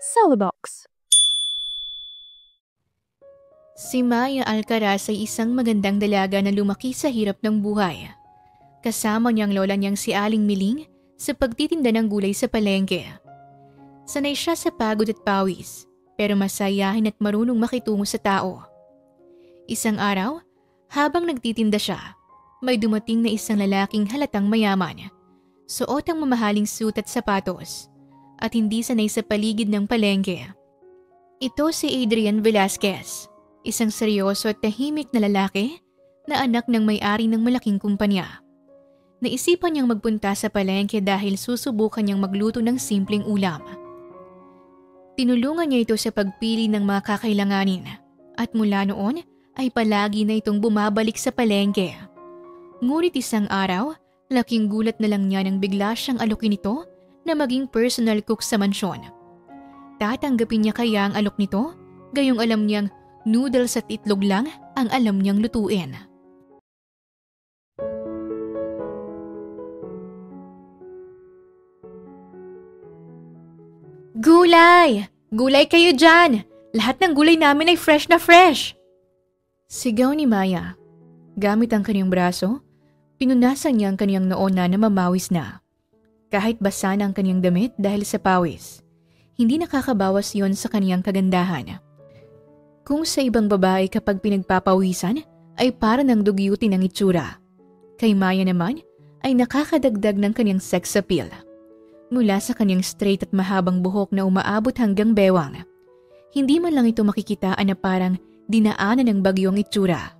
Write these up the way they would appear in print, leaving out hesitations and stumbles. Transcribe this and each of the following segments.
Celebox. Si Maya Alcaraz ay isang magandang dalaga na lumaki sa hirap ng buhay. Kasama niyang lola niyang si Aling Miling sa pagtitinda ng gulay sa palengke. Sanay siya sa pagod at pawis, pero masayahin at marunong makitungo sa tao. Isang araw, habang nagtitinda siya, may dumating na isang lalaking halatang mayaman. Suot ang mamahaling suit at sapatos, at hindi sanay sa paligid ng palengke. Ito si Adrian Velasquez, isang seryoso at tahimik na lalaki na anak ng may-ari ng malaking kumpanya. Naisipan niyang magpunta sa palengke dahil susubukan niyang magluto ng simpleng ulam. Tinulungan niya ito sa pagpili ng mga kakailanganin at mula noon ay palagi na itong bumabalik sa palengke. Ngunit isang araw, laking gulat na lang niya nang bigla siyang alokin ito na maging personal cook sa mansyon. Tatanggapin niya kaya ang alok nito, gayong alam niyang noodles at itlog lang ang alam niyang lutuin. Gulay! Gulay kayo dyan! Lahat ng gulay namin ay fresh na fresh! Sigaw ni Maya. Gamit ang kanyang braso, pinunasan niya ang kanyang noo na mamawis na. Kahit basa na ang kanyang damit dahil sa pawis, hindi nakakabawas yon sa kanyang kagandahan. Kung sa ibang babae kapag pinagpapawisan ay para ng dugyutin ang itsura, kay Maya naman ay nakakadagdag ng kanyang sex appeal. Mula sa kanyang straight at mahabang buhok na umaabot hanggang bewang, hindi man lang ito makikitaan na parang dinaanan ng bagyong itsura.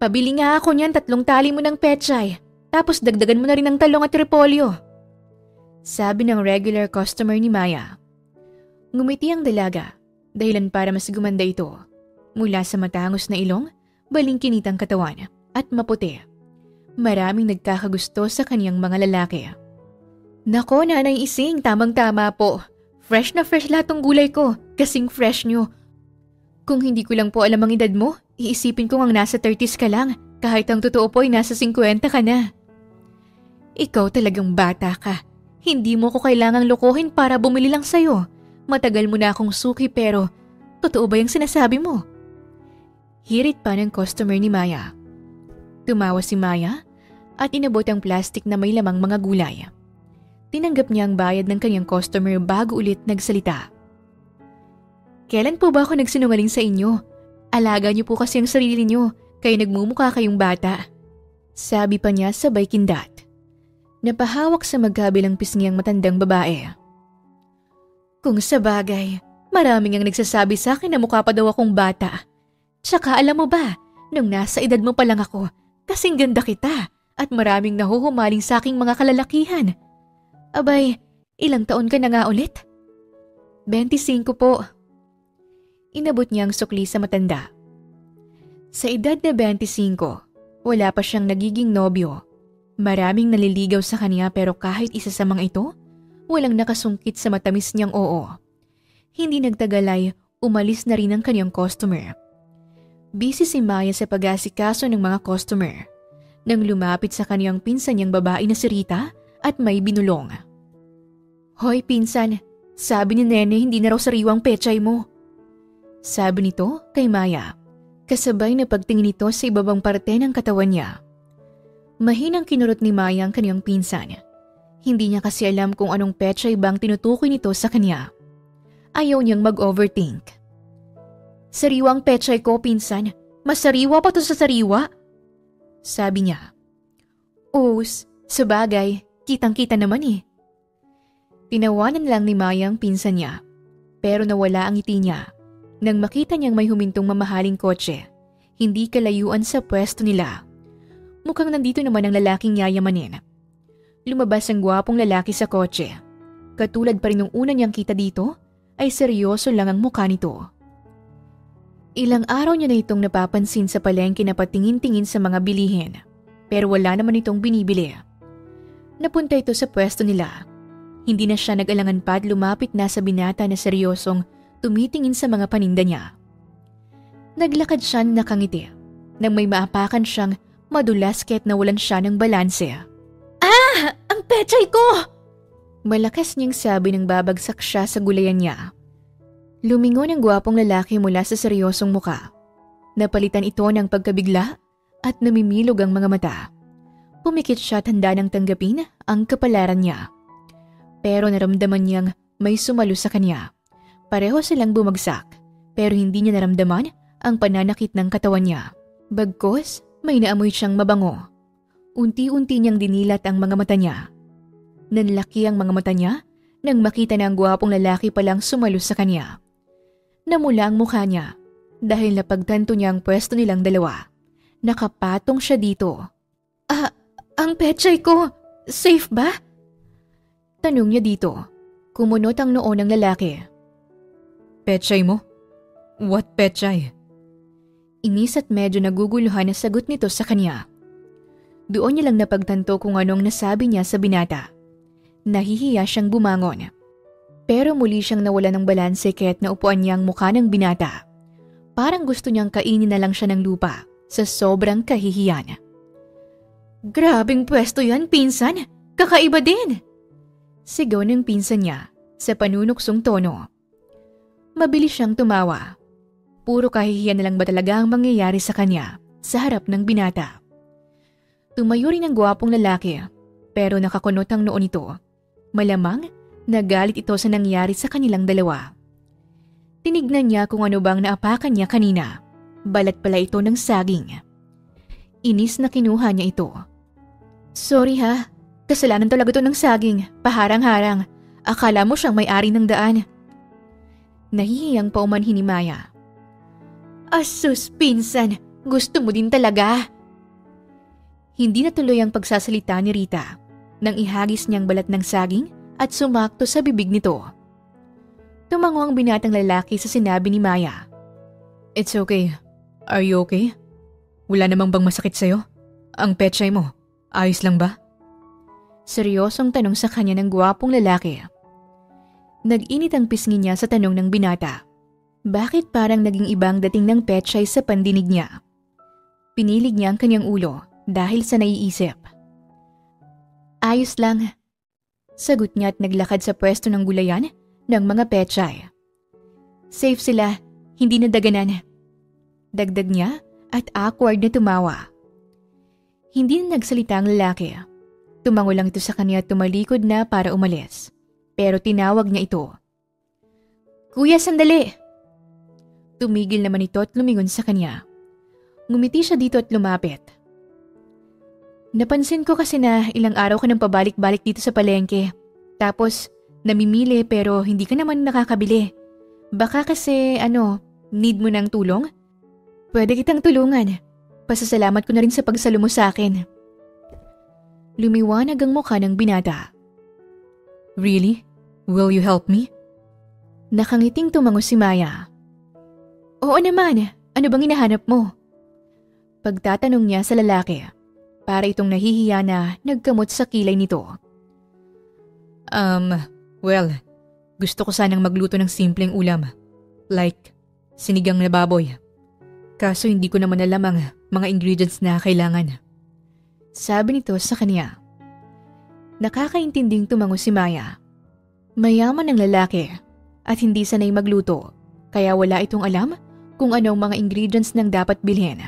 Pabili nga ako niyan 3 tali mo ng pechay, tapos dagdagan mo na rin ng talong at repolyo. Sabi ng regular customer ni Maya. Ngumiti ang dalaga, dahilan para mas gumanda ito. Mula sa matangos na ilong, balingkinitang katawan, at maputi. Maraming nagkakagusto sa kaniyang mga lalaki. Nako, Nanay Ising, tamang-tama po. Fresh na fresh lahat ng gulay ko, kasing fresh nyo. Kung hindi ko lang po alam ang edad mo, iisipin ko ang nasa 30s ka lang, kahit ang totoo po ay nasa 50 ka na. Ikaw talagang bata ka. Hindi mo ko kailangang lokohin para bumili lang sa'yo. Matagal mo na akong suki pero totoo ba yung sinasabi mo? Hirit pa ng customer ni Maya. Tumawa si Maya at inabot ang plastic na may lamang mga gulay. Tinanggap niya ang bayad ng kanyang customer bago ulit nagsalita. Kailan po ba ako nagsinungaling sa inyo? Alaga niyo po kasi ang sarili niyo, kaya nagmumukha kayong bata. Sabi pa niya sabay kindat. Napahawak sa magkabilang pisngi ang matandang babae. Kung sa bagay, maraming ang nagsasabi sa akin na mukha pa daw akong bata. Tsaka alam mo ba, nung nasa edad mo pa lang ako, kasing ganda kita at maraming nahuhumaling sa aking mga kalalakihan. Abay, ilang taon ka na nga ulit? 25 po. Inabot niya ang sukli sa matanda. Sa edad na 25, wala pa siyang nagiging nobyo. Maraming naliligaw sa kanya pero kahit isa sa mga ito, walang nakasungkit sa matamis niyang oo. Hindi nagtagalay, umalis na rin ang kanyang customer. Busy si Maya sa pag-asikaso ng mga customer. Nang lumapit sa kanyang pinsan niyang babae na si Rita at may binulong. Hoy pinsan, sabi ni Nene hindi na raw sariwang pechay mo. Sabi nito kay Maya, kasabay na pagtingin nito sa ibabang parte ng katawan niya. Mahinang kinurot ni Maya ang kanyang pinsan. Hindi niya kasi alam kung anong pechay bang tinutukoy nito sa kanya. Ayaw niyang mag-overthink. Sariwang pechay ko, pinsan. Mas sariwa pa to sa sariwa. Sabi niya. Sabagay, kitang-kita naman eh. Tinawanan lang ni Maya ang pinsan niya, pero nawala ang ngiti niya nang makita niyang may humintong mamahaling kotse, hindi kalayuan sa pwesto nila. Mukhang nandito naman ang lalaking yayamanin. Lumabas ang gwapong lalaki sa kotse. Katulad pa rin nung una niyang kita dito, ay seryoso lang ang mukha nito. Ilang araw niya na itong napapansin sa palengke na patingin-tingin sa mga bilihin, pero wala naman itong binibili. Napunta ito sa pwesto nila. Hindi na siya nag-alangan pa at lumapit na sa binata na seryosong tumitingin sa mga paninda niya. Naglakad siya nakangiti nang may maapakan siyang madulas kahit nawalan siya ng balanse. Ang pechay ko! Malakas niyang sabi nang babagsak siya sa gulayan niya. Lumingon ang gwapong lalaki mula sa seryosong muka. Napalitan ito ng pagkabigla at namimilog ang mga mata. Pumikit siya at handa nang tanggapin ang kapalaran niya. Pero naramdaman niyang may sumalo sa kanya. Pareho silang bumagsak pero hindi niya naramdaman ang pananakit ng katawan niya. Bagkus, may naamoy siyang mabango. Unti-unti niyang dinilat ang mga mata niya. Nanlaki ang mga mata niya nang makita na ang gwapong lalaki palang sumalo sa kanya. Namula ang mukha niya dahil napagtanto niya ang pwesto nilang dalawa. Nakapatong siya dito. Ang pechay ko, safe ba? Tanong niya dito. Kumunot ang noo ng lalaki. Pechay mo? What pechay? Inis at medyo naguguluhan na sagot nito sa kanya. Doon niya lang napagtanto kung anong nasabi niya sa binata. Nahihiya siyang bumangon. Pero muli siyang nawala ng balanse kaya't naupuan niya ang mukha ng binata. Parang gusto niyang kainin na lang siya ng lupa sa sobrang kahihiyan. Grabing pwesto yan, pinsan! Kakaiba din! Sigaw ng pinsan niya sa panunuksong tono. Mabilis siyang tumawa. Puro kahihiyan na lang ba talaga ang mangyayari sa kanya sa harap ng binata? Tumayo rin ang gwapong lalaki pero nakakunot ang noo nito. Malamang nagalit ito sa nangyari sa kanilang dalawa. Tinignan niya kung ano bang naapakan niya kanina. Balat pala ito ng saging. Inis na kinuha niya ito. Sorry ha, kasalanan talaga ito ng saging. Paharang-harang. Akala mo siyang may-ari ng daan. Nahihiyang paumanhin ni Maya. Asus, pinsan, gusto mo din talaga. Hindi natuloy ang pagsasalita ni Rita nang ihagis niyang balat ng saging at sumakto sa bibig nito. Tumango ang binatang lalaki sa sinabi ni Maya. It's okay. Are you okay? Wala namang bang masakit sa'yo? Ang pechay mo, ayos lang ba? Seryosong tanong sa kanya ng gwapong lalaki. Nag-init ang pisngi niya sa tanong ng binata. Bakit parang naging ibang dating ng pechay sa pandinig niya? Pinilig niya ang kanyang ulo dahil sa naiisip. Ayos lang. Sagot niya at naglakad sa pwesto ng gulayan ng mga pechay. Safe sila, hindi nadaganan. Dagdag niya at awkward na tumawa. Hindi na nagsalita ang lalaki. Tumango lang ito sa kanya at tumalikod na para umalis. Pero tinawag niya ito. Kuya, sandali! Tumigil naman ito at lumingon sa kanya. Ngumiti siya dito at lumapit. Napansin ko kasi na ilang araw ka nang pabalik-balik dito sa palengke. Tapos, namimili pero hindi ka naman nakakabili. Baka kasi, need mo ng tulong? Pwede kitang tulungan. Pasasalamat ko na rin sa pagsalo mo sa akin. Lumiwanag ang mukha ng binata. Really? Will you help me? Nakangiting tumango si Maya. Oo naman, ano bang hinahanap mo? Pagtatanong niya sa lalaki. Para itong nahihiya na nagkamot sa kilay nito. Well, gusto ko sanang magluto ng simpleng ulam. Like, sinigang na baboy. Kaso hindi ko naman alam ang mga ingredients na kailangan. Sabi nito sa kanya. Nakakaintinding tumango si Maya. Mayaman ang lalaki at hindi sanay magluto, kaya wala itong alam kung anong mga ingredients nang dapat bilhin.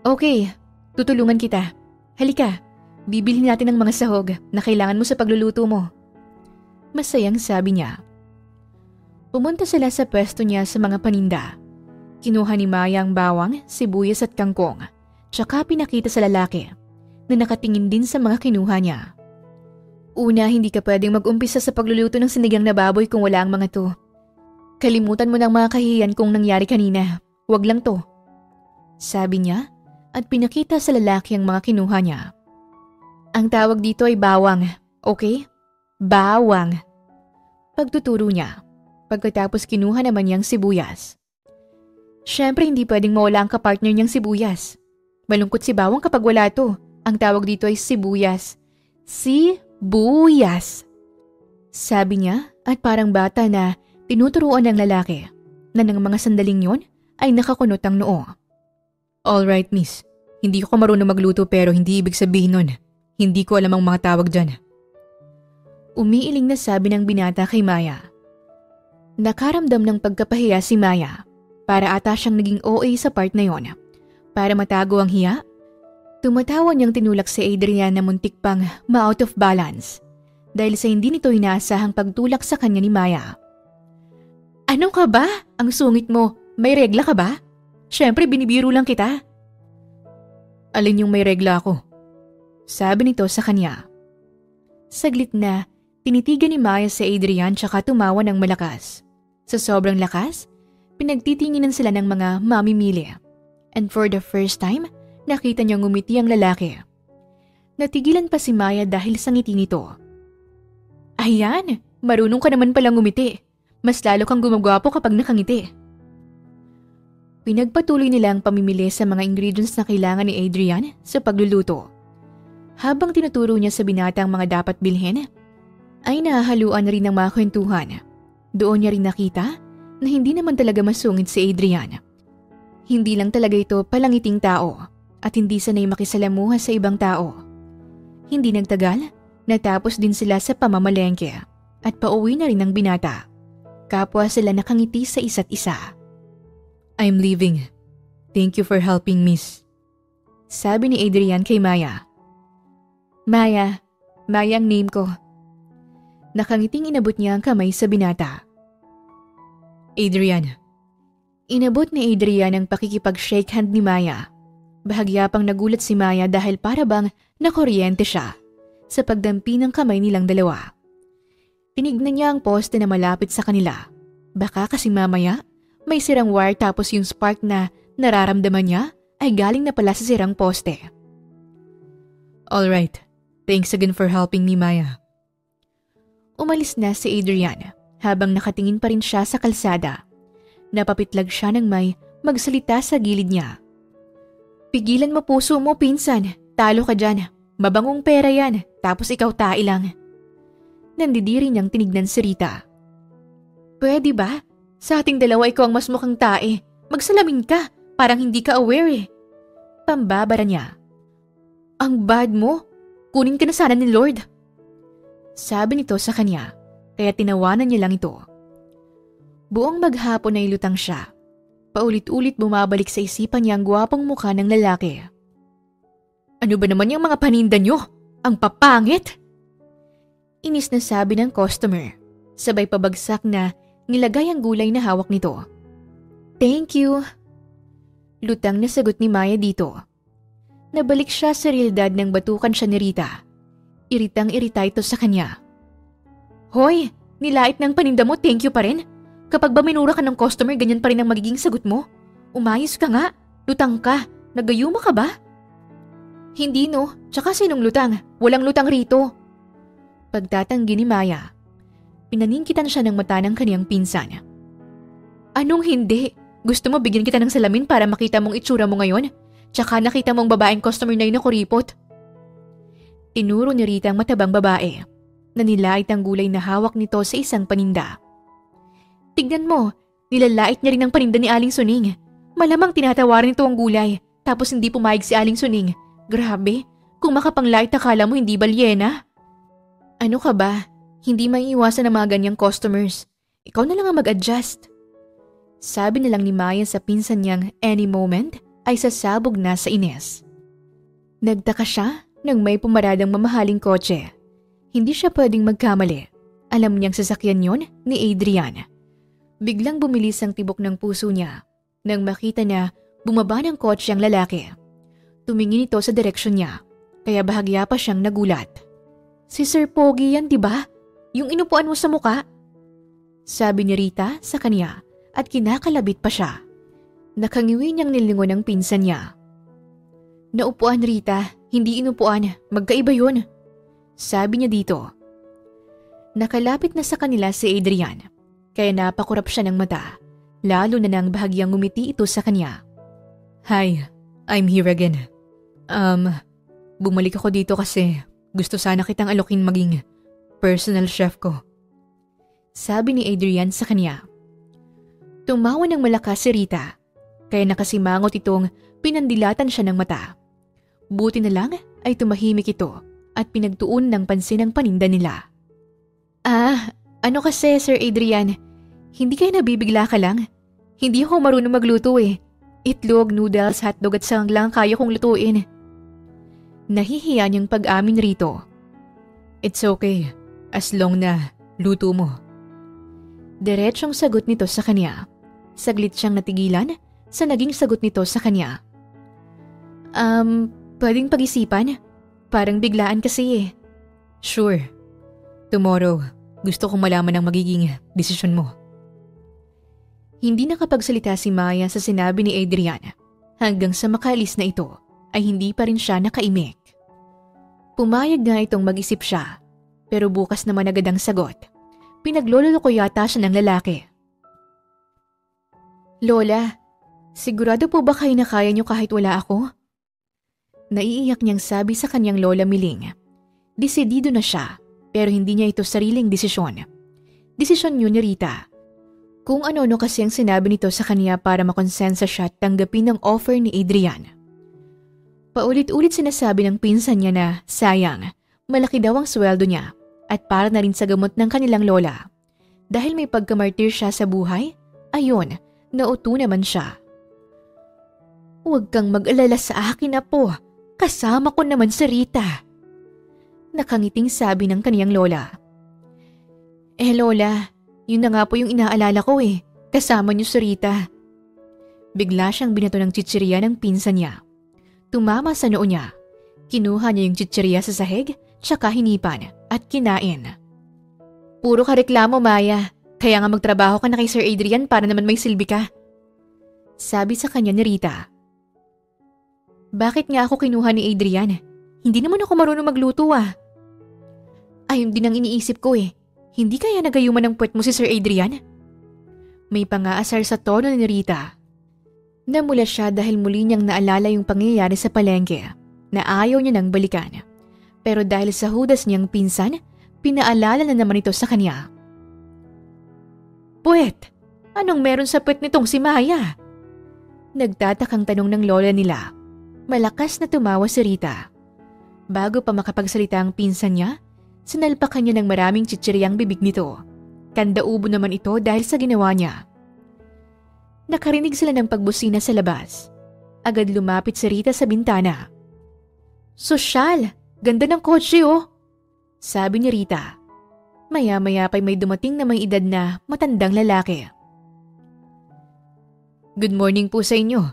Okay. Tutulungan kita. Halika, bibilhin natin ang mga sahog na kailangan mo sa pagluluto mo. Masayang sabi niya. Pumunta sila sa pwesto niya sa mga paninda. Kinuha ni Maya ang bawang, sibuyas at kangkong, tsaka pinakita sa lalaki na nakatingin din sa mga kinuha niya. Una, hindi ka pwedeng mag-umpisa sa pagluluto ng sinigang na baboy kung wala ang mga to. Kalimutan mo ng mga kahihiyan kong nangyari kanina. Wag lang to. Sabi niya. At pinakita sa lalaki ang mga kinuha niya. Ang tawag dito ay bawang, okay? Bawang. Pagtuturo niya. Pagkatapos kinuha naman niyang sibuyas. Siyempre hindi pwedeng mawala ang kapartner niyang sibuyas. Malungkot si bawang kapag wala to. Ang tawag dito ay sibuyas. Sibuyas. Sabi niya at parang bata na tinuturuan ng lalaki na ng mga sandaling yon ay nakakunot ang noo. Alright, miss. Hindi ko marunong magluto pero hindi ibig sabihin nun. Hindi ko alam ang mga tawag dyan. Umiiling na sabi ng binata kay Maya. Nakaramdam ng pagkapahiya si Maya. Para ata siyang naging OA sa part na yon. Para matago ang hiya, tumatawa niyang tinulak si Adrian na muntik pang ma-out of balance dahil sa hindi nito inaasahang pagtulak sa kanya ni Maya. Ano ka ba? Ang sungit mo. May regla ka ba? Siyempre binibiro lang kita. Alin yung may regla ako? Sabi nito sa kanya. Saglit na, tinitigan ni Maya si Adrian tsaka tumawa ng malakas. Sa sobrang lakas, pinagtitinginan sila ng mga mamimili. And for the first time, nakita niyang ngumiti ang lalaki. Natigilan pa si Maya dahil sa ngiti nito. Ayan, marunong ka naman palang ngumiti. Mas lalo kang gumagwapo kapag nakangiti. Pinagpatuloy nila ang pamimili sa mga ingredients na kailangan ni Adrian sa pagluluto. Habang tinuturo niya sa binata ang mga dapat bilhin, ay nahahaluan na rin ng mga kwentuhan. Doon niya rin nakita na hindi naman talaga masungit si Adrian. Hindi lang talaga ito palangiting tao at hindi sanay makisalamuha sa ibang tao. Hindi nagtagal, natapos din sila sa pamamalengke at pauwi na rin ng binata. Kapwa sila nakangiti sa isa't isa. I'm leaving. Thank you for helping, miss. Sabi ni Adrian kay Maya. Maya ang name ko. Nakangiting inabot niya ang kamay sa binata. Adrian. Inabot ni Adrian ang pakikipag-shake hand ni Maya. Bahagya pang nagulat si Maya dahil para bang nakuryente siya sa pagdampi ng kamay nilang dalawa. Tinignan niya ang poste na malapit sa kanila. Baka kasi mamaya may sirang wire tapos yung spark na nararamdaman niya ay galing na pala sa sirang poste. Alright, thanks again for helping me, Maya. Umalis na si Adrian habang nakatingin pa rin siya sa kalsada. Napapitlag siya ng may magsalita sa gilid niya. Pigilan mo puso mo, pinsan. Talo ka dyan. Mabangong pera yan. Tapos ikaw tae lang. Nandidiri niyang tinignan si Rita. Pwede ba? Sa ating dalawa ikaw ang mas mukhang tae. Magsalamin ka. Parang hindi ka aware eh. Pambabara niya. Ang bad mo. Kunin ka na sana ni Lord. Sabi nito sa kanya. Kaya tinawanan niya lang ito. Buong maghapon ay lutang siya. Paulit-ulit bumabalik sa isipan niya ang gwapong mukha ng lalaki. Ano ba naman yung mga paninda niyo? Ang papangit! Inis na sabi ng customer. Sabay pabagsak na nilagay ang gulay na hawak nito. Thank you. Lutang na sagot ni Maya dito. Nabalik siya sa realidad nang batukan siya ni Rita. Iritang-irita ito sa kanya. Hoy, nilait ng paninda mo, thank you pa rin? Kapag ba minura ka ng customer, ganyan pa rin ang magiging sagot mo? Umayos ka nga, lutang ka, nagayuma ka ba? Hindi no, tsaka sinong lutang? Walang lutang rito. Pagtatanggi ni Maya, pinaningkitan siya ng mata ng kaniyang pinsan. Anong hindi? Gusto mo bigyan kita ng salamin para makita mong itsura mo ngayon? Tsaka nakita mong babaeng customer na yun na kuripot? Tinuro ni Rita ang matabang babae na nilait ang gulay na hawak nito sa isang paninda. Tignan mo, nilalait niya rin ang paninda ni Aling Suning. Malamang tinatawaran nito ang gulay, tapos hindi pumayag si Aling Suning. Grabe, kung makapanglait akala mo hindi balyena. Ano ka ba? Hindi maiiwasan ang mga ganyang customers. Ikaw na lang ang mag-adjust. Sabi na lang ni Maya sa pinsan niyang any moment ay sasabog na sa ines. Nagtaka siya nang may pumaradang mamahaling kotse. Hindi siya pwedeng magkamali. Alam niyang sasakyan yon ni Adrian. Biglang bumilis ang tibok ng puso niya nang makita na bumaba ng kotse ang lalaki. Tumingin ito sa direksyon niya, kaya bahagya pa siyang nagulat. Si Sir Pogi yan, diba? Yung inupuan mo sa muka? Sabi ni Rita sa kanya at kinakalabit pa siya. Nakangiwi niyang nilingon ang pinsan niya. Naupuan, Rita, hindi inupuan, magkaiba yun. Sabi niya dito. Nakalapit na sa kanila si Adrian. Kaya napakurap siya ng mata, lalo na nang bahagyang ngumiti ito sa kanya. Hi, I'm here again. Bumalik ako dito kasi gusto sana kitang alokin maging personal chef ko. Sabi ni Adrian sa kanya. Tumawa ng malakas si Rita, kaya nakasimangot itong pinandilatan siya ng mata. Buti na lang ay tumahimik ito at pinagtuon ng pansin ang paninda nila. Ano kasi Sir Adrian, hindi kayo nabibigla ka lang? Hindi ako marunong magluto eh. Itlog, noodles, hotdog at sanglang lang kaya kong lutuin. Nahihiya niyang pag-amin rito. It's okay, as long na luto mo. Diretsong sagot nito sa kanya. Saglit siyang natigilan sa naging sagot nito sa kanya. Pwedeng pag-isipan? Parang biglaan kasi eh. Sure. Tomorrow, gusto kong malaman ang magiging desisyon mo. Hindi nakapagsalita si Maya sa sinabi ni Adrian. Hanggang sa makaalis na ito ay hindi pa rin siya nakaimik. Pumayag nga itong mag-isip siya. Pero bukas naman agad ang sagot. Pinagloloko yata siya ng lalaki. Lola, sigurado po ba kayo na kaya niyo kahit wala ako? Naiiyak niyang sabi sa kanyang lola Miling. Desidido na siya, pero hindi niya ito sariling desisyon. Desisyon yun ni Rita. Kung ano-ano kasi ang sinabi nito sa kanya para makonsensa siya at tanggapin ang offer ni Adrian. Paulit-ulit sinasabi ng pinsan niya na sayang, malaki daw ang sweldo niya at para na rin sa gamot ng kanilang lola. Dahil may pagkamartir siya sa buhay, ayun, nauto naman siya. Huwag kang mag-alala sa akin, apo. Kasama ko naman si Rita. Nakangiting sabi ng kaniyang lola. Lola, yun na nga po yung inaalala ko eh. Kasama niyo si Rita. Bigla siyang binato ng chichirya ng pinsan niya. Tumama sa noo niya. Kinuha niya yung chichirya sa sahig, tsaka hinipan at kinain. Puro ka reklamo, Maya. Kaya nga magtrabaho ka na kay Sir Adrian para naman may silbi ka. Sabi sa kanya ni Rita. Bakit nga ako kinuha ni Adrian? Hindi naman ako marunong magluto ah. Ayun din ang iniisip ko eh. Hindi kaya nagayuman ng puwet mo si Sir Adrian? May pangaasar sa tono ni Rita. Namula siya dahil muli niyang naalala yung pangyayari sa palengke na ayaw niya nang balikan. Pero dahil sa hudas niyang pinsan, pinaalala na naman ito sa kanya. Puwet? Anong meron sa puwet nitong si Maya? Nagtatakang tanong ng lola nila. Malakas na tumawa si Rita. Bago pa makapagsalita ang pinsan niya, sinalpakan niya ng maraming chichiryang bibig nito. Kandaubo naman ito dahil sa ginawa niya. Nakarinig sila ng pagbusina sa labas. Agad lumapit si Rita sa bintana. Sosyal! Ganda ng kotse oh! Sabi ni Rita. Maya-maya pa'y may dumating na may edad na matandang lalaki. Good morning po sa inyo.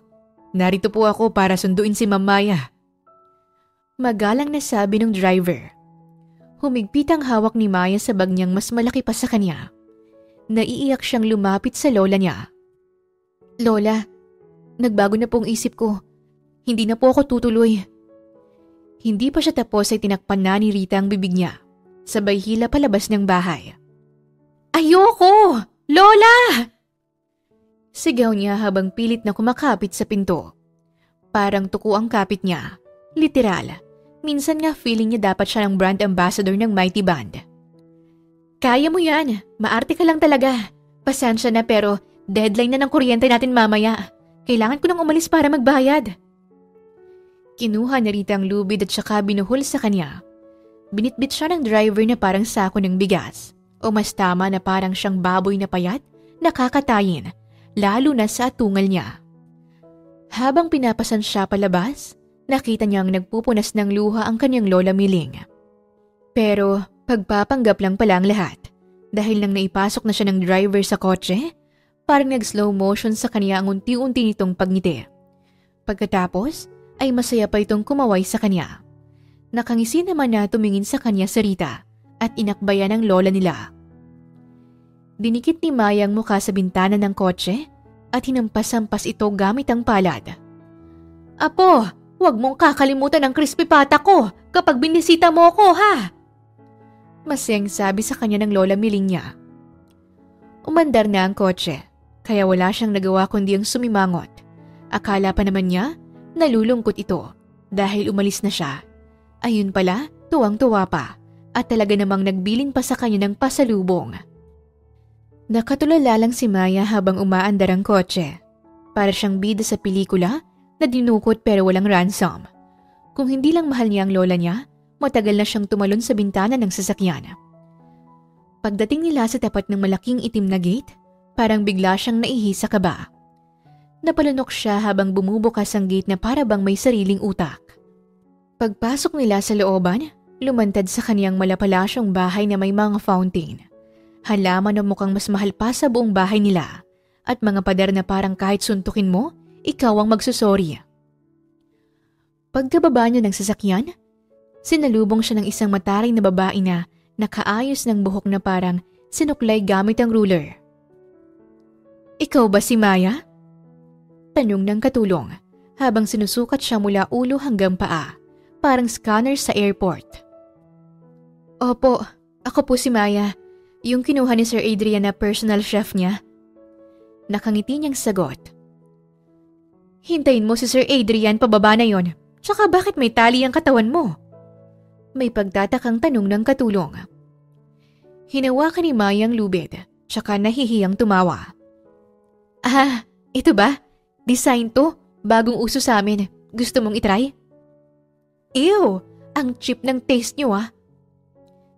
Narito po ako para sunduin si Ma'am Maya. Magalang na sabi ng driver. Humigpit ang hawak ni Maya sa bag niyang mas malaki pa sa kanya. Naiiyak siyang lumapit sa lola niya. Lola, nagbago na pong isip ko. Hindi na po ako tutuloy. Hindi pa siya tapos ay tinakpan na ni Rita ang bibig niya. Sabay hila palabas ng bahay. Ayoko! Lola! Sigaw niya habang pilit na kumakapit sa pinto. Parang tuko ang kapit niya. Literal. Minsan nga feeling niya dapat siya ng brand ambassador ng Mighty Band. Kaya mo yan. Maarte ka lang talaga. Pasensya na pero deadline na ng kuryente natin mamaya. Kailangan ko nang umalis para magbayad. Kinuha na Rita ang lubid at saka binuhol sa kanya. Binitbit siya ng driver na parang sako ng bigas. O mas tama na parang siyang baboy na payat, nakakatayin. Lalo na sa atungal niya. Habang pinapasan siya palabas, nakita niyang nagpupunas ng luha ang kanyang lola Miling. Pero pagpapanggap lang pala ang lahat. Dahil nang naipasok na siya ng driver sa kotse, parang nag-slow motion sa kanya ang unti-unti nitong pagngiti. Pagkatapos ay masaya pa itong kumaway sa kanya. Nakangisi naman na tumingin sa kanya si Rita at inakbayan ang lola nila. Dinikit ni Maya ang mukha sa bintana ng kotse at hinampas-hampas ito gamit ang palad. Apo, huwag mong kakalimutan ang crispy pata ko kapag binisita mo ko ha! Masayang sabi sa kanya ng lola Miling niya. Umandar na ang kotse, kaya wala siyang nagawa kundi ang sumimangot. Akala pa naman niya, nalulungkot ito dahil umalis na siya. Ayun pala, tuwang-tuwa pa at talaga namang nagbilin pa sa kanya ng pasalubong. Nakatulala lang si Maya habang umaandar ang kotse. Para siyang bida sa pelikula na dinukot pero walang ransom. Kung hindi lang mahal niya ang lola niya, matagal na siyang tumalon sa bintana ng sasakyan. Pagdating nila sa tapat ng malaking itim na gate, parang bigla siyang naihi sa kaba. Napalunok siya habang bumubukas ang gate na para bang may sariling utak. Pagpasok nila sa looban, lumantad sa kaniyang malapalasyong bahay na may mga fountain. Halaman na mukhang mas mahal pa sa buong bahay nila at mga pader na parang kahit suntukin mo, ikaw ang magsusori. Pagkababa niya ng sasakyan, sinalubong siya ng isang mataring na babae na nakaayos ng buhok na parang sinuklay gamit ang ruler. Ikaw ba si Maya? Tanong ng katulong habang sinusukat siya mula ulo hanggang paa, parang scanner sa airport. Opo, ako po si Maya, yung kinuha ni Sir Adrian na personal chef niya. Nakangiti niyang sagot. Hintayin mo si Sir Adrian pababa na yon, tsaka bakit may tali ang katawan mo? May pagtatakang tanong ng katulong. Hinawakan ni Maya ang lubid, tsaka nahihiyang tumawa. Ah, ito ba? Design to, bagong uso sa amin. Gusto mong itry? Ew, ang cheap ng taste niyo ah.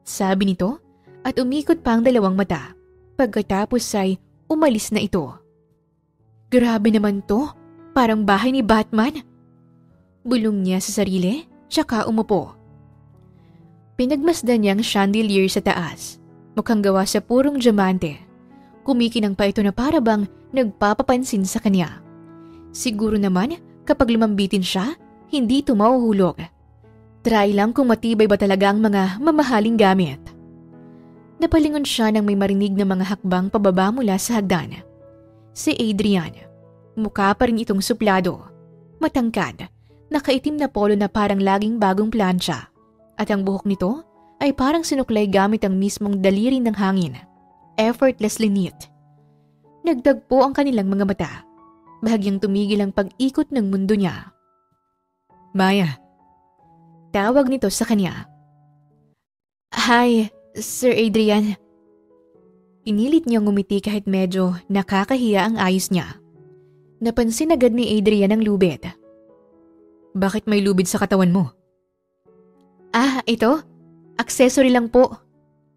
Sabi nito at umikot pa ang dalawang mata. Pagkatapos ay umalis na ito. Grabe naman to, parang bahay ni Batman. Bulong niya sa sarili, tsaka umupo. Pinagmasdan niya ang chandelier sa taas. Mukhang gawa sa purong diamante. Kumikinang pa ito na para bang nagpapapansin sa kanya. Siguro naman kapag lumambitin siya, hindi ito mahuhulog. Try lang kung matibay ba talaga ang mga mamahaling gamit. Napalingon siya nang may marinig na mga hakbang pababa mula sa hagdan. Si Adrian, mukha pa rin itong suplado, matangkad, nakaitim na polo na parang laging bagong plancha, at ang buhok nito ay parang sinuklay gamit ang mismong daliri ng hangin. Effortlessly neat. Nagtagpo ang kanilang mga mata. Bahagyang tumigil ang pag-ikot ng mundo niya. Maya. Tawag nito sa kanya. Hi, Sir Adrian. Pinilit niyang ngumiti kahit medyo nakakahiya ang ayos niya. Napansin agad ni Adrian ang lubid. Bakit may lubid sa katawan mo? Ah, ito? Accessory lang po.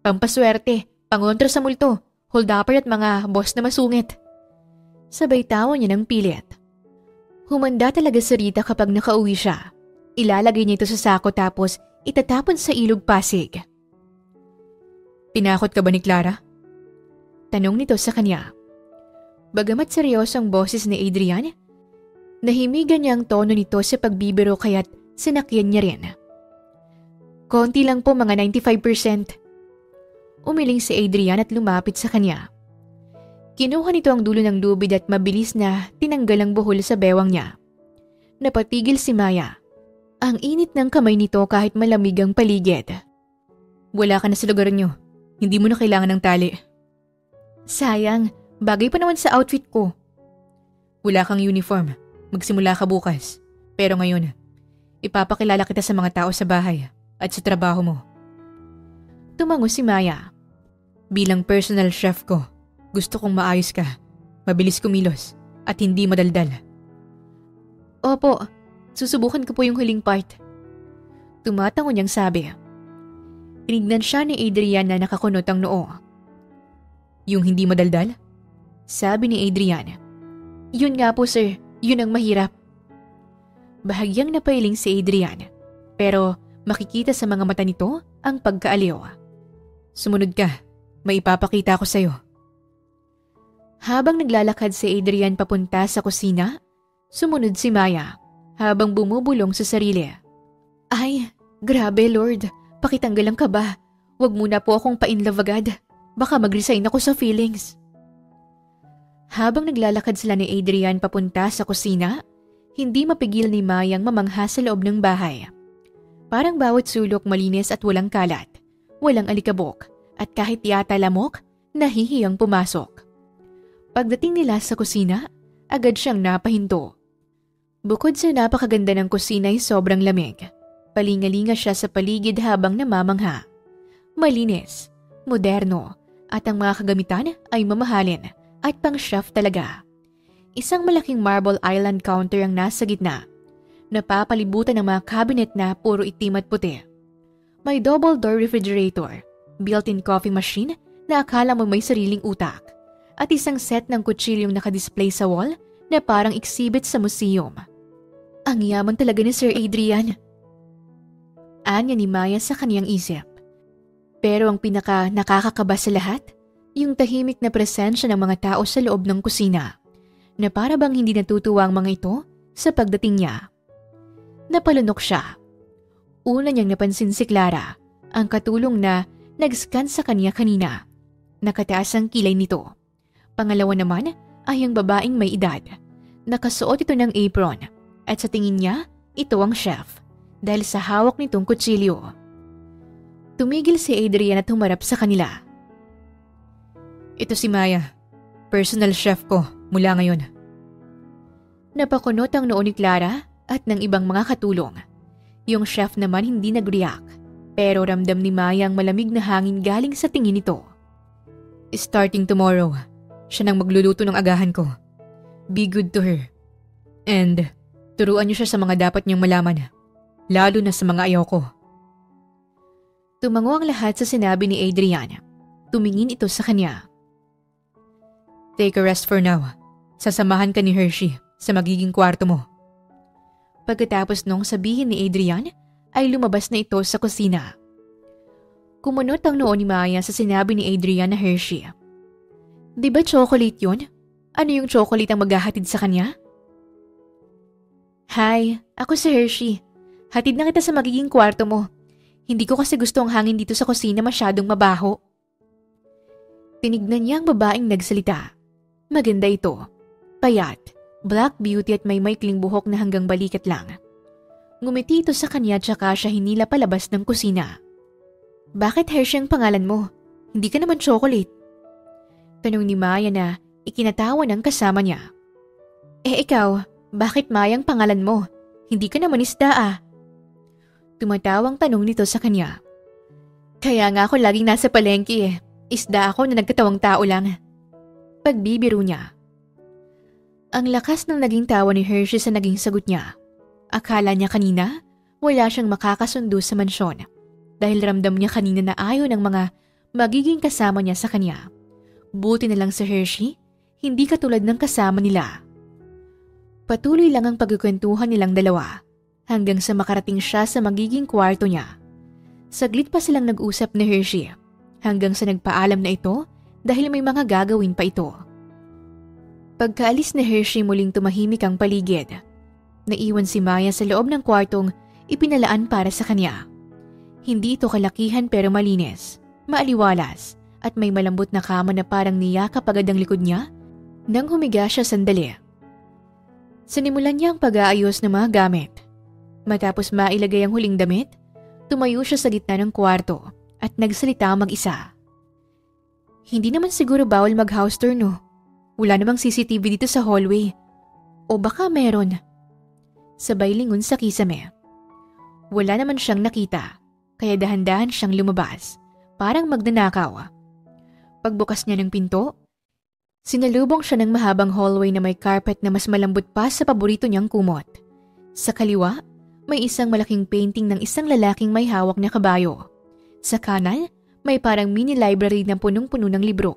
Pampaswerte, pangontra sa multo, hold-upper at mga boss na masungit. Sabay tawa niya ng pilit. Humanda talaga si Rita kapag nakauwi siya. Ilalagay niya ito sa sako tapos itatapon sa ilog Pasig. Tinakot ka ba ni Clara? Tanong nito sa kanya. Bagamat seryoso ang boses ni Adrian, nahimigan niya ang tono nito sa pagbibiro kaya't sinakyan niya rin. Konti lang po, mga 95%. Umiling si Adrian at lumapit sa kanya. Kinuha nito ang dulo ng lubid at mabilis na tinanggal ang buhol sa bewang niya. Napatigil si Maya. Ang init ng kamay nito kahit malamig ang paligid. Wala ka na sa lugar niyo. Hindi mo na kailangan ng tali. Sayang, bagay pa naman sa outfit ko. Wala kang uniform. Magsimula ka bukas. Pero ngayon, ipapakilala kita sa mga tao sa bahay at sa trabaho mo. Tumango si Maya. Bilang personal chef ko, gusto kong maayos ka, mabilis kumilos, at hindi madaldal. Opo, susubukan ko po yung huling part. Tumatango niyang sabi. Tinignan siya ni Adrian na nakakunot ang noo. Yung hindi madaldal? Sabi ni Adrian. Yun nga po sir, yun ang mahirap. Bahagyang napailing si Adrian, pero makikita sa mga mata nito ang pagkaaliw. Sumunod ka, may ipapakita ko sa'yo. Habang naglalakad si Adrian papunta sa kusina, sumunod si Maya habang bumubulong sa sarili. Ay, grabe Lord, pakitanggal ang kaba. Huwag muna po akong pa-inlove agad. Baka mag-resign ako sa feelings. Habang naglalakad sila ni Adrian papunta sa kusina, hindi mapigil ni Mayang mamangha sa loob ng bahay. Parang bawat sulok malinis at walang kalat, walang alikabok, at kahit yata lamok, nahihiyang pumasok. Pagdating nila sa kusina, agad siyang napahinto. Bukod sa napakaganda ng kusina ay sobrang lamig. Palingalinga siya sa paligid habang namamangha. Malinis, moderno, at ang mga kagamitan ay mamahalin at pang-chef talaga. Isang malaking marble island counter ang nasa gitna. Napapalibutan ng mga cabinet na puro itim at puti. May double door refrigerator, built-in coffee machine na akala mo may sariling utak at isang set ng kutsilyong nakadisplay sa wall na parang exhibit sa museum. Ang yaman talaga ni Sir Adrian. Anya ni Maya sa kaniyang isip. Pero ang pinaka nakakakaba sa lahat, yung tahimik na presensya ng mga tao sa loob ng kusina na para bang hindi natutuwa ang mga ito sa pagdating niya. Napalunok siya. Una niyang napansin si Clara, ang katulong na nag-scan sa kanya kanina. Nakataas ang kilay nito. Pangalawa naman ay ang babaeng may edad. Nakasuot ito ng apron at sa tingin niya, ito ang chef dahil sa hawak nitong kutsilyo. Tumigil si Adrian at humarap sa kanila. Ito si Maya, personal chef ko mula ngayon. Napakunot ang noo ni Clara at ng ibang mga katulong. Yung chef naman hindi nag-react pero ramdam ni Maya ang malamig na hangin galing sa tingin nito. Starting tomorrow, siya nang magluluto ng agahan ko. Be good to her. And turuan niyo siya sa mga dapat niyang malaman, lalo na sa mga ayaw ko. Tumango ang lahat sa sinabi ni Adrian. Tumingin ito sa kanya. Take a rest for now. Sasamahan ka ni Hershey sa magiging kwarto mo. Pagkatapos nung sabihin ni Adrian, ay lumabas na ito sa kusina. Kumunot ang noo ni Maya sa sinabi ni Adrian na Hershey. Di ba chocolate yun? Ano yung chocolate ang maghahatid sa kanya? Hi, ako si Hershey. Hatid na kita sa magiging kwarto mo. Hindi ko kasi gusto ang hangin dito sa kusina masyadong mabaho. Tinignan niya ang babaeng nagsalita. Maganda ito. Payat, black beauty at may maikling buhok na hanggang balikat lang. Ngumiti ito sa kanya tsaka siya hinila palabas ng kusina. Bakit Hershey ang pangalan mo? Hindi ka naman chocolate. Tanong ni Maya na ikinatawa ng kasama niya. Ikaw, bakit Maya ang pangalan mo? Hindi ka naman isda ah. Tumatawang tanong nito sa kanya. Kaya nga ako laging nasa palengke eh. Isda ako na nagkatawang tao lang. Pagbibiro niya. Ang lakas ng naging tawa ni Hershey sa naging sagot niya. Akala niya kanina wala siyang makakasundo sa mansyon dahil ramdam niya kanina na ayaw ng mga magiging kasama niya sa kanya. Buti na lang si Hershey, hindi katulad ng kasama nila. Patuloy lang ang pagkukwentuhan nilang dalawa hanggang sa makarating siya sa magiging kwarto niya. Saglit pa silang nag-usap ni Hershey hanggang sa nagpaalam na ito dahil may mga gagawin pa ito. Pagkaalis ni Hershey muling tumahimik ang paligid. Naiwan si Maya sa loob ng kwartong ipinalaan para sa kanya. Hindi ito kalakihan pero malinis, maaliwalas at may malambot na kama na parang niyakap agad ang likod niya nang humiga siya sandali. Sinimulan niya ang pag-aayos ng mga gamit. Matapos mailagay ang huling damit, tumayo siya sa gitna ng kwarto at nagsalita mag-isa. Hindi naman siguro bawal mag-house tour no? Wala namang CCTV dito sa hallway. O baka meron. Sabay lingon sa kisame. Wala naman siyang nakita, kaya dahan-dahan siyang lumabas, parang magnanakaw. Pagbukas niya ng pinto, sinalubong siya ng mahabang hallway na may carpet na mas malambot pa sa paborito niyang kumot. Sa kaliwa, may isang malaking painting ng isang lalaking may hawak na kabayo. Sa kanan, may parang mini library na punong-puno ng libro.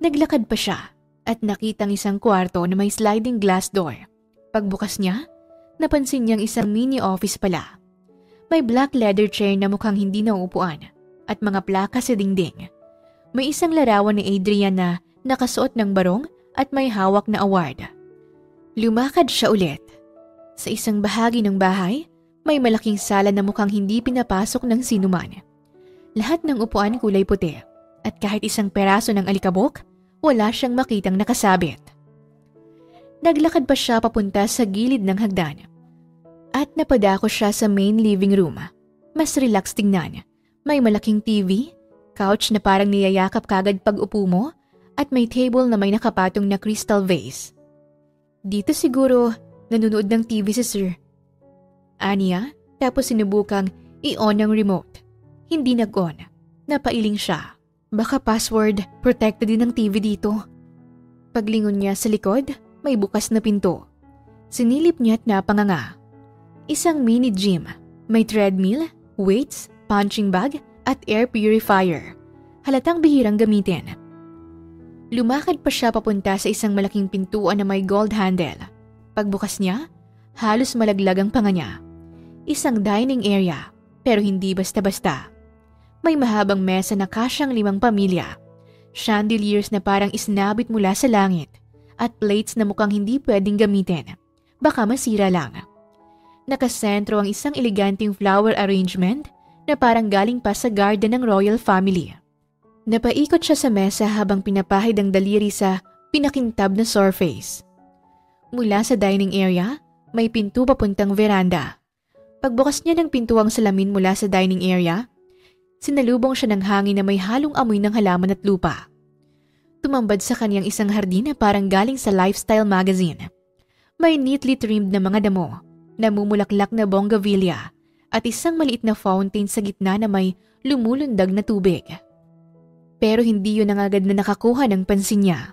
Naglakad pa siya at nakitang isang kwarto na may sliding glass door. Pagbukas niya, napansin niyang isang mini office pala. May black leather chair na mukhang hindi nauupuan at mga plaka sa dingding. May isang larawan ni Adrian na nakasuot ng barong at may hawak na award. Lumakad siya ulit. Sa isang bahagi ng bahay, may malaking sala na mukhang hindi pinapasok ng sinuman. Lahat ng upuan kulay puti at kahit isang peraso ng alikabok, wala siyang makitang nakasabit. Naglakad pa siya papunta sa gilid ng hagdan. At napadako siya sa main living room. Mas relax tingnan. May malaking TV, couch na parang niyayakap kagad pag upo mo, at may table na may nakapatong na crystal vase. Dito siguro nanonood ng TV si Sir. Aniya, tapos sinubukang i-on ang remote. Hindi nag-on. Napailing siya. Baka password protected din ng TV dito. Paglingon niya sa likod, may bukas na pinto. Sinilip niya at napanganga. Isang mini gym. May treadmill, weights, punching bag at air purifier. halatang bihirang gamitin. Lumakad pa siya papunta sa isang malaking pintuan na may gold handle. Pagbukas niya, halos malaglag ang panga niya. Isang dining area, pero hindi basta-basta. May mahabang mesa na kasyang 5 pamilya, chandeliers na parang isnabit mula sa langit, at plates na mukhang hindi pwedeng gamitin. Baka masira lang. Nakasentro ang isang eleganteng flower arrangement na parang galing pa sa garden ng royal family. Napaikot siya sa mesa habang pinapahid ang daliri sa pinakintab na surface. Mula sa dining area, may pinto papuntang veranda. Pagbukas niya ng pintuang salamin mula sa dining area, sinalubong siya ng hangin na may halong amoy ng halaman at lupa. Tumambad sa kanyang isang hardin na parang galing sa lifestyle magazine. May neatly trimmed na mga damo, namumulaklak na bougainvillea, at isang maliit na fountain sa gitna na may lumulundag na tubig. Pero hindi yun ang agad na nakakuha ng pansin niya.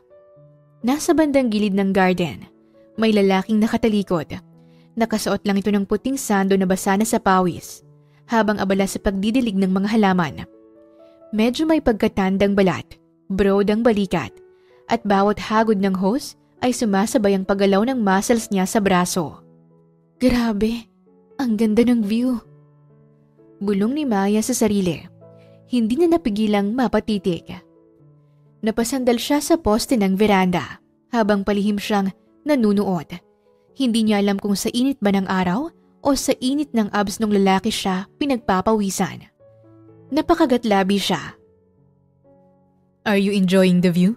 Nasa bandang gilid ng garden, may lalaking nakatalikod. Nakasuot lang ito ng puting sando na basa na sa pawis, habang abala sa pagdidilig ng mga halaman. Medyo may pagkatandang balat, broad ang balikat, at bawat hagod ng hose ay sumasabay ang paggalaw ng muscles niya sa braso. Grabe, ang ganda ng view. Bulong ni Maya sa sarili. Hindi na napigilang mapatitig. Napasandal siya sa poste ng veranda habang palihim siyang nanunood. Hindi niya alam kung sa init ba ng araw o sa init ng abs ng lalaki siya pinagpapawisan. Napakagatlabi siya. Are you enjoying the view?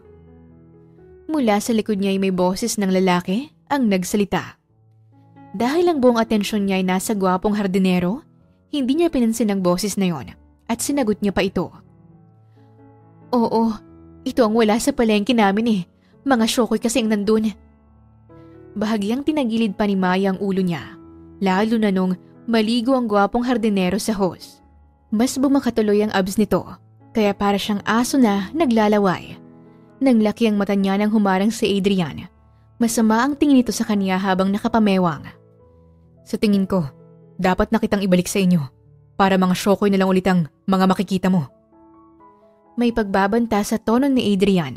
Mula sa likod niya ay may boses ng lalaki ang nagsalita. Dahil ang buong atensyon niya ay nasa gwapong hardinero, hindi niya pinansin ang boses na yon. At sinagot niya pa ito. Oo, ito ang wala sa palengke namin eh. Mga syokoy kasi ang nandun. Bahagyang tinagilid pa ni Maya ang ulo niya, lalo na nung maligo ang gwapong hardinero sa hose. Mas bumakatuloy ang abs nito, kaya para siyang aso na naglalaway. Nang laki ang mata niya nang humarang si Adrian. Masama ang tingin nito sa kanya habang nakapamewang. Sa tingin ko, dapat na kitang ibalik sa inyo. Para mga syokoy na lang ulit ang mga makikita mo. May pagbabanta sa tono ni Adrian.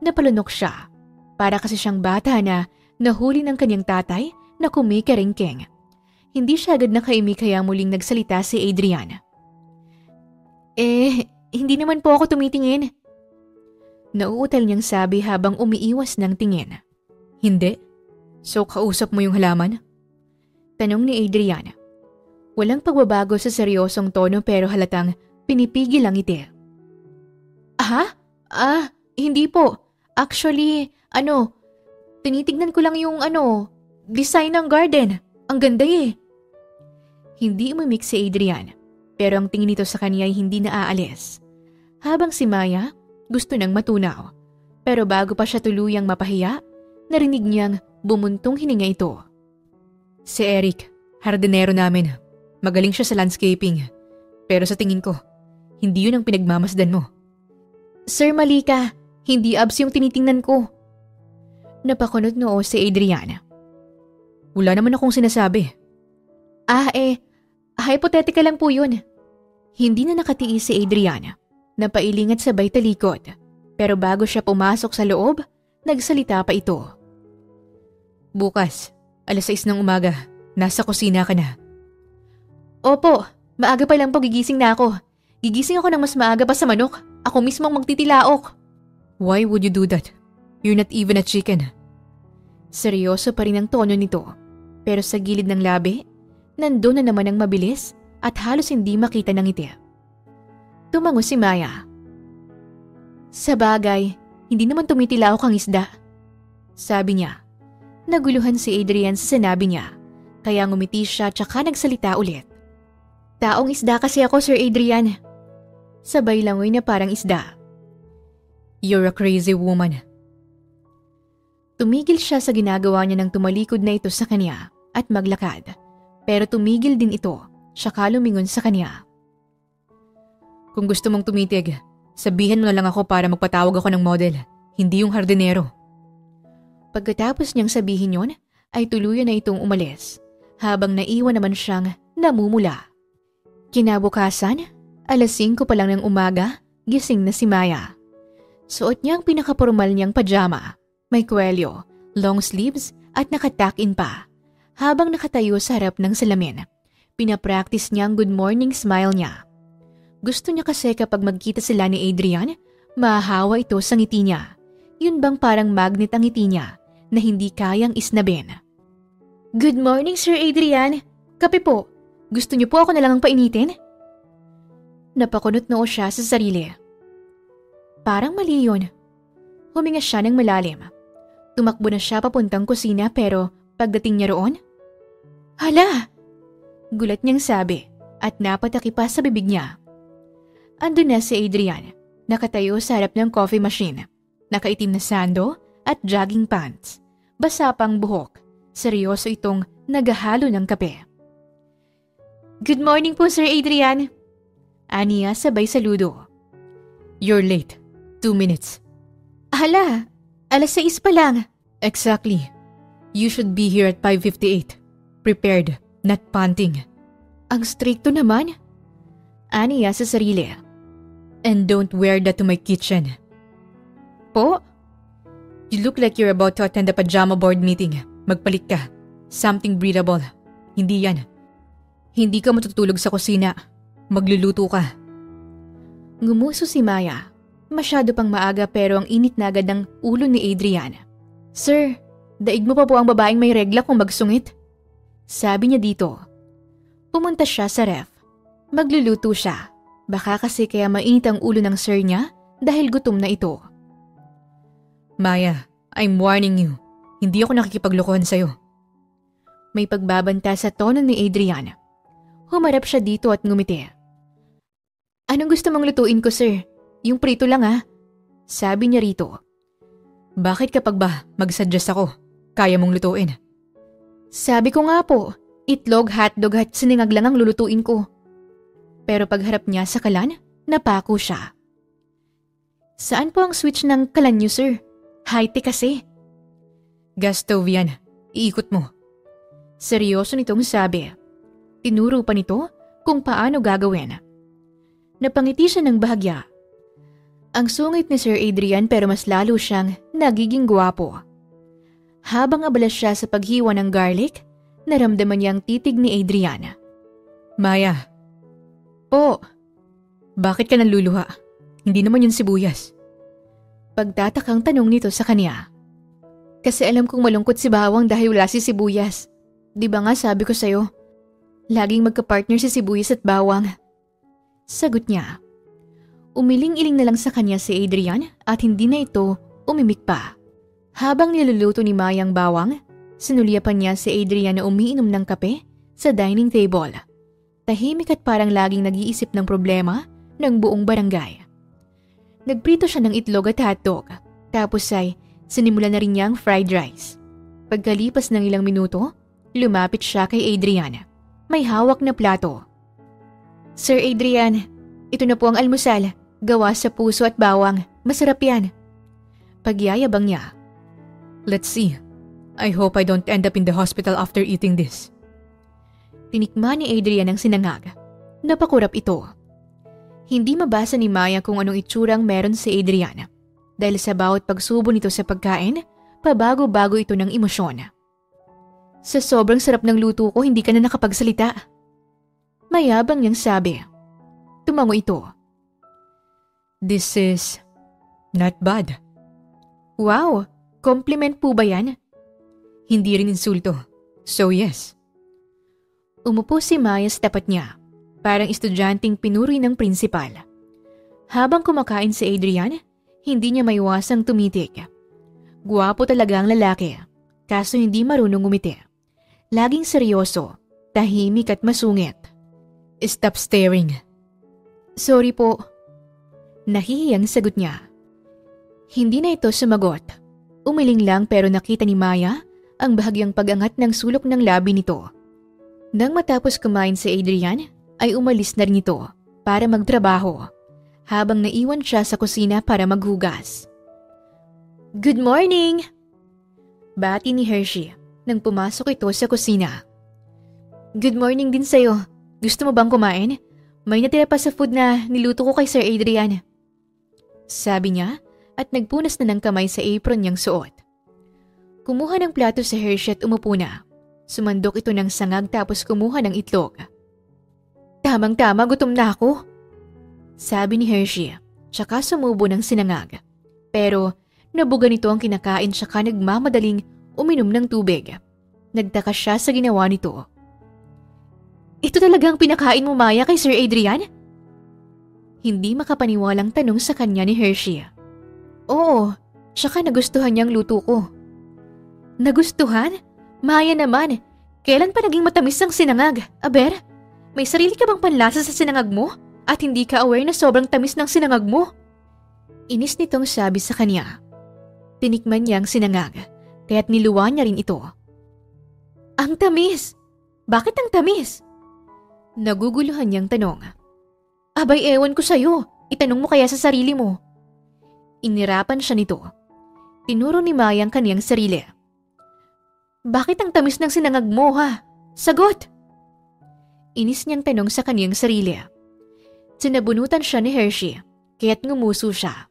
Napalunok siya. Para kasi siyang bata na nahuli ng kanyang tatay na kumikiringking. Hindi siya agad nakaimik kaya muling nagsalita si Adrian. Hindi naman po ako tumitingin. Nauutal niyang sabi habang umiiwas ng tingin. Hindi? So kausap mo yung halaman? Tanong ni Adrian. Walang pagbabago sa seryosong tono pero halatang pinipigil ang ngiti. Hindi po. Actually, tinitignan ko lang yung design ng garden. Ang ganda eh. Hindi umimik si Adrian, pero ang tingin nito sa kanya ay hindi naaalis. Habang si Maya, gusto nang matunaw. Pero bago pa siya tuluyang mapahiya, narinig niyang bumuntong hininga ito. Si Eric, hardinero namin. Magaling siya sa landscaping. Pero sa tingin ko, hindi yun ang pinagmamasdan mo. Sir, mali ka. Hindi abs yung tinitingnan ko. Napakunot noo si Adriana. Wala naman akong sinasabi. Hypothetical lang po yun. Hindi na nakatiis si Adriana. Napailing at sabay talikod. Pero bago siya pumasok sa loob, nagsalita pa ito. Bukas, 6:00 ng umaga, nasa kusina ka na. Opo, maaga pa lang po gigising na ako. Gigising ako ng mas maaga pa sa manok. Ako mismo ang magtitilaok. Why would you do that? You're not even a chicken. Seryoso pa rin ang tono nito. Pero sa gilid ng labi, nandun na naman ang mabilis at halos hindi makita ng ngiti. Tumango si Maya. Sa bagay, hindi naman tumitilaok ang isda. Sabi niya. Naguluhan si Adrian sa sinabi niya. Kaya ngumiti siya tsaka nagsalita ulit. Taong isda kasi ako, Sir Adrian. Sabay langoy na parang isda. You're a crazy woman. Tumigil siya sa ginagawa niya nang tumalikod na ito sa kanya at maglakad. Pero tumigil din ito, saka lumingon sa kanya. Kung gusto mong tumitig, sabihin mo na lang ako para magpatawag ako ng model, hindi yung hardinero. Pagkatapos niyang sabihin yon, ay tuluyan na itong umalis, habang naiwan naman siyang namumula. Kinabukasan, 5:00 pa lang ng umaga, gising na si Maya. Suot niya ang pinakapormal niyang pajama. May kwelyo, long sleeves at nakatakin pa. Habang nakatayo sa harap ng salamin, pinapractice niya ang good morning smile niya. Gusto niya kasi kapag magkita sila ni Adrian, mahahawa ito sa ngiti niya. Yun bang parang magnet ang ngiti niya na hindi kayang isnabin. Good morning, Sir Adrian. Kape po. Gusto niyo po ako na lang ang painitin? Napakunot noo siya sa sarili. Parang mali yun. Huminga siya ng malalim. Tumakbo na siya papuntang kusina pero pagdating niya roon, hala! Gulat niyang sabi at napataki pa sa bibig niya. Andun na si Adrian, nakatayo sa harap ng coffee machine, nakaitim na sando at jogging pants. Basa pang buhok, seryoso itong naghahalo ng kape. Good morning po, Sir Adrian. Aniya sabay saludo. You're late. 2 minutes. Hala, 6:00 pa lang. Exactly. You should be here at 5:58. Prepared, not panting. Ang strikto naman. Aniya sa sarili. And don't wear that to my kitchen. Po? You look like you're about to attend a pajama board meeting. Magpalit ka. Something breathable. Hindi yan. Hindi ka matutulog sa kusina. Magluluto ka. Ngumuso si Maya. Masyado pang maaga pero ang init na agad ng ulo ni Adrian. Sir, daig mo pa po ang babaeng may regla kung magsungit? Sabi niya dito. Pumunta siya sa ref. Magluluto siya. Baka kasi kaya mainit ang ulo ng sir niya dahil gutom na ito. Maya, I'm warning you. Hindi ako nakikipaglokohan sa'yo. May pagbabanta sa tono ni Adrian. Humarap siya dito at ngumiti. Anong gusto mong lutuin ko, sir? Yung prito lang Sabi niya rito. Bakit kapag ba mag-suggest ako, kaya mong lutuin? Sabi ko nga po, itlog, hotdog at siningag lang ang lulutuin ko. Pero pagharap niya sa kalan, napako siya. Saan po ang switch ng kalan niyo, sir? High-tech kasi. Gas stove yan. Iikot mo. Seryoso nitong sabi. Tinuro pa nito kung paano gagawin. Napangiti siya ng bahagya. Ang sungit ni Sir Adrian pero mas lalo siyang nagiging gwapo. Habang abala siya sa paghiwa ng garlic, naramdaman niya ang titig ni Adrian. Maya. Po. Bakit ka naluluha? Hindi naman yun sibuyas. Pagtatakang tanong nito sa kanya. Kasi alam kong malungkot si Bawang dahil wala si sibuyas. Di ba nga sabi ko sa'yo, laging magka-partner si sibuyas at bawang. Sagot niya. Umiling-iling na lang sa kanya si Adrian at hindi na ito umimik pa. Habang niluluto ni Maya ang bawang, sinulyapan niya si Adrian na umiinom ng kape sa dining table. Tahimik at parang laging nag-iisip ng problema ng buong barangay. Nagprito siya ng itlog at hotdog, tapos ay sinimulan na rin niya ang fried rice. Pagkalipas ng ilang minuto, lumapit siya kay Adrian. May hawak na plato. Sir Adrian, ito na po ang almusal. Gawa sa puso at bawang. Masarap yan. Pagyayabang niya. Let's see. I hope I don't end up in the hospital after eating this. Tinikman ni Adrian ang sinangag. Napakurap ito. Hindi mabasa ni Maya kung anong itsurang meron si Adrian. Dahil sa bawat pagsubo nito sa pagkain, pabago-bago ito ng emosyon. Sa sobrang sarap ng luto ko, hindi ka na nakapagsalita. Mayabang niyang sabi. Tumango ito. This is not bad. Wow, compliment po ba yan? Hindi rin insulto. So yes. Umupo si Maya sa tapat niya, parang estudyanteng pinuri ng prinsipal. Habang kumakain si Adrian, hindi niya maiwasang tumitik. Guwapo talaga ang lalaki, kaso hindi marunong ngumiti. Laging seryoso, tahimik at masungit. Stop staring. Sorry po. Nahihiyang sagot niya. Hindi na ito sumagot. Umiling lang pero nakita ni Maya ang bahagyang pag-angat ng sulok ng labi nito. Nang matapos kumain si Adrian, ay umalis na rin ito para magtrabaho, habang naiwan siya sa kusina para maghugas. Good morning! Bati ni Hershey nang pumasok ito sa kusina. Good morning din sa'yo. Gusto mo bang kumain? May natira pa sa food na niluto ko kay Sir Adrian. sabi niya at nagpunas na ng kamay sa apron niyang suot. Kumuha ng plato sa Hershey at umupo na. Sumandok ito ng sangag tapos kumuha ng itlog. Tamang-tama, gutom na ako, sabi ni Hershey, tsaka sumubo ng sinangag. Pero nabuga nito ang kinakain tsaka nagmamadaling uminom ng tubig. Nagtaka siya sa ginawa nito. Ito talagang pinakain mo, Maya, kay Sir Adrian? Hindi makapaniwalang tanong sa kanya ni Hershey. Oo, tsaka nagustuhan niyang luto ko. Nagustuhan? Maya naman, kailan pa naging matamis ang sinangag? Aber, may sarili ka bang panlasa sa sinangag mo? At hindi ka aware na sobrang tamis ng sinangag mo? Inis nitong sabi sa kanya. Tinikman niya ang sinangag, kaya't niluwa niya rin ito. Ang tamis! Bakit ang tamis? Naguguluhan niyang tanong. Abay, ewan ko sa'yo. Itanong mo kaya sa sarili mo. Inirapan siya nito. Tinuro ni Maya ang kaniyang sarili. Bakit ang tamis ng sinangag mo, ha? Sagot! Inis niyang tanong sa kaniyang sarili. Sinabunutan siya ni Hershey, kaya't ngumuso siya.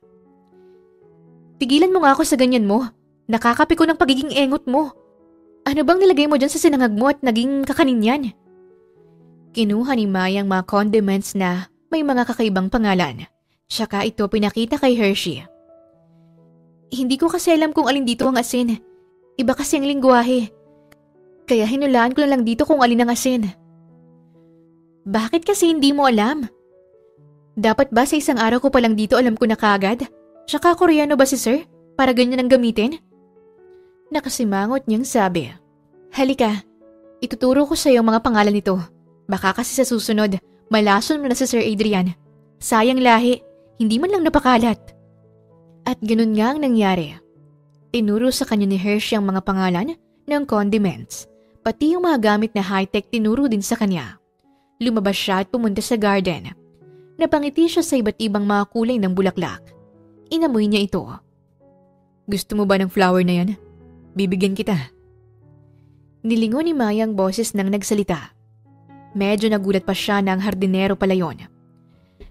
Tigilan mo nga ako sa ganyan mo. Nakakapiko ng pagiging engot mo. Ano bang nilagay mo dyan sa sinangag mo at naging kakanin yan? Kinuha ni Maya ang mga condiments na may mga kakaibang pangalan. Tsaka ito pinakita kay Hershey. Hindi ko kasi alam kung alin dito ang asin. Iba kasi ang lingwahe. Kaya hinulaan ko na lang dito kung alin ang asin. Bakit kasi hindi mo alam? Dapat ba sa isang araw ko palang dito alam ko na kaagad? Tsaka Koreano ba si Sir? Para ganyan ang gamitin? Nakasimangot niyang sabi. Halika, ituturo ko sa iyo mga pangalan nito. Baka kasi sa susunod, malason mo na si Sir Adrian. Sayang lahi, hindi man lang napakalat. At ganun nga ang nangyari. Tinuro sa kanya ni Hershey ang mga pangalan ng condiments. Pati yung mga gamit na high-tech tinuro din sa kanya. Lumabas siya at pumunta sa garden. Napangiti siya sa iba't ibang mga kulay ng bulaklak. Inamoy niya ito. Gusto mo ba ng flower na yan? Bibigyan kita. Nilingon ni Maya ang boses nang nagsalita. Medyo nagulat pa siya na ang hardinero pala yon.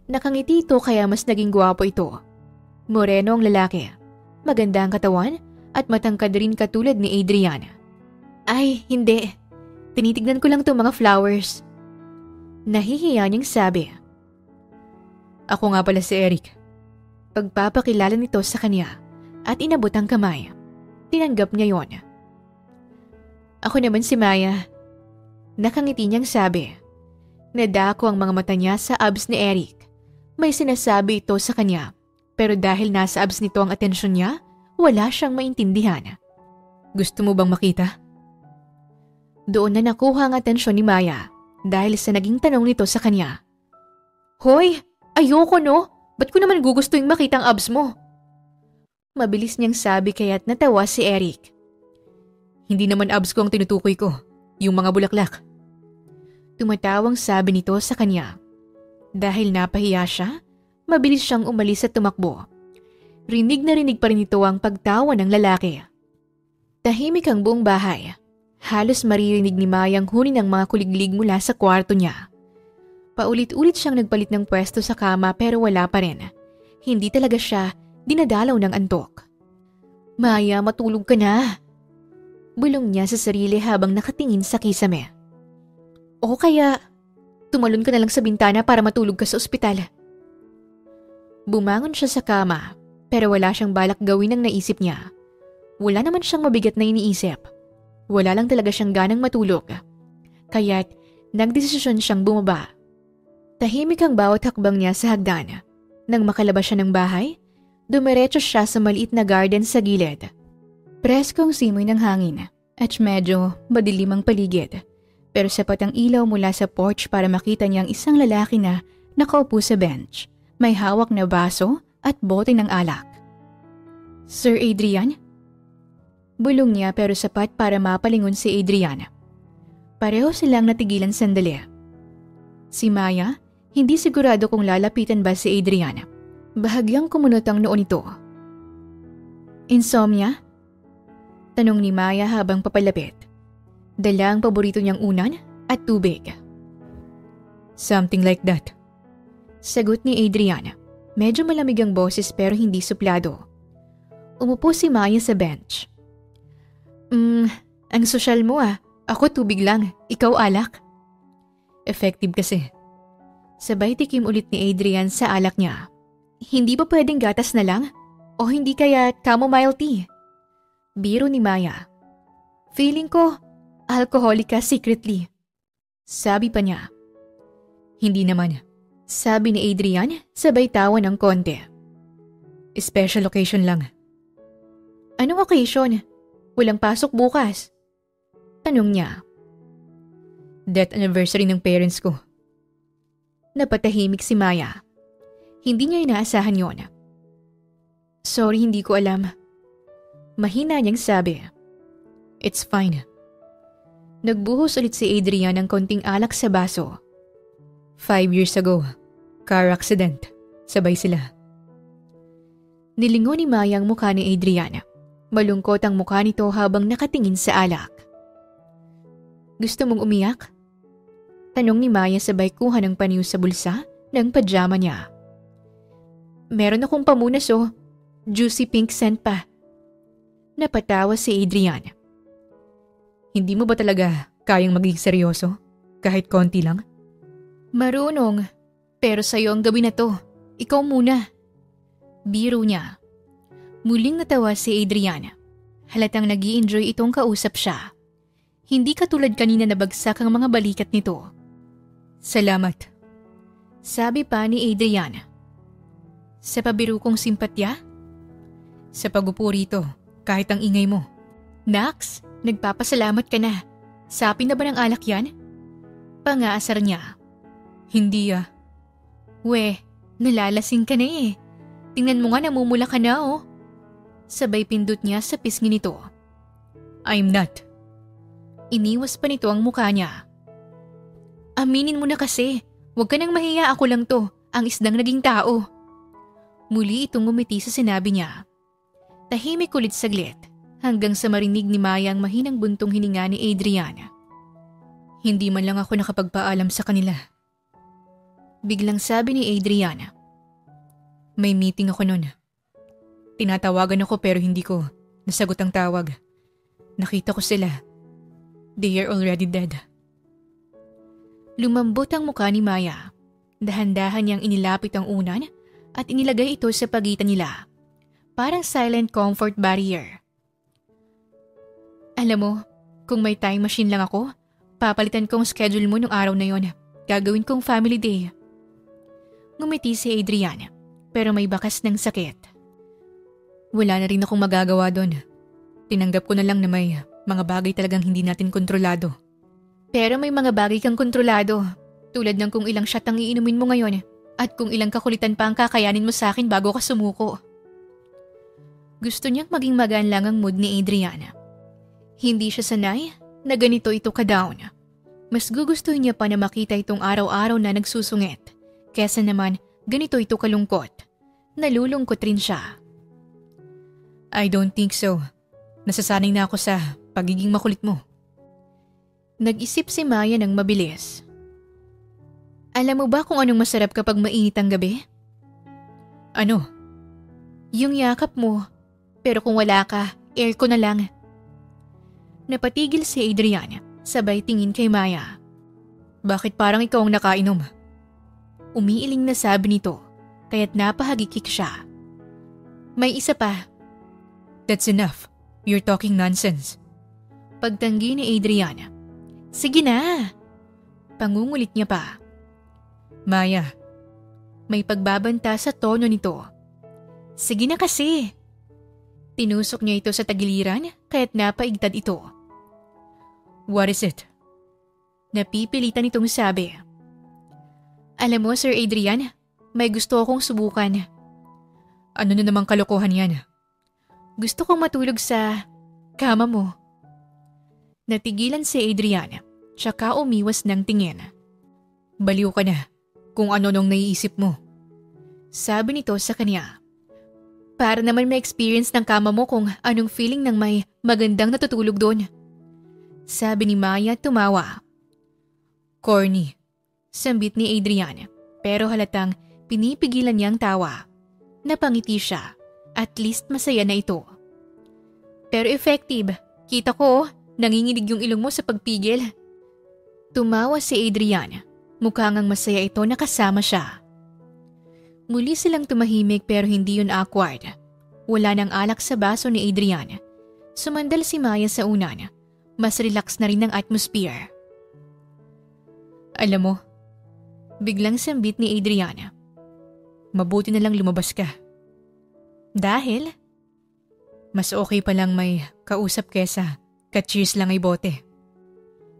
Nakangiti ito kaya mas naging gwapo ito. Moreno ang lalaki. Maganda ang katawan at matangkad rin katulad ni Adrian. Ay, hindi. Tinitignan ko lang itong mga flowers. Nahihiya niyang sabi. Ako nga pala si Eric. Pagpapakilala nito sa kanya at inabot ang kamay. Tinanggap niya yon. Ako naman si Maya. Nakangiti niyang sabi. Nadako ang mga mata niya sa abs ni Eric. May sinasabi ito sa kanya. Pero dahil nasa abs nito ang atensyon niya, wala siyang maintindihan. Gusto mo bang makita? Doon na nakuha ang atensyon ni Maya dahil sa naging tanong nito sa kanya. Hoy! Ayoko no! Ba't ko naman gugustuhin makita ang abs mo? Mabilis niyang sabi kaya't natawa si Eric. Hindi naman abs ko ang tinutukoy ko, yung mga bulaklak. Tumatawang sabi nito sa kanya. Dahil napahiya siya, mabilis siyang umalis at tumakbo. Rinig na rinig pa rin ito ang pagtawa ng lalaki. Tahimik ang buong bahay. Halos maririnig ni Maya ang huni ng mga kuliglig mula sa kwarto niya. Paulit-ulit siyang nagpalit ng pwesto sa kama pero wala pa rin. Hindi talaga siya dinadalaw ng antok. Maya, matulog ka na. Bulong niya sa sarili habang nakatingin sa kisame. O kaya, tumalon ka na lang sa bintana para matulog ka sa ospital. Bumangon siya sa kama pero wala siyang balak gawin ang naisip niya. Wala naman siyang mabigat na iniisip. Wala lang talaga siyang ganang matulog. Kaya't nagdesisyon siyang bumaba. Tahimik ang bawat hakbang niya sa hagdan. Nang makalabas siya ng bahay, dumiretso siya sa maliit na garden sa gilid. Preskong simoy ng hangin at medyo madilim ang paligid. Pero sapat ang ilaw mula sa porch para makita niya ang isang lalaki na nakaupo sa bench. May hawak na baso at bote ng alak. Sir Adrian? Bulong niya pero sapat para mapalingon si Adrian. Pareho silang natigilan sandali. Si Maya, hindi sigurado kung lalapitan ba si Adrian. Bahagyang kumunot ang noo nito. Insomnia? Tanong ni Maya habang papalapit. Dala ang paborito niyang unan at tubig. Something like that. Sagot ni Adrian. Medyo malamig ang boses pero hindi suplado. Umupo si Maya sa bench. Ang sosyal mo ah. Ako tubig lang, ikaw alak. Effective kasi. Sabay tikim ulit ni Adrian sa alak niya. Hindi ba pwedeng gatas na lang? O hindi kaya chamomile tea? Biro ni Maya. Feeling ko, alcoholic ka secretly. Sabi pa niya. Hindi naman. Sabi ni Adrian, sabay tawa ng konti. Special occasion lang. Anong occasion? Walang pasok bukas. Tanong niya. Death anniversary ng parents ko. Napatahimik si Maya. Hindi niya inaasahan yon. Sorry, hindi ko alam. Mahina niyang sabi. It's fine. Nagbuhos ulit si Adrian ng konting alak sa baso. 5 years ago, car accident. Sabay sila. Nilingon ni Maya ang mukha ni Adrian. Malungkot ang mukha nito habang nakatingin sa alak. Gusto mong umiyak? Tanong ni Maya sabay kuha ng paniw sa bulsa ng pajama niya. Meron akong pamunas oh. Juicy pink scent pa. Napatawa si Adrian. Hindi mo ba talaga kayang maging seryoso? Kahit konti lang? Marunong. Pero sa'yo ang gawin na to. Ikaw muna. Biro niya. Muling natawa si Adrian. Halatang nag-i-enjoy itong kausap siya. Hindi katulad kanina na bagsak ang mga balikat nito. Salamat. Sabi pa ni Adrian. Sa pabiro kong simpatya? Sa pagupo rito, kahit ang ingay mo. Nax, nagpapasalamat ka na. Sapi na ba ng alak yan? Pangaasar niya. Hindi ah. We, nalalasing ka na eh. Tingnan mo nga namumula ka na oh. Sabay pindot niya sa pisngi nito. I'm not. Iniwas pa nito ang mukha niya. Aminin mo na kasi. Huwag ka nang mahiya, ako lang to. Ang isdang naging tao. Muli itong ngumiti sa sinabi niya. Tahimik ulit saglit hanggang sa marinig ni Maya ang mahinang buntong hininga ni Adriana. Hindi man lang ako nakapagpaalam sa kanila. Biglang sabi ni Adriana. May meeting ako nun. Tinatawagan ako pero hindi ko nasagot ang tawag. Nakita ko sila. They are already dead. Lumambot ang mukha ni Maya. Dahan-dahan niyang inilapit ang unan at inilagay ito sa pagitan nila. Parang silent comfort barrier. Alam mo, kung may time machine lang ako, papalitan kong schedule mo nung araw na yon. Gagawin kong family day. Ngumiti si Adrian, pero may bakas ng sakit. Wala na rin akong magagawa doon. Tinanggap ko na lang na may mga bagay talagang hindi natin kontrolado. Pero may mga bagay kang kontrolado. Tulad ng kung ilang shot ang iinumin mo ngayon at kung ilang kakulitan pa ang kakayanin mo sa akin bago ka sumuko. Gusto niyang maging magaan lang ang mood ni Adriana. Hindi siya sanay na ganito ito ka-down. Mas gugustuhin niya pa na makita itong araw-araw na nagsusungit kesa naman ganito ito kalungkot. Nalulungkot rin siya. I don't think so. Nasasanay na ako sa pagiging makulit mo. Nag-isip si Maya ng mabilis. Alam mo ba kung anong masarap kapag mainit ang gabi? Ano? Yung yakap mo. Pero kung wala ka, aircon na lang. Napatigil si Adriana, sabay tingin kay Maya. Bakit parang ikaw ang nakainom? Umiiling na sabi nito, kaya't napahagikik siya. May isa pa. That's enough. You're talking nonsense. Pagtanggi ni Adriana. Sige na. Pangungulit niya pa. Maya. May pagbabanta sa tono nito. Sige na kasi. Tinusok niya ito sa tagiliran kaya't napaigtad ito. What is it? Napipilitan itong sabi. Alam mo, Sir Adrian, may gusto akong subukan. Ano na namang kalokohan yan? Gusto kong matulog sa kama mo. Natigilan si Adrian, tsaka umiwas ng tingin. Baliw ka na kung ano nung naiisip mo. Sabi nito sa kanya. Para naman may experience ng kama mo kung anong feeling ng may magandang natutulog doon. Sabi ni Maya tumawa. Corny. Sambit ni Adrian, pero halatang pinipigilan niyang tawa. Napangiti siya. At least masaya na ito. Pero effective. Kita ko, nanginginig yung ilong mo sa pagpigil. Tumawa si Adrian. Mukha ngang masaya ito na kasama siya. Muli silang tumahimik pero hindi yun awkward. Wala nang alak sa baso ni Adrian. Sumandal si Maya sa unan. Mas relax na rin ang atmosphere. Alam mo, biglang sambit ni Adrian. Mabuti na lang lumabas ka. Dahil? Mas okay pa lang may kausap kesa ka-cheers lang ay bote.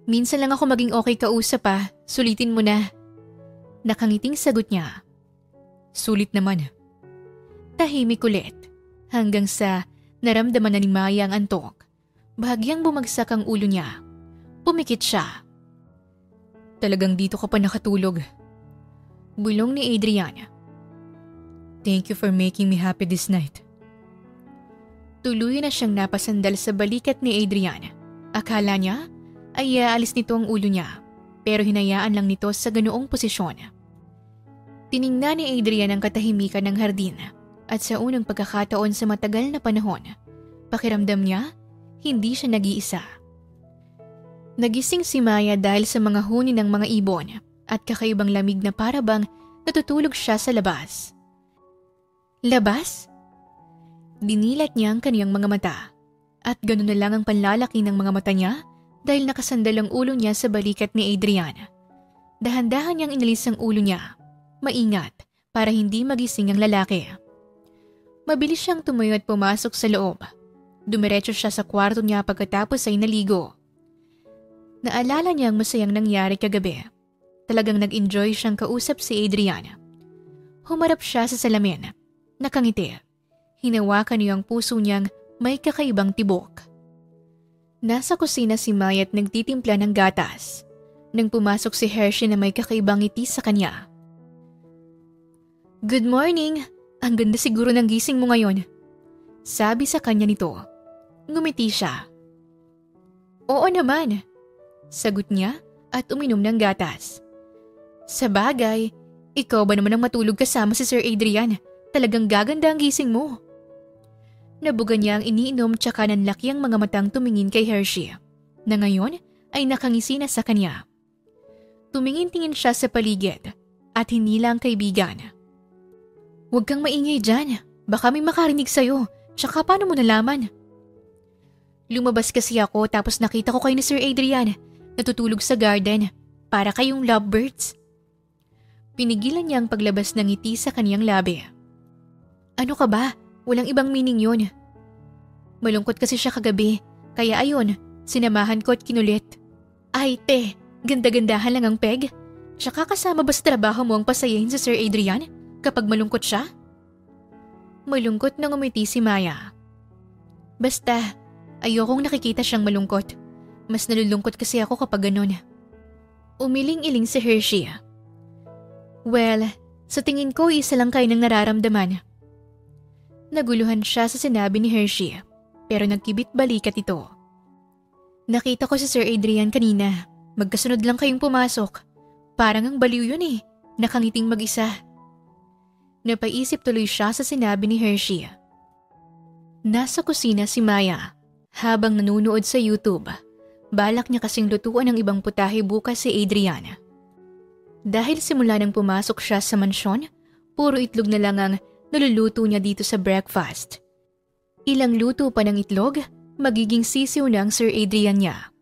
Minsan lang ako maging okay kausap pa, sulitin mo na. Nakangiting sagot niya. Sulit naman. Tahimik ulit hanggang sa naramdaman na ni Maya ang antok. Bahagyang bumagsak ang ulo niya. Pumikit siya. Talagang dito ka pa nakatulog. Bulong ni Adrian. Thank you for making me happy this night. Tuloy na siyang napasandal sa balikat ni Adrian. Akala niya ay aalis nito ang ulo niya, pero hinayaan lang nito sa ganoong posisyon. Tiningnan ni Adrian ang katahimikan ng hardin at sa unang pagkakataon sa matagal na panahon, pakiramdam niya hindi siya nag-iisa. Nagising si Maya dahil sa mga huni ng mga ibon at kakaibang lamig na parabang natutulog siya sa labas. Labas? Dinilat niya ang kaniyang mga mata at gano'n na lang ang panlalaki ng mga mata niya dahil nakasandal ang ulo niya sa balikat ni Adrian. Dahan-dahan niyang inalis ang ulo niya, maingat para hindi magising ang lalaki. Mabilis siyang tumayo at pumasok sa loob. Dumiretso siya sa kwarto niya pagkatapos ay naligo. Naalala niya ang masayang nangyari kagabi. Talagang nag-enjoy siyang kausap si Adrian. Humarap siya sa salamin. Nakangiti. Hinawakan niya ang puso niyang may kakaibang tibok. Nasa kusina si Maya at nagtitimpla ng gatas. Nang pumasok si Hershey na may kakaibang ngiti sa kanya. Good morning! Ang ganda siguro ng gising mo ngayon. Sabi sa kanya nito. Ngumiti siya. Oo naman. Sagot niya at uminom ng gatas. Sa bagay, ikaw ba naman ang matulog kasama si Sir Adrian? Talagang gaganda ang gising mo. Nabuga niya ang iniinom tsaka nanlaki ang mga matang tumingin kay Hershey, na ngayon ay nakangisi na sa kanya. Tumingin-tingin siya sa paligid at hindi lang kaibigan. Huwag kang maingay dyan, baka may makarinig sa'yo, tsaka paano mo nalaman? Lumabas kasi ako tapos nakita ko kayo ni Sir Adrian, natutulog sa garden, para kayong lovebirds. Pinigilan niya ang paglabas ng ngiti sa kaniyang labi. Ano ka ba? Walang ibang meaning yun. Malungkot kasi siya kagabi, kaya ayun, sinamahan ko at kinulit. Ay te, ganda-gandahan lang ang peg. Tsaka kasama ba sa trabaho mo ang pasayahin sa Sir Adrian kapag malungkot siya? Malungkot na ngumiti si Maya. Basta, ayokong nakikita siyang malungkot. Mas nalulungkot kasi ako kapag ganun. Umiling-iling si Hershey. Well, sa tingin ko isa lang kayo ng nararamdaman. Naguluhan siya sa sinabi ni Hershey, pero nagkibit balikat ito. Nakita ko si Sir Adrian kanina. Magkasunod lang kayong pumasok. Parang ang baliw yun eh, nakangiting mag-isa. Napaisip tuloy siya sa sinabi ni Hershey. Nasa kusina si Maya, habang nanunood sa YouTube. Balak niya kasing lutuan ng ibang putahe bukas si Adrian. Dahil simula nang pumasok siya sa mansyon, puro itlog na lang ang naluluto niya dito sa breakfast. Ilang luto pa ng itlog, magiging sisiw na ang Sir Adrian niya.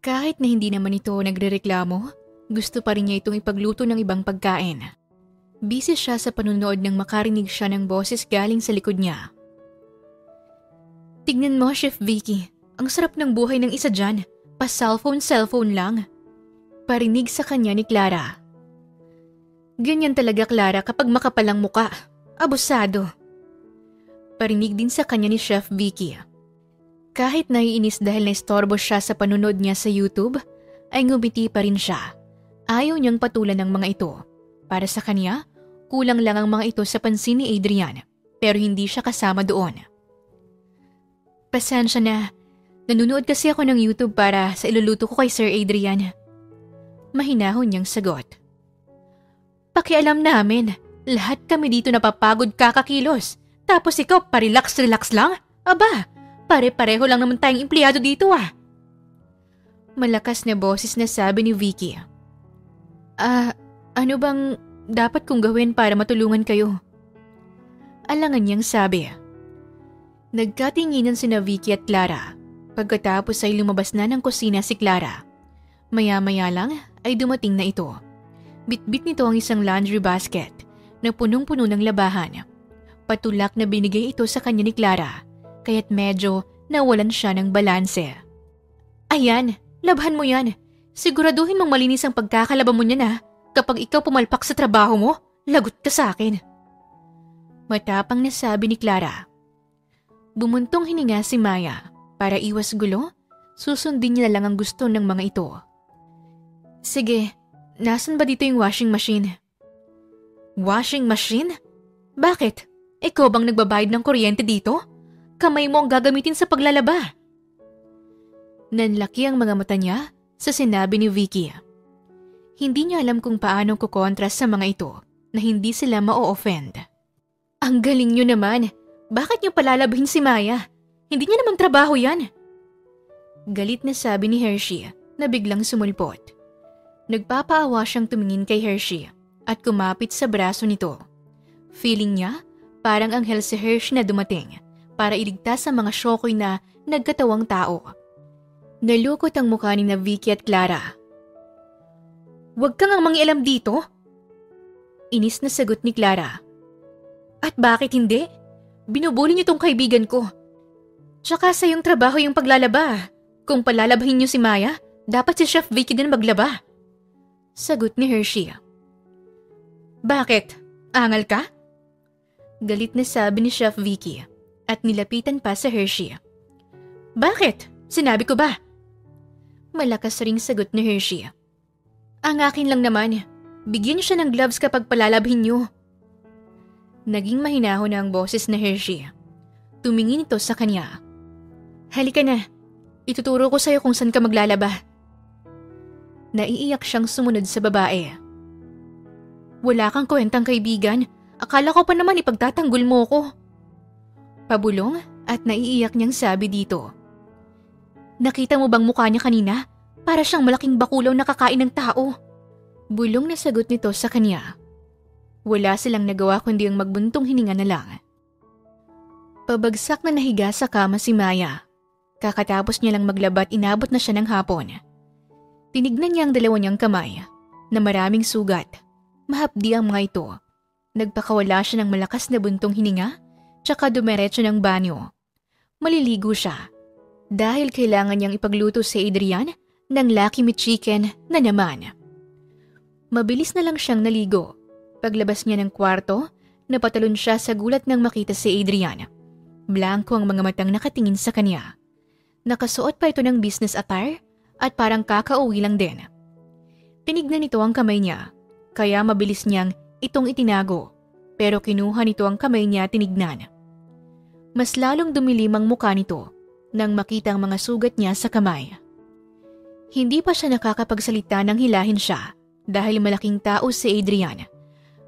Kahit na hindi naman ito nagrereklamo, gusto pa rin niya itong ipagluto ng ibang pagkain. Busy siya sa panunood nang makarinig siya ng boses galing sa likod niya. Tignan mo, Chef Vicky, ang sarap ng buhay ng isa dyan, pa-cellphone lang. Parinig sa kanya ni Clara. Ganyan talaga Clara kapag makapalang muka. Abusado. Parinig din sa kanya ni Chef Vicky. Kahit naiinis dahil naistorbo siya sa panunod niya sa YouTube, ay ngumiti pa rin siya. Ayaw niyang patulan ng mga ito. Para sa kanya, kulang lang ang mga ito sa pansin ni Adrian, pero hindi siya kasama doon. Pasensya na, nanunood kasi ako ng YouTube para sa iluluto ko kay Sir Adrian. Mahinahon niyang sagot. Pakialam namin, Lahat kami dito napapagod kakakilos. Tapos ikaw pa-relax-relax lang? Aba, pare-pareho lang naman tayong empleyado dito ah. Malakas na boses na sabi ni Vicky. Ano bang dapat kong gawin para matulungan kayo? Alangan niyang sabi. Nagkatinginan sina Vicky at Clara. Pagkatapos ay lumabas na ng kusina si Clara. Maya-maya lang ay dumating na ito. Bitbit nito ang isang laundry basket na punong-puno ng labahan. Patulak na binigay ito sa kanya ni Clara, kaya't medyo nawalan siya ng balanse. Ayan, labhan mo yan. Siguraduhin mong malinis ang pagkakalaba mo niyan ha. Kapag ikaw pumalpak sa trabaho mo, lagot ka sa akin. Matapang na sabi ni Clara. Bumuntong hininga si Maya. Para iwas gulo, susundin niya na lang ang gusto ng mga ito. Sige, nasan ba dito yung washing machine? Washing machine? Bakit? Ikaw bang nagbabayad ng kuryente dito? Kamay mo ang gagamitin sa paglalaba. Nanlaki ang mga mata niya sa sinabi ni Vicky. Hindi niya alam kung paano kukontra sa mga ito na hindi sila ma-offend. Ang galing niyo naman. Bakit niyo palalabahin si Maya? Hindi niya namang trabaho yan. Galit na sabi ni Hershey na biglang sumulpot. Nagpapaawa siyang tumingin kay Hershey at kumapit sa braso nito. Feeling niya parang anghel si Hershey na dumating para iligtas ang mga syokoy na nagkatawang tao. Nalukot ang mukha ni Vicky at Clara. Huwag kang ang mangialam dito. Inis na sagot ni Clara. At bakit hindi? Binubuli niyo tong kaibigan ko. Tsaka sa yung trabaho yung paglalaba. Kung palalabahin niyo si Maya, dapat si Chef Vicky din maglaba. Sagot ni Hershey. Bakit? Angal ka? Galit na sabi ni Chef Vicky at nilapitan pa sa Hershey. Bakit? Sinabi ko ba? Malakas ring sagot ni Hershey. Ang akin lang naman, bigyan niyo siya ng gloves kapag palalabahin niyo. Naging mahinahon na ang boses na Hershey. Tumingin ito sa kanya. Halika na, ituturo ko sa'yo kung saan ka maglalaba. Naiiyak siyang sumunod sa babae. Wala kang kwentang kaibigan, akala ko pa naman ipagtatanggol mo ko. Pabulong at naiiyak niyang sabi dito. Nakita mo bang mukha niya kanina? Para siyang malaking bakulaw na kakain ng tao. Bulong na sagot nito sa kanya. Wala silang nagawa kundi ang magbuntong hininga na lang. Pabagsak na nahiga sa kama si Maya. Kakatapos niya lang maglaba at inabot na siya ng hapon. Tinignan niya ang dalawa niyang kamay na maraming sugat. Mahapdi ang mga ito. Nagpakawala siya ng malakas na buntong hininga tsaka dumiretso ng banyo. Maliligo siya dahil kailangan niyang ipagluto si Adrian ng Lucky Me Chicken na naman. Mabilis na lang siyang naligo. Paglabas niya ng kwarto, napatalon siya sa gulat nang makita si Adrian. Blanko ang mga matang nakatingin sa kanya. Nakasuot pa ito ng business attire at parang kakauwi lang din. Tinignan nito ang kamay niya, kaya mabilis niyang itong itinago, pero kinuha nito ang kamay niya at tinignan. Mas lalong dumilim ang mukha nito nang makita ang mga sugat niya sa kamay. Hindi pa siya nakakapagsalita nang hilahin siya dahil malaking tao si Adrian.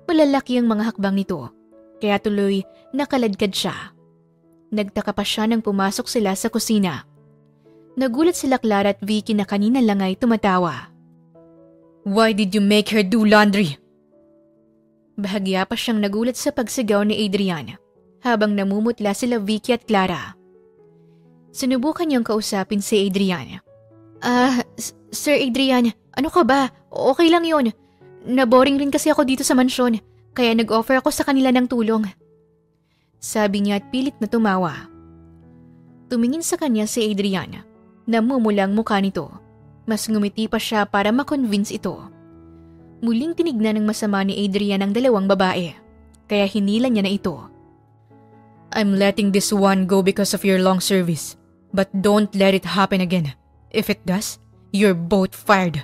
Malalaki ang mga hakbang nito, kaya tuloy nakaladkad siya. Nagtaka pa siya nang pumasok sila sa kusina. Nagulat sila Clara at Vicky na kanina lang ay tumatawa. Why did you make her do laundry? Bahagya pa siyang nagulat sa pagsigaw ni Adrian habang namumutla sila Vicky at Clara. Sinubukan niyang kausapin si Adrian. Sir Adrian, ano ka ba? Okay lang yon. Naboring rin kasi ako dito sa mansyon, kaya nag-offer ako sa kanila ng tulong. Sabi niya at pilit na tumawa. Tumingin sa kanya si Adrian. Namumulang mukha nito. Mas ngumiti pa siya para makonvince ito. Muling tinignan ng masama ni Adrian ang dalawang babae, kaya hinila niya na ito. I'm letting this one go because of your long service, but don't let it happen again. If it does, you're both fired.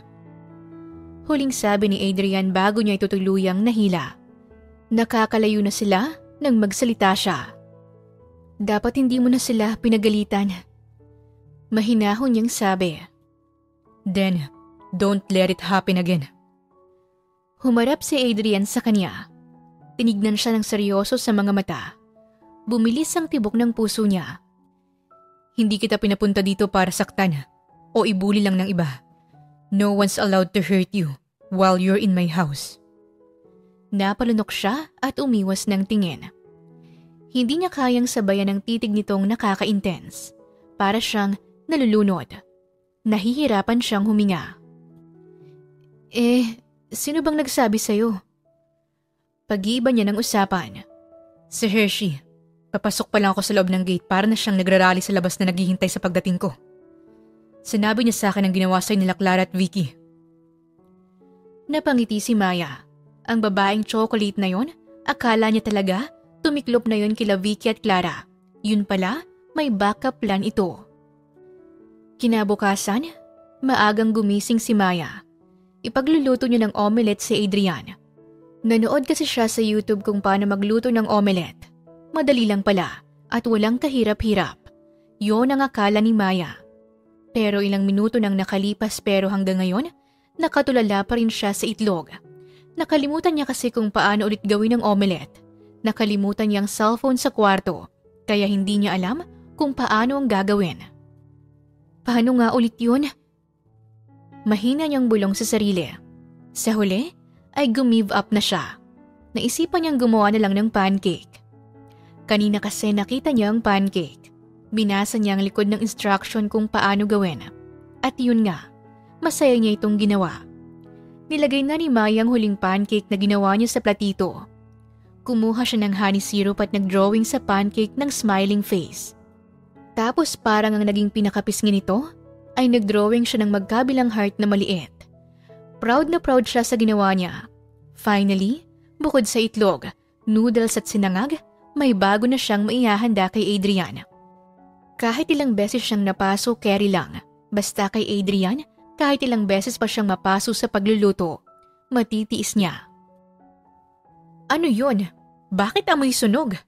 Huling sabi ni Adrian bago niya itutuluyang nahila. Nakakalayo na sila nang magsalita siya. Dapat hindi mo na sila pinagalitan. Mahinahon niyang sabi. Then, don't let it happen again. Humarap si Adrian sa kanya. Tinignan siya ng seryoso sa mga mata. Bumilis ang tibok ng puso niya. Hindi kita pinapunta dito para saktan o ibuli lang ng iba. No one's allowed to hurt you while you're in my house. Napalunok siya at umiwas ng tingin. Hindi niya kayang sabayan ang titig nitong nakaka-intense. Para siyang nalulunod. Nahihirapan siyang huminga. Sino bang nagsabi sa'yo? Pag-iiba niya ng usapan. Si Hershey. Papasok pa lang ako sa loob ng gate para na siyang nagrarally sa labas na naghihintay sa pagdating ko. Sinabi niya sa akin ang ginawa sa'yo nila Clara at Vicky. Napangiti si Maya. Ang babaeng chocolate na yon, akala niya talaga tumiklop na yon kila Vicky at Clara. Yun pala, may backup plan ito. Kinabukasan, maagang gumising si Maya. Ipagluluto niya ng omelette si Adrian. Nanood kasi siya sa YouTube kung paano magluto ng omelette. Madali lang pala at walang kahirap-hirap. Yon ang akala ni Maya. Pero ilang minuto nang nakalipas pero hanggang ngayon, nakatulala pa rin siya sa itlog. Nakalimutan niya kasi kung paano ulit gawin ang omelette. Nakalimutan niya ang cellphone sa kwarto, kaya hindi niya alam kung paano ang gagawin. Paano nga ulit yun? Mahina niyang bulong sa sarili. Sa huli, ay gumive up na siya. Naisipan niyang gumawa na lang ng pancake. Kanina kasi nakita niya ang pancake. Binasa niya ang likod ng instruction kung paano gawin. At yun nga, masaya niya itong ginawa. Nilagay na ni Maya ang huling pancake na ginawa niya sa platito. Kumuha siya ng honey syrup at nagdrawing sa pancake ng smiling face. Tapos parang ang naging pinakapisngi nito ay nagdrawing siya ng magkabilang heart na maliit. Proud na proud siya sa ginawa niya. Finally, bukod sa itlog, noodles at sinangag, may bago na siyang maihahanda kay Adrian. Kahit ilang beses siyang napaso, carry lang. Basta kay Adrian, kahit ilang beses pa siyang mapaso sa pagluluto, matitiis niya. Ano yun? Bakit amoy sunog?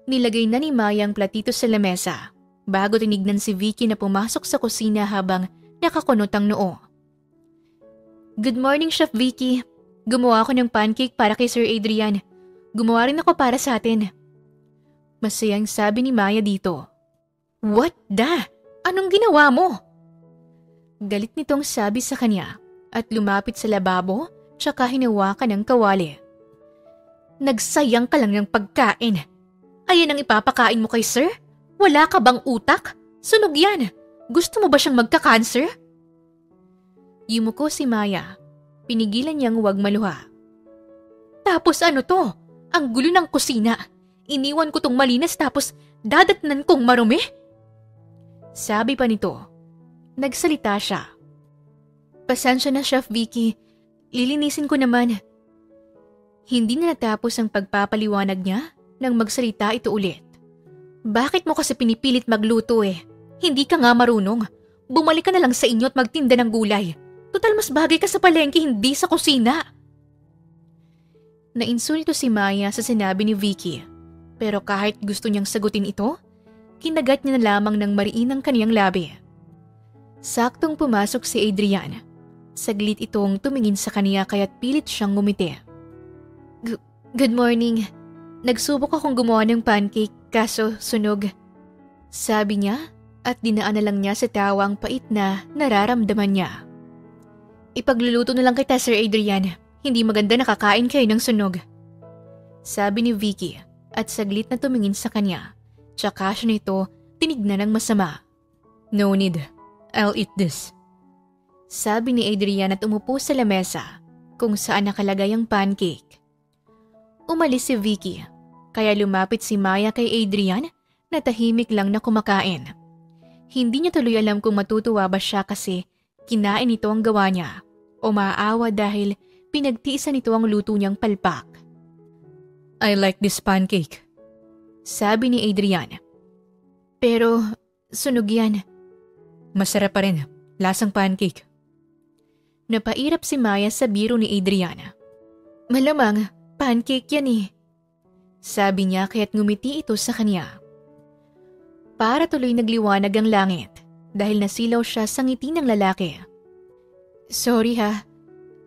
Nilagay na ni Maya ang platito sa lamesa bago tinignan si Vicky na pumasok sa kusina habang nakakunot ang noo. Good morning, Chef Vicky. Gumawa ako ng pancake para kay Sir Adrian. Gumawa rin ako para sa atin. Masayang sabi ni Maya dito. What the? Anong ginawa mo? Galit nitong sabi sa kanya at lumapit sa lababo tsaka hinawakan ng kawali. Nagsayang ka lang ng pagkain. Ayan ang ipapakain mo kay Sir? Wala ka bang utak? Sunog yan. Gusto mo ba siyang magka-cancer? Yumuko si Maya. Pinigilan niyang huwag maluha. Tapos ano to? Ang gulo ng kusina. Iniwan ko tong malinis tapos dadatnan kong marumi? Sabi pa nito. Nagsalita siya. Pasensya na, Chef Vicky. Lilinisin ko naman. Hindi na natapos ang pagpapaliwanag niya nang magsalita ito ulit. Bakit mo kasi pinipilit magluto eh? Hindi ka nga marunong. Bumalik ka na lang sa inyo at magtinda ng gulay. Total mas bagay ka sa palengke, hindi sa kusina. Nainsulto si Maya sa sinabi ni Vicky. Pero kahit gusto niyang sagutin ito, kinagat niya na lamang ng mariin ang kaniyang labi. Saktong pumasok si Adrian. Saglit itong tumingin sa kaniya kaya't pilit siyang ngumiti. Good morning. Nagsubok akong gumawa ng pancake kaso sunog. Sabi niya at dinaan na lang niya sa tawa ang pait na nararamdaman niya. Ipagluluto na lang kita, Sir Adrian. Hindi maganda nakakain kayo ng sunog. Sabi ni Vicky at saglit na tumingin sa kanya. Tsaka siya nito tinignan ng masama. No need. I'll eat this. Sabi ni Adrian at umupo sa lamesa kung saan nakalagay ang pancake. Umalis si Vicky, kaya lumapit si Maya kay Adrian na tahimik lang na kumakain. Hindi niya tuloy alam kung matutuwa ba siya kasi kinain nito ang gawa niya o maaawa dahil pinagtiisan nito ang luto niyang palpak. I like this pancake. Sabi ni Adrian. Pero sunog yan. Masarap pa rin. Lasang pancake. Napairap si Maya sa biro ni Adrian. Malamang, pancake yan eh. Sabi niya kaya't ngumiti ito sa kanya. Para tuloy nagliwanag ang langit dahil nasilaw siya sa ngiti ng lalaki. Sorry ha.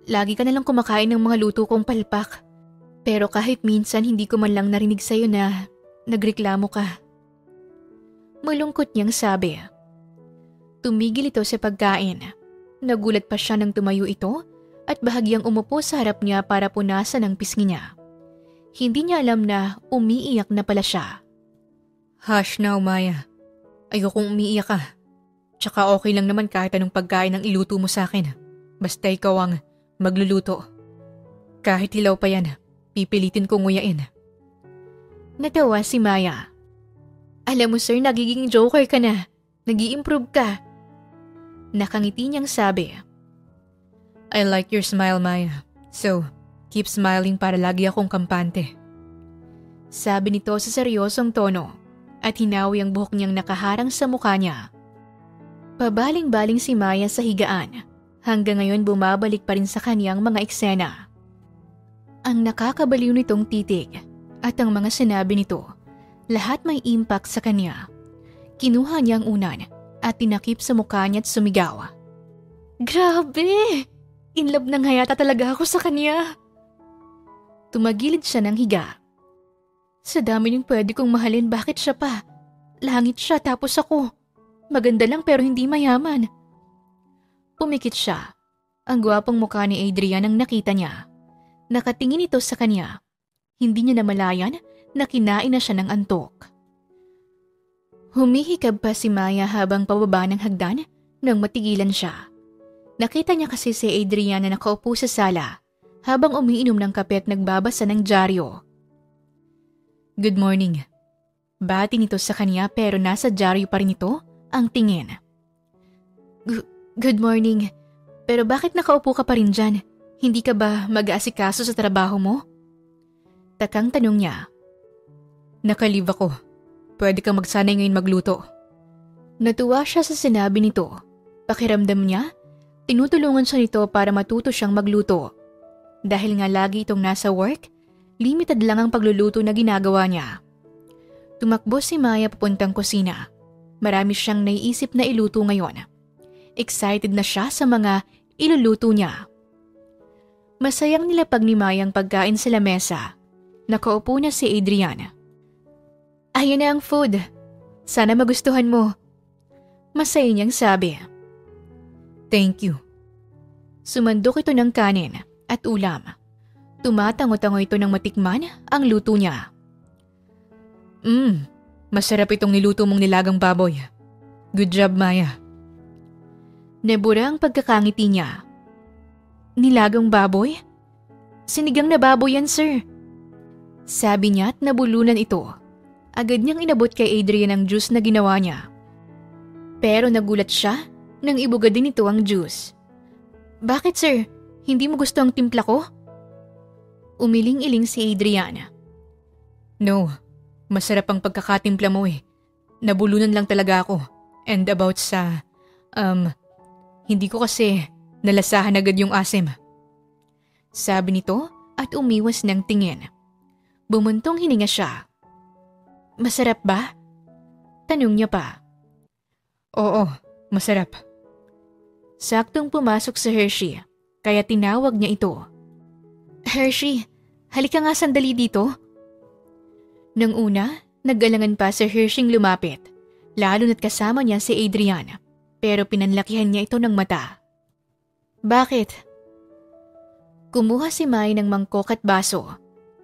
Lagi ka nalang kumakain ng mga luto kong palpak. Pero kahit minsan hindi ko man lang narinig sa'yo na nagreklamo ka. Malungkot niyang sabi. Tumigil ito sa pagkain. Nagulat pa siya nang tumayo ito at bahagyang umupo sa harap niya para punasan ang pisngi niya. Hindi niya alam na umiiyak na pala siya. Hush now, Maya. Ayokong umiiyak ka. Tsaka okay lang naman kahit anong pagkain ang iluto mo sa akin. Basta ikaw ang magluluto. Kahit hilaw pa yan, pipilitin kong nguyain. Natawa si Maya. Alam mo sir, nagiging joker ka na. Nag-i-improve ka. Nakangiti niyang sabi. I like your smile, Maya. So, keep smiling para lagi akong kampante. Sabi nito sa seryosong tono at hinawi ang buhok niyang nakaharang sa mukha niya. Pabaling-baling si Maya sa higaan. Hanggang ngayon bumabalik pa rin sa kaniyang mga eksena. Ang nakakabaliw nitong titig at ang mga sinabi nito, lahat may impact sa kanya. Kinuha niya ang unan at tinakip sa mukha niya at sumigaw. Grabe! In love nang hayata talaga ako sa kanya. Tumagilid siya ng higa. Sa dami niyong pwede kong mahalin, bakit siya pa? Langit siya tapos ako. Maganda lang pero hindi mayaman. Pumikit siya. Ang gwapong mukha ni Adrian ang nakita niya. Nakatingin ito sa kanya. Hindi niya namalayan na kinain na siya ng antok. Humihikab pa si Maya habang pababa ng hagdan nang matigilan siya. Nakita niya kasi si Adrian na nakaupo sa sala habang umiinom ng kape at nagbabasa ng dyaryo. Good morning. Bati nito sa kanya pero nasa dyaryo pa rin ito ang tingin. Good morning. Pero bakit nakaupo ka pa rin dyan? Hindi ka ba mag-aasikaso sa trabaho mo? Takang tanong niya. Nakalive ako. Pwede kang magsanay ngayon magluto. Natuwa siya sa sinabi nito. Pakiramdam niya, tinutulungan siya nito para matuto siyang magluto. Dahil nga lagi itong nasa work, limited lang ang pagluluto na ginagawa niya. Tumakbo si Maya papuntang kusina. Marami siyang naiisip na iluto ngayon. Excited na siya sa mga iluluto niya. Masayang nilapag ni Maya ang pagkain sa lamesa. Nakaupo na si Adrian. Ayan na ang food. Sana magustuhan mo. Masaya niyang sabi. Thank you. Sumandok ito ng kanin at ulam. Tumatango-tango ito ng matikman ang luto niya. Masarap itong niluto mong nilagang baboy. Good job, Maya. Nabura ang pagkakangiti niya. Nilagang baboy? Sinigang na baboy yan, sir. Sabi niya at nabulunan ito. Agad niyang inabot kay Adrian ang juice na ginawa niya. Pero nagulat siya nang ibuga din ito ang juice. Bakit, sir? Hindi mo gusto ang timpla ko? Umiling-iling si Adrian. No. Masarap ang pagkakatimpla mo eh. Nabulunan lang talaga ako. And about sa, hindi ko kasi nalasahan agad yung asim. Sabi nito at umiwas ng tingin. Bumuntong hininga siya. Masarap ba? Tanong niya pa. Oo, masarap. Saktong pumasok si Hershey, kaya tinawag niya ito. Hershey, halika nga sandali dito. Nang una, nag-alangan pa si Hershey lumapit, lalo na't kasama niya si Adrian, pero pinanlakihan niya ito ng mata. Bakit? Kumuha si Mai ng mangkok at baso.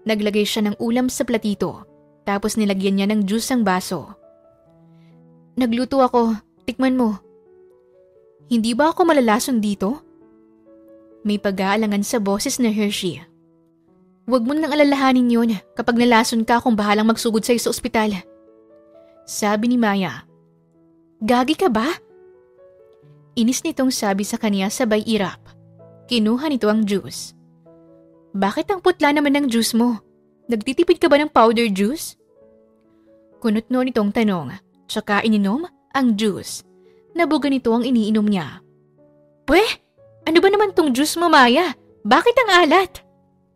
Naglagay siya ng ulam sa platito, tapos nilagyan niya ng juice ang baso. Nagluto ako, tikman mo. Hindi ba ako malalason dito? May pag-aalangan sa boses na Hershey. Huwag mo nang alalahanin yun. Kapag nalason ka, akong bahalang magsugod sa'yo sa ospital. Sabi ni Maya. Gagi ka ba? Inis nitong sabi sa kanya sabay irap. Kinuha nito ang juice. Bakit ang putla naman ng juice mo? Nagtitipid ka ba ng powder juice? Kunot-no nitong tanong, tsaka ininom ang juice. Nabuga nito ang iniinom niya. Pweh, ano ba naman tong juice mo, Maya? Bakit ang alat?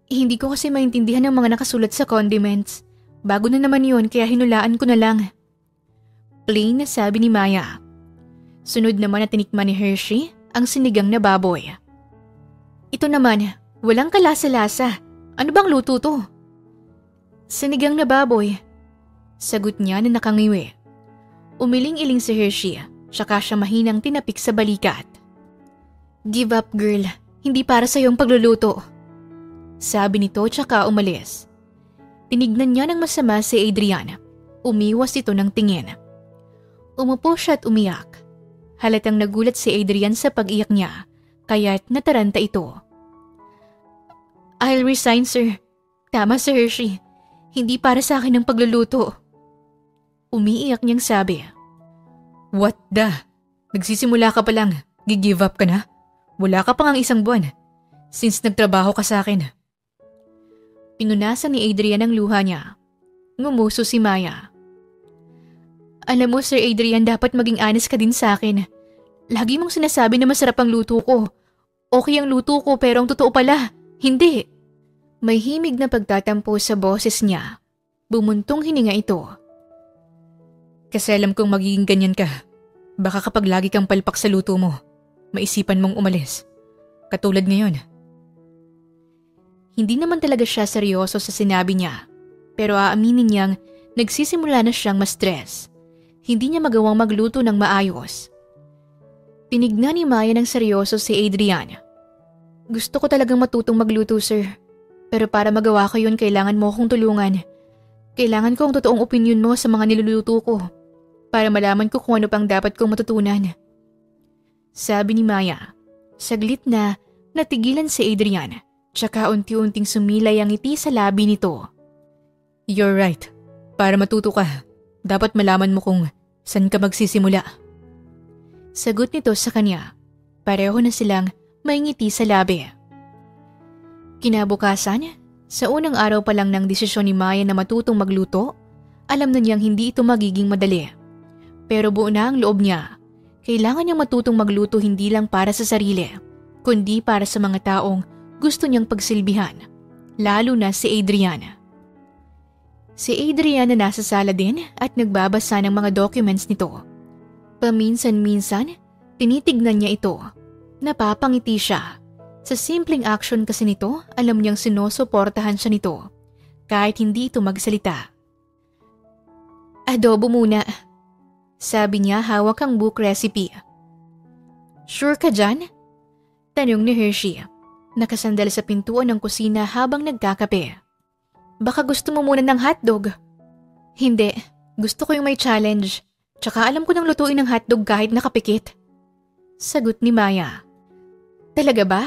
Hindi ko kasi maintindihan ang mga nakasulat sa condiments. Bago na naman yun kaya hinulaan ko na lang. Plain na sabi ni Maya. Sunod naman na tinikman ni Hershey ang sinigang na baboy. Ito naman, walang kalasa-lasa. Ano bang luto to? Sinigang na baboy. Sagot niya na nakangiwi. Umiling-iling si Hershey, tsaka siya mahinang tinapik sa balikat. Give up girl, hindi para sa iyong pagluluto. Sabi nito tsaka umalis. Tinignan niya ng masama si Adrian. Umiwas ito ng tingin. Umupo siya at umiyak. Halatang nagulat si Adrian sa pag-iyak niya, kaya't nataranta ito. I'll resign, sir. Tama si Hershey. Hindi para sa akin ang pagluluto. Umiiyak niyang sabi. What the? Nagsisimula ka pa lang. Gi-give up ka na? Wala ka pa ngang isang buwan. Since nagtrabaho ka sa akin. Pinunasan ni Adrian ang luha niya. Ngumuso si Maya. Alam mo, Sir Adrian, dapat maging honest ka din sa akin. Lagi mong sinasabi na masarap ang luto ko. Okay ang luto ko pero ang totoo pala, hindi. May himig na pagtatampo sa boses niya. Bumuntong hininga ito. Kasi alam kong magiging ganyan ka. Baka kapag lagi kang palpak sa luto mo, maisipan mong umalis. Katulad ngayon. Hindi naman talaga siya seryoso sa sinabi niya. Pero aaminin niyang nagsisimula na siyang ma-stress. Hindi niya magawang magluto ng maayos. Tinignan ni Maya ng seryoso si Adrian. Gusto ko talagang matutong magluto, sir. Pero para magawa ko yun, kailangan mo akong tulungan. Kailangan ko ang totoong opinion mo sa mga niluluto ko. Para malaman ko kung ano pang dapat kong matutunan. Sabi ni Maya. Saglit na natigilan si Adrian. Tsaka unti-unting sumilay ang ngiti sa labi nito. You're right. Para matuto ka, dapat malaman mo kung saan ka magsisimula. Sagot nito sa kanya. Pareho na silang may ngiti sa labi. Kinabukasan, sa unang araw pa lang ng desisyon ni Maya na matutong magluto, alam na niyang hindi ito magiging madali. Pero buo na ang loob niya. Kailangan niyang matutong magluto hindi lang para sa sarili, kundi para sa mga taong gusto niyang pagsilbihan, lalo na si Adrian. Si Adrian na nasa sala din at nagbabasa ng mga documents nito. Paminsan-minsan, tinitignan niya ito. Napapangiti siya. Sa simpleng action kasi nito, alam niyang sinusuportahan siya nito, kahit hindi ito magsalita. Adobo muna. Sabi niya hawak ang book recipe. Sure ka dyan? Tanong ni Hershey. Nakasandal sa pintuan ng kusina habang nagkakape. Baka gusto mo muna ng hotdog. Hindi, gusto ko yung may challenge. Tsaka alam ko nang lutuin ng hotdog kahit nakapikit. Sagot ni Maya. Talaga ba?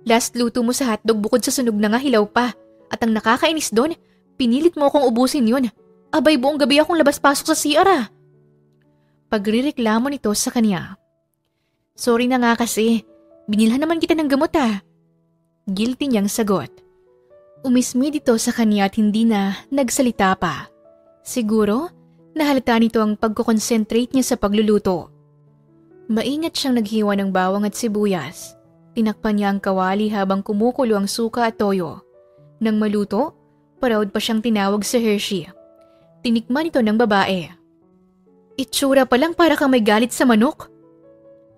Last luto mo sa hotdog bukod sa sunog na nga hilaw pa. At ang nakakainis doon, pinilit mo akong ubusin yun. Abay buong gabi akong labas-pasok sa CR ah. Pagrireklamo nito sa kanya. Sorry na nga kasi, binilhan naman kita ng gamot ah. Guilty niyang sagot. Umismi dito sa kanya at hindi na nagsalita pa. Siguro, nahalata nito ang pagkoconcentrate niya sa pagluluto. Maingat siyang naghiwa ng bawang at sibuyas. Tinakpan niya ang kawali habang kumukulo ang suka at toyo. Nang maluto, proud pa siyang tinawag sa Hershey. Tinikman ito ng babae. Itsura pa lang para kang may galit sa manok.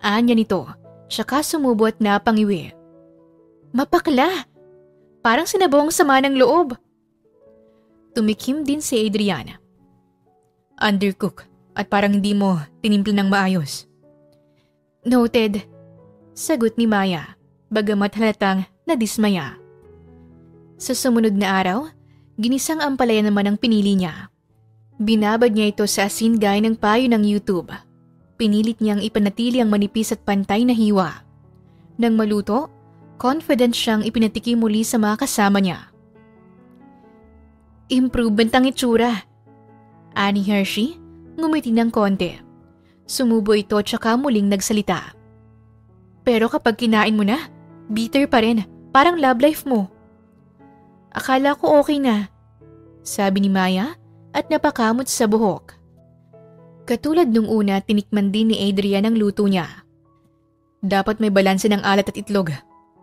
Anya nito, saka sumubo at napangiwi. Mapakla! Parang sinabaw ang sama ng loob. Tumikim din si Adrian. Undercook at parang hindi mo tinimpla ng maayos. Noted. Sagot ni Maya, bagamat halatang nadismaya. Sa sumunod na araw, ginisang ampalaya naman ang pinili niya. Binabad niya ito sa asin gaya ng payo ng YouTube. Pinilit niyang ipanatili ang manipis at pantay na hiwa. Nang maluto, confident siyang ipinatikim muli sa mga kasama niya. Improvement ang itsura. Ani Hershey, ngumiti ng konti. Sumubo ito tsaka muling nagsalita. Pero kapag kinain mo na, bitter pa rin, parang love life mo. Akala ko okay na, sabi ni Maya at napakamot sa buhok. Katulad nung una, tinikman din ni Adrian ang luto niya. Dapat may balanse ng alat at itlog.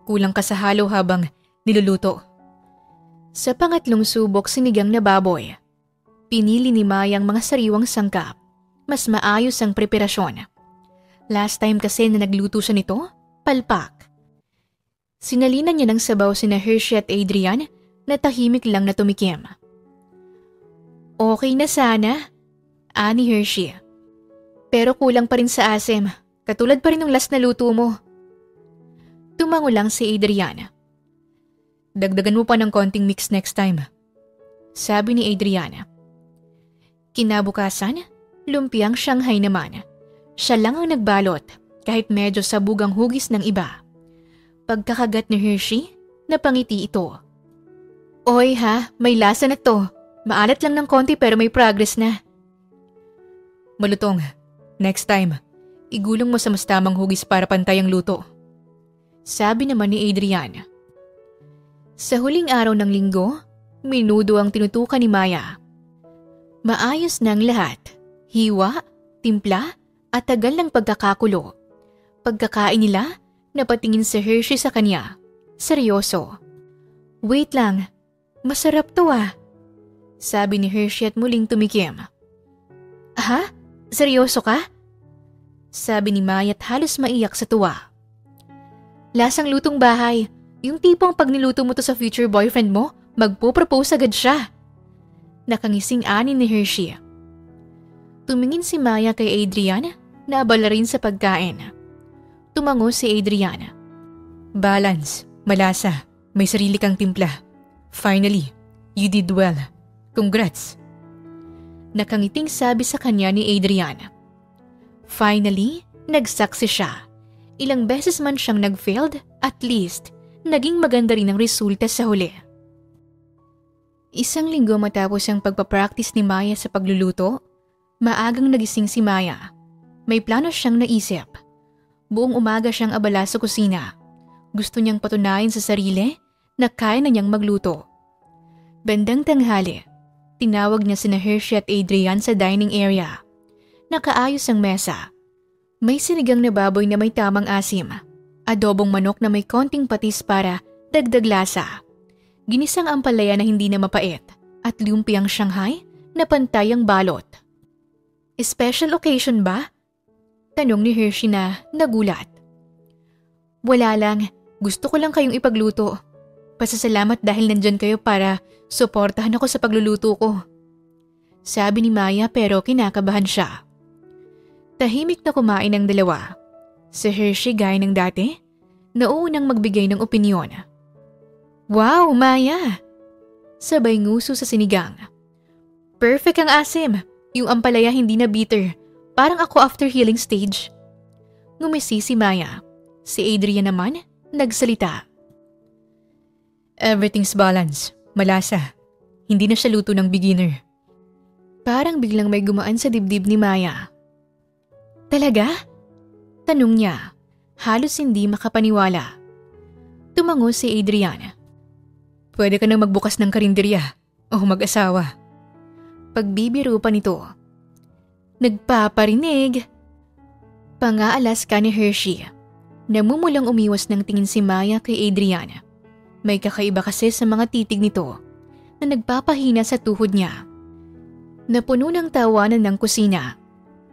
Kulang ka sa halo habang niluluto. Sa pangatlong subok, sinigang na baboy. Pinili ni Maya ang mga sariwang sangkap. Mas maayos ang preparasyon. Last time kasi na nagluto siya nito, palpak. Sinalinan niya ng sabaw sina Hershey at Adrian na tahimik lang na tumikim. Okay na sana, ani Hershey. Pero kulang pa rin sa asim, katulad pa rin ng last na luto mo. Tumango lang si Adriana. Dagdagan mo pa ng konting mix next time, sabi ni Adriana. Kinabukasan, lumpiang Shanghai naman. Siya lang ang nagbalot kahit medyo sabog ang hugis ng iba. Pagkakagat ni Hershey, napangiti ito. Oy ha, may lasa na to. Maalat lang ng konti pero may progress na. Malutong, next time, igulong mo sa mas tamang hugis para pantay ang luto. Sabi naman ni Adriana. Sa huling araw ng linggo, minudo ang tinutukan ni Maya. Maayos na ang lahat. Hiwa, timpla, at tagal ng pagkakakulo. Pagkakain nila, napatingin si Hershey sa kanya. Seryoso. Wait lang, masarap to ah. Sabi ni Hershey at muling tumikim. Ha? Seryoso ka? Sabi ni Maya at halos maiyak sa tuwa. Lasang lutong bahay. Yung tipong pag niluto mo to sa future boyfriend mo, magpo-propose agad siya. Nakangising ani ni Hershey. Tumingin si Maya kay Adriana na abala rin sa pagkain. Tumango si Adriana. Balance, malasa, may sarili kang timpla. Finally, you did well. Congrats. Nakangiting sabi sa kanya ni Adriana. Finally, nagsaksi siya. Ilang beses man siyang nag-failed, at least, naging maganda rin ang resulta sa huli. Isang linggo matapos ang pagpapractice ni Maya sa pagluluto, maagang nagising si Maya. May plano siyang naisip. Buong umaga siyang abala sa kusina. Gusto niyang patunayan sa sarili na kaya na niyang magluto. Bandang tanghali, tinawag niya sina Hershey at Adrian sa dining area. Nakaayos ang mesa. May sinigang na baboy na may tamang asim, adobong manok na may konting patis para dagdag lasa, ginisang ampalaya na hindi na mapait, at lumpiang Shanghai na pantay ang balot. Special occasion ba? Tanong ni Hershey na nagulat. Wala lang, gusto ko lang kayong ipagluto. Pasasalamat dahil nandyan kayo para suportahan ako sa pagluluto ko. Sabi ni Maya pero kinakabahan siya. Tahimik na kumain ang dalawa. Si Hershey gaya ng dati, nauunang magbigay ng opinyon. Wow, Maya! Sabay nguso sa sinigang. Perfect ang asim. Yung ampalaya hindi na bitter. Parang ako after healing stage. Ngumisi si Maya. Si Adrian naman, nagsalita. Everything's balanced. Malasa. Hindi na siya luto ng beginner. Parang biglang may gumaan sa dibdib ni Maya. Talaga? Tanong niya. Halos hindi makapaniwala. Tumango si Adrian. Pwede ka nang magbukas ng karinderya o mag-asawa. Pagbibiro pa nito. Nagpaparinig. Pangaalas ka ni Hershey. Namumulang umiwas ng tingin si Maya kay Adrian. May kakaiba kasi sa mga titig nito na nagpapahina sa tuhod niya. Napuno ng tawanan ng kusina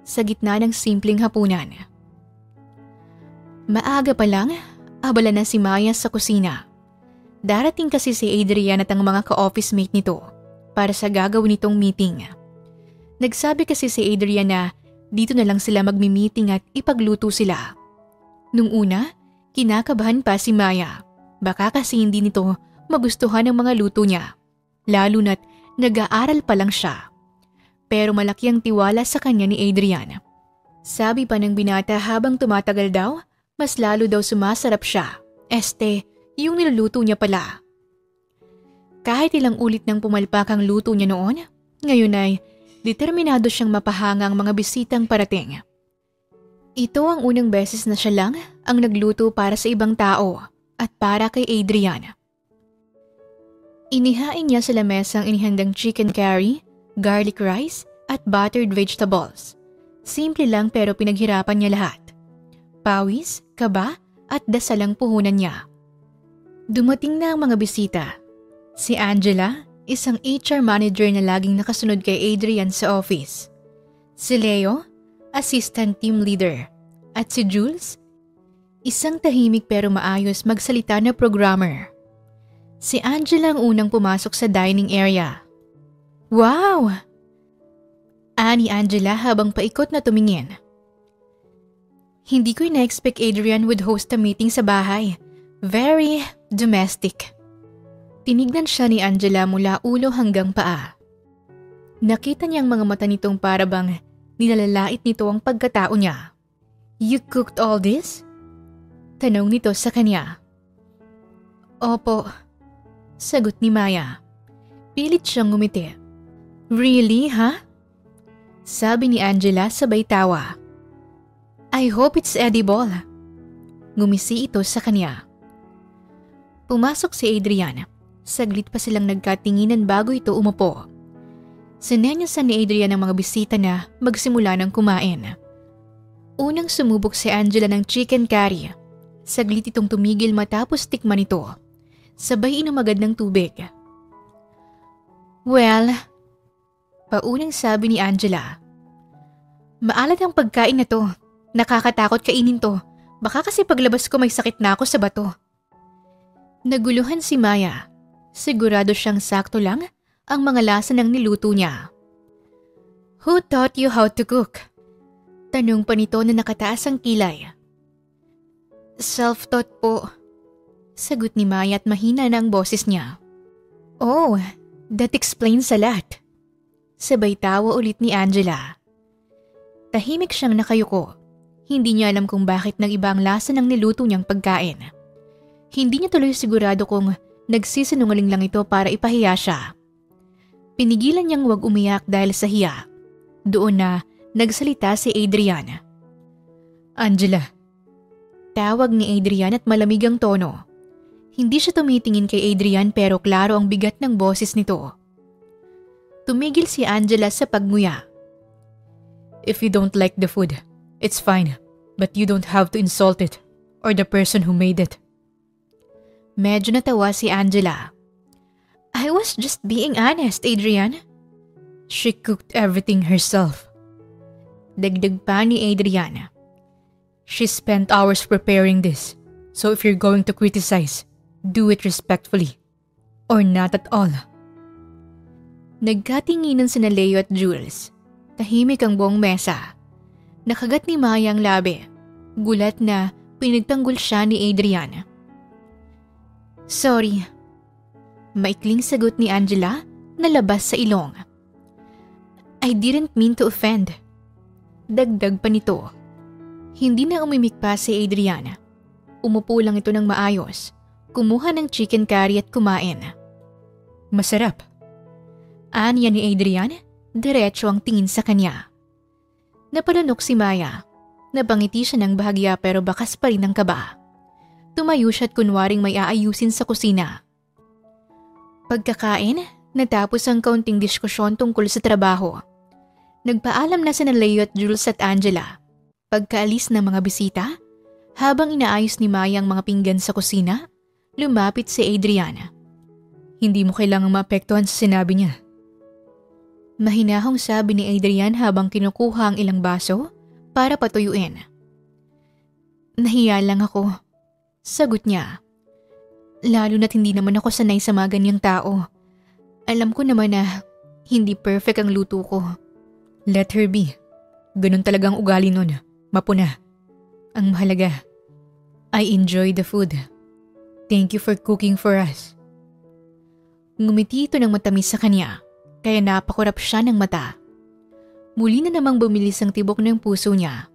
sa gitna ng simpleng hapunan. Maaga pa lang, abala na si Maya sa kusina. Darating kasi si Adrian at ang mga ka-office mate nito para sa gagawin nitong meeting. Nagsabi kasi si Adrian na dito na lang sila magmi-meeting at ipagluto sila. Nung una, kinakabahan pa si Maya. Baka kasi hindi nito magustuhan ang mga luto niya. Lalo na't nag-aaral pa lang siya. Pero malaki ang tiwala sa kanya ni Adrian. Sabi pa ng binata habang tumatagal daw, mas lalo daw sumasarap siya. Yung niluluto niya pala. Kahit ilang ulit nang pumalpak ang luto niya noon, ngayon ay determinado siyang mapahanga ang mga bisitang parating. Ito ang unang beses na siya lang ang nagluto para sa ibang tao at para kay Adrian. Inihain niya sa lamesa ang inihandang chicken curry, garlic rice at buttered vegetables. Simple lang pero pinaghirapan niya lahat. Pawis, kaba at dasal ang puhunan niya. Dumating na ang mga bisita. Si Angela, isang HR manager na laging nakasunod kay Adrian sa office. Si Leo, assistant team leader. At si Jules, isang tahimik pero maayos magsalita na programmer. Si Angela ang unang pumasok sa dining area. Wow! Ani Angela habang paikot na tumingin. Hindi ko ina-expect Adrian would host a meeting sa bahay. Very domestic. Tinignan siya ni Angela mula ulo hanggang paa. Nakita niyang mga mata nitong parabang nilalalait nito ang pagkatao niya. You cooked all this? Tanong nito sa kanya. Opo, sagot ni Maya. Pilit siyang ngumiti. Really, ha? Sabi ni Angela sabay tawa. I hope it's edible. Ngumisi ito sa kanya. Pumasok si Adrian. Saglit pa silang nagkatinginan bago ito umupo. Sinenyasan ni Adrian ang mga bisita na magsimula ng kumain. Unang sumubok si Angela ng chicken curry. Saglit itong tumigil matapos tikman ito. Sabay inom agad ng tubig. Well, paunang sabi ni Angela. Maalat ang pagkain na to. Nakakatakot kainin to. Baka kasi paglabas ko may sakit na ako sa bato. Naguluhan si Maya. Sigurado siyang sakto lang ang mga lasa ng niluto niya. Who taught you how to cook? Tanong pa nito na nakataas ang kilay. Self-taught po. Sagot ni Maya at mahina na ang boses niya. Oh, that explains a lot. Sabay tawa ulit ni Angela. Tahimik siyang nakayuko. Hindi niya alam kung bakit nag-iba ang lasa ng niluto niyang pagkain. Hindi niya tuloy sigurado kung nagsisinungaling lang ito para ipahiya siya. Pinigilan niyang huwag umiyak dahil sa hiya. Doon na nagsalita si Adrian. Angela. Tawag ni Adrian at malamig ang tono. Hindi siya tumitingin kay Adrian pero klaro ang bigat ng boses nito. Tumigil si Angela sa pagnguya. If you don't like the food, it's fine, but you don't have to insult it or the person who made it. Medyo natawa si Angela. I was just being honest, Adrian. She cooked everything herself. Dagdag pa ni Adrian. She spent hours preparing this, so if you're going to criticize, do it respectfully, or not at all. Nagkatinginan sina Leo at Jules. Tahimik ang buong mesa. Nakagat ni Maya ang labi. Gulat na pinagtanggol siya ni Adrian. Sorry. Maikling sagot ni Angela na labas sa ilong. I didn't mean to offend. Dagdag pa nito. Hindi na umimik pa si Adrian. Umupo lang ito ng maayos. Kumuha ng chicken curry at kumain. Masarap. Anya ni Adrian, diretso ang tingin sa kanya. Napalunok si Maya. Napangiti siya ng bahagya pero bakas pa rin ang kaba. Tumayo siya at kunwaring may aayusin sa kusina. Pagkakain, natapos ang kaunting diskusyon tungkol sa trabaho. Nagpaalam na sina Leo at Jules at Angela. Pagkaalis ng mga bisita, habang inaayos ni Maya ang mga pinggan sa kusina, lumapit si Adrian. Hindi mo kailangang maapektuhan sa sinabi niya. Mahinahong sabi ni Adrian habang kinukuha ang ilang baso para patuyuin. Nahiya lang ako. Sagot niya. Lalo na't hindi naman ako sanay sa mga ganyang tao. Alam ko naman na hindi perfect ang luto ko. Let her be. Ganun talagang ugali nun. Mapuna. Ang mahalaga, I enjoy the food. Thank you for cooking for us. Ngumiti ito ng matamis sa kanya. Kaya napakurap siya ng mata. Muli na namang bumilis ang tibok ng puso niya.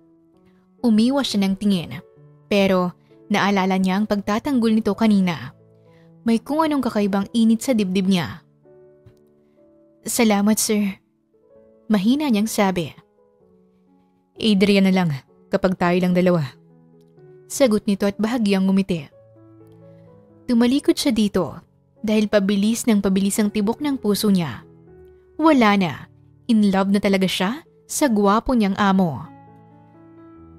Umiwas siya ng tingin. Pero naalala niya ang pagtatanggol nito kanina. May kung anong kakaibang init sa dibdib niya. Salamat, sir. Mahina niyang sabi. Adrian na lang kapag tayo lang dalawa. Sagot nito at bahagyang ngumiti. Tumalikod siya dito dahil pabilis ang tibok ng puso niya. Wala na. In love na talaga siya sa gwapo niyang amo.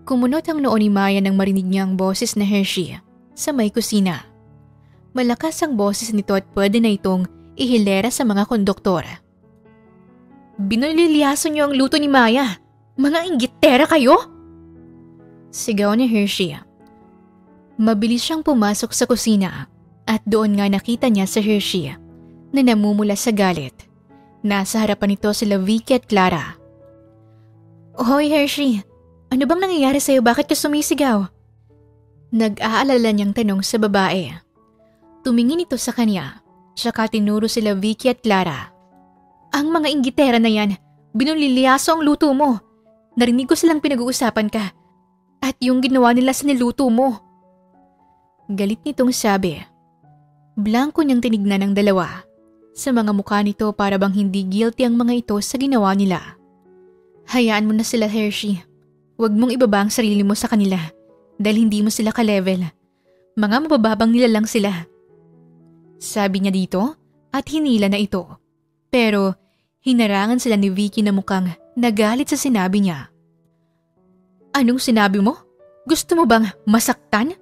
Kumunot ang noo ni Maya nang marinig niya ang boses na Hershey sa may kusina. Malakas ang boses nito at pwede na itong ihilera sa mga konduktor. Binulilyaso niyo ang luto ni Maya. Mga inggitera kayo? Sigaw ni Hershey. Mabilis siyang pumasok sa kusina at doon nga nakita niya si Hershey na namumula sa galit. Nasa harapan nito sila Vicky at Clara. Hoy Hershey, ano bang nangyayari sa'yo? Bakit ka sumisigaw? Nag-aalala niyang tanong sa babae. Tumingin ito sa kanya, tsaka tinuro sila Vicky at Clara. Ang mga inggitera na yan, binuliliaso ang luto mo. Narinig ko silang pinag-uusapan ka. At yung ginawa nila sa niluto mo. Galit nitong sabi. Blanko niyang tinignan ang dalawa. Sa mga mukha nito para bang hindi guilty ang mga ito sa ginawa nila. Hayaan mo na sila, Hershey. Huwag mong ibaba ang sarili mo sa kanila dahil hindi mo sila ka-level. Mga mabababang nila lang sila. Sabi niya dito at hinila na ito. Pero hinarangan sila ni Vicky na mukhang nagalit sa sinabi niya. Anong sinabi mo? Gusto mo bang masaktan?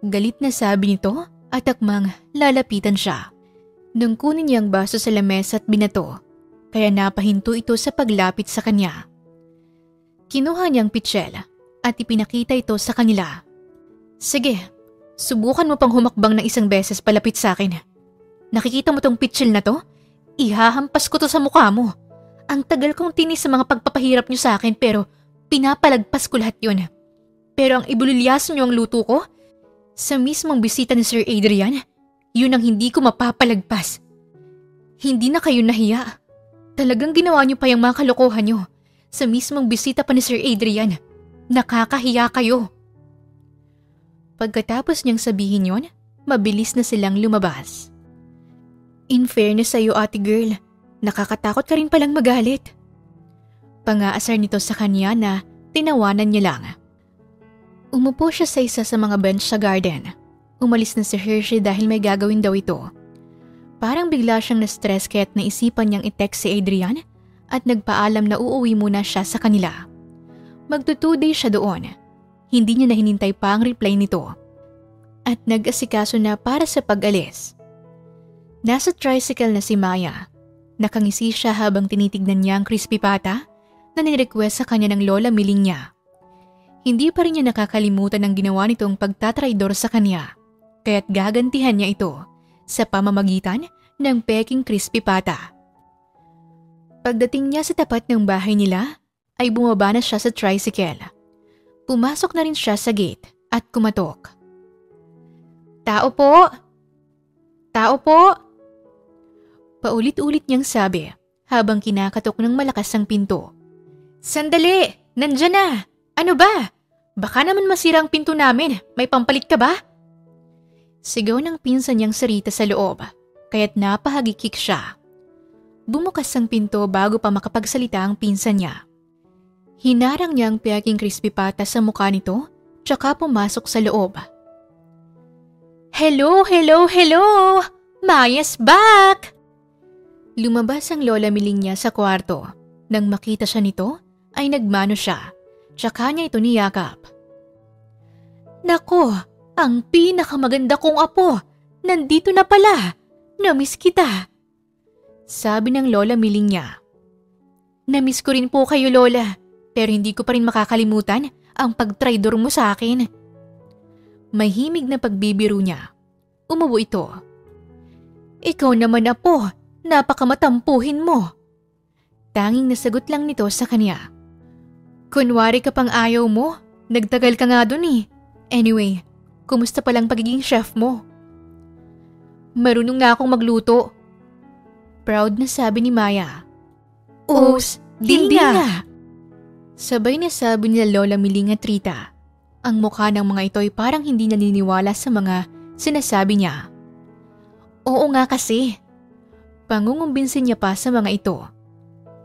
Galit na sabi nito at akmang lalapitan siya. Nang kunin niya ang baso sa lamesa at binato, kaya napahinto ito sa paglapit sa kanya. Kinuha niyang pitsyel at ipinakita ito sa kanila. Sige, subukan mo pang humakbang ng isang beses palapit sa akin. Nakikita mo tong pitsyel na to? Ihahampas ko to sa mukha mo. Ang tagal kong tinis sa mga pagpapahirap niyo sa akin pero pinapalagpas ko lahat yun. Pero ang ibulilyaso niyo ang luto ko, sa mismong bisita ni Sir Adrian, yun ang hindi ko mapapalagpas. Hindi na kayo nahiya. Talagang ginawa niyo pa yung mga kalokohan niyo. Sa mismong bisita pa ni Sir Adrian, nakakahiya kayo. Pagkatapos niyang sabihin yon, mabilis na silang lumabas. In fairness sa'yo, ate girl, nakakatakot ka rin palang magalit. Pangaasar nito sa kanya na tinawanan niya lang. Umupo siya sa isa sa mga bench sa garden. Umalis na si Hershey dahil may gagawin daw ito. Parang bigla siyang na-stress kaya't naisipan niyang i-text si Adrian at nagpaalam na uuwi muna siya sa kanila. Magto 2 days siya doon. Hindi niya na hinintay pa ang reply nito. At nag-asikaso na para sa pag-alis. Nasa tricycle na si Maya. Nakangisi siya habang tinitignan niya ang crispy pata na nirequest sa kanya ng lola miling niya. Hindi pa rin niya nakakalimutan ang ginawa nitong pagtatraidor sa kanya. Kaya't gagantihan niya ito sa pamamagitan ng peking crispy pata. Pagdating niya sa tapat ng bahay nila, ay bumaba na siya sa tricycle. Pumasok na rin siya sa gate at kumatok. Tao po! Tao po! Paulit-ulit niyang sabi habang kinakatok ng malakas ang pinto. Sandali! Nandyan na! Ano ba? Baka naman masira ang pinto namin. May pampalit ka ba? Sigaw ng pinsan niyang Sarita sa loob, kaya't napahagikik siya. Bumukas ang pinto bago pa makapagsalita ang pinsan niya. Hinarang niya ang peking crispy pata sa mukha nito, tsaka pumasok sa loob. Hello, hello, hello! Maya's back! Lumabas ang lola miling niya sa kwarto. Nang makita siya nito, ay nagmano siya, tsaka niya ito niyakap. Nako! Ang pinakamaganda kong apo, nandito na pala. Namiss kita. Sabi ng lola miling niya. Namiss ko rin po kayo, lola, pero hindi ko pa rin makakalimutan ang pagtraidor mo sa akin. May himig na pagbibiro niya. Umubo ito. Ikaw naman, apo, napakamatampuhin mo. Tanging nasagot lang nito sa kanya. Kunwari ka pang ayaw mo, nagtagal ka nga dun eh. Anyway, kumusta palang pagiging chef mo? Marunong na akong magluto. Proud na sabi ni Maya. Os, di nga. Sabay na sabi nila Lola Miling at Rita. Ang mukha ng mga ito ay parang hindi naniniwala sa mga sinasabi niya. Oo nga kasi. Pangungumbinsin niya pa sa mga ito.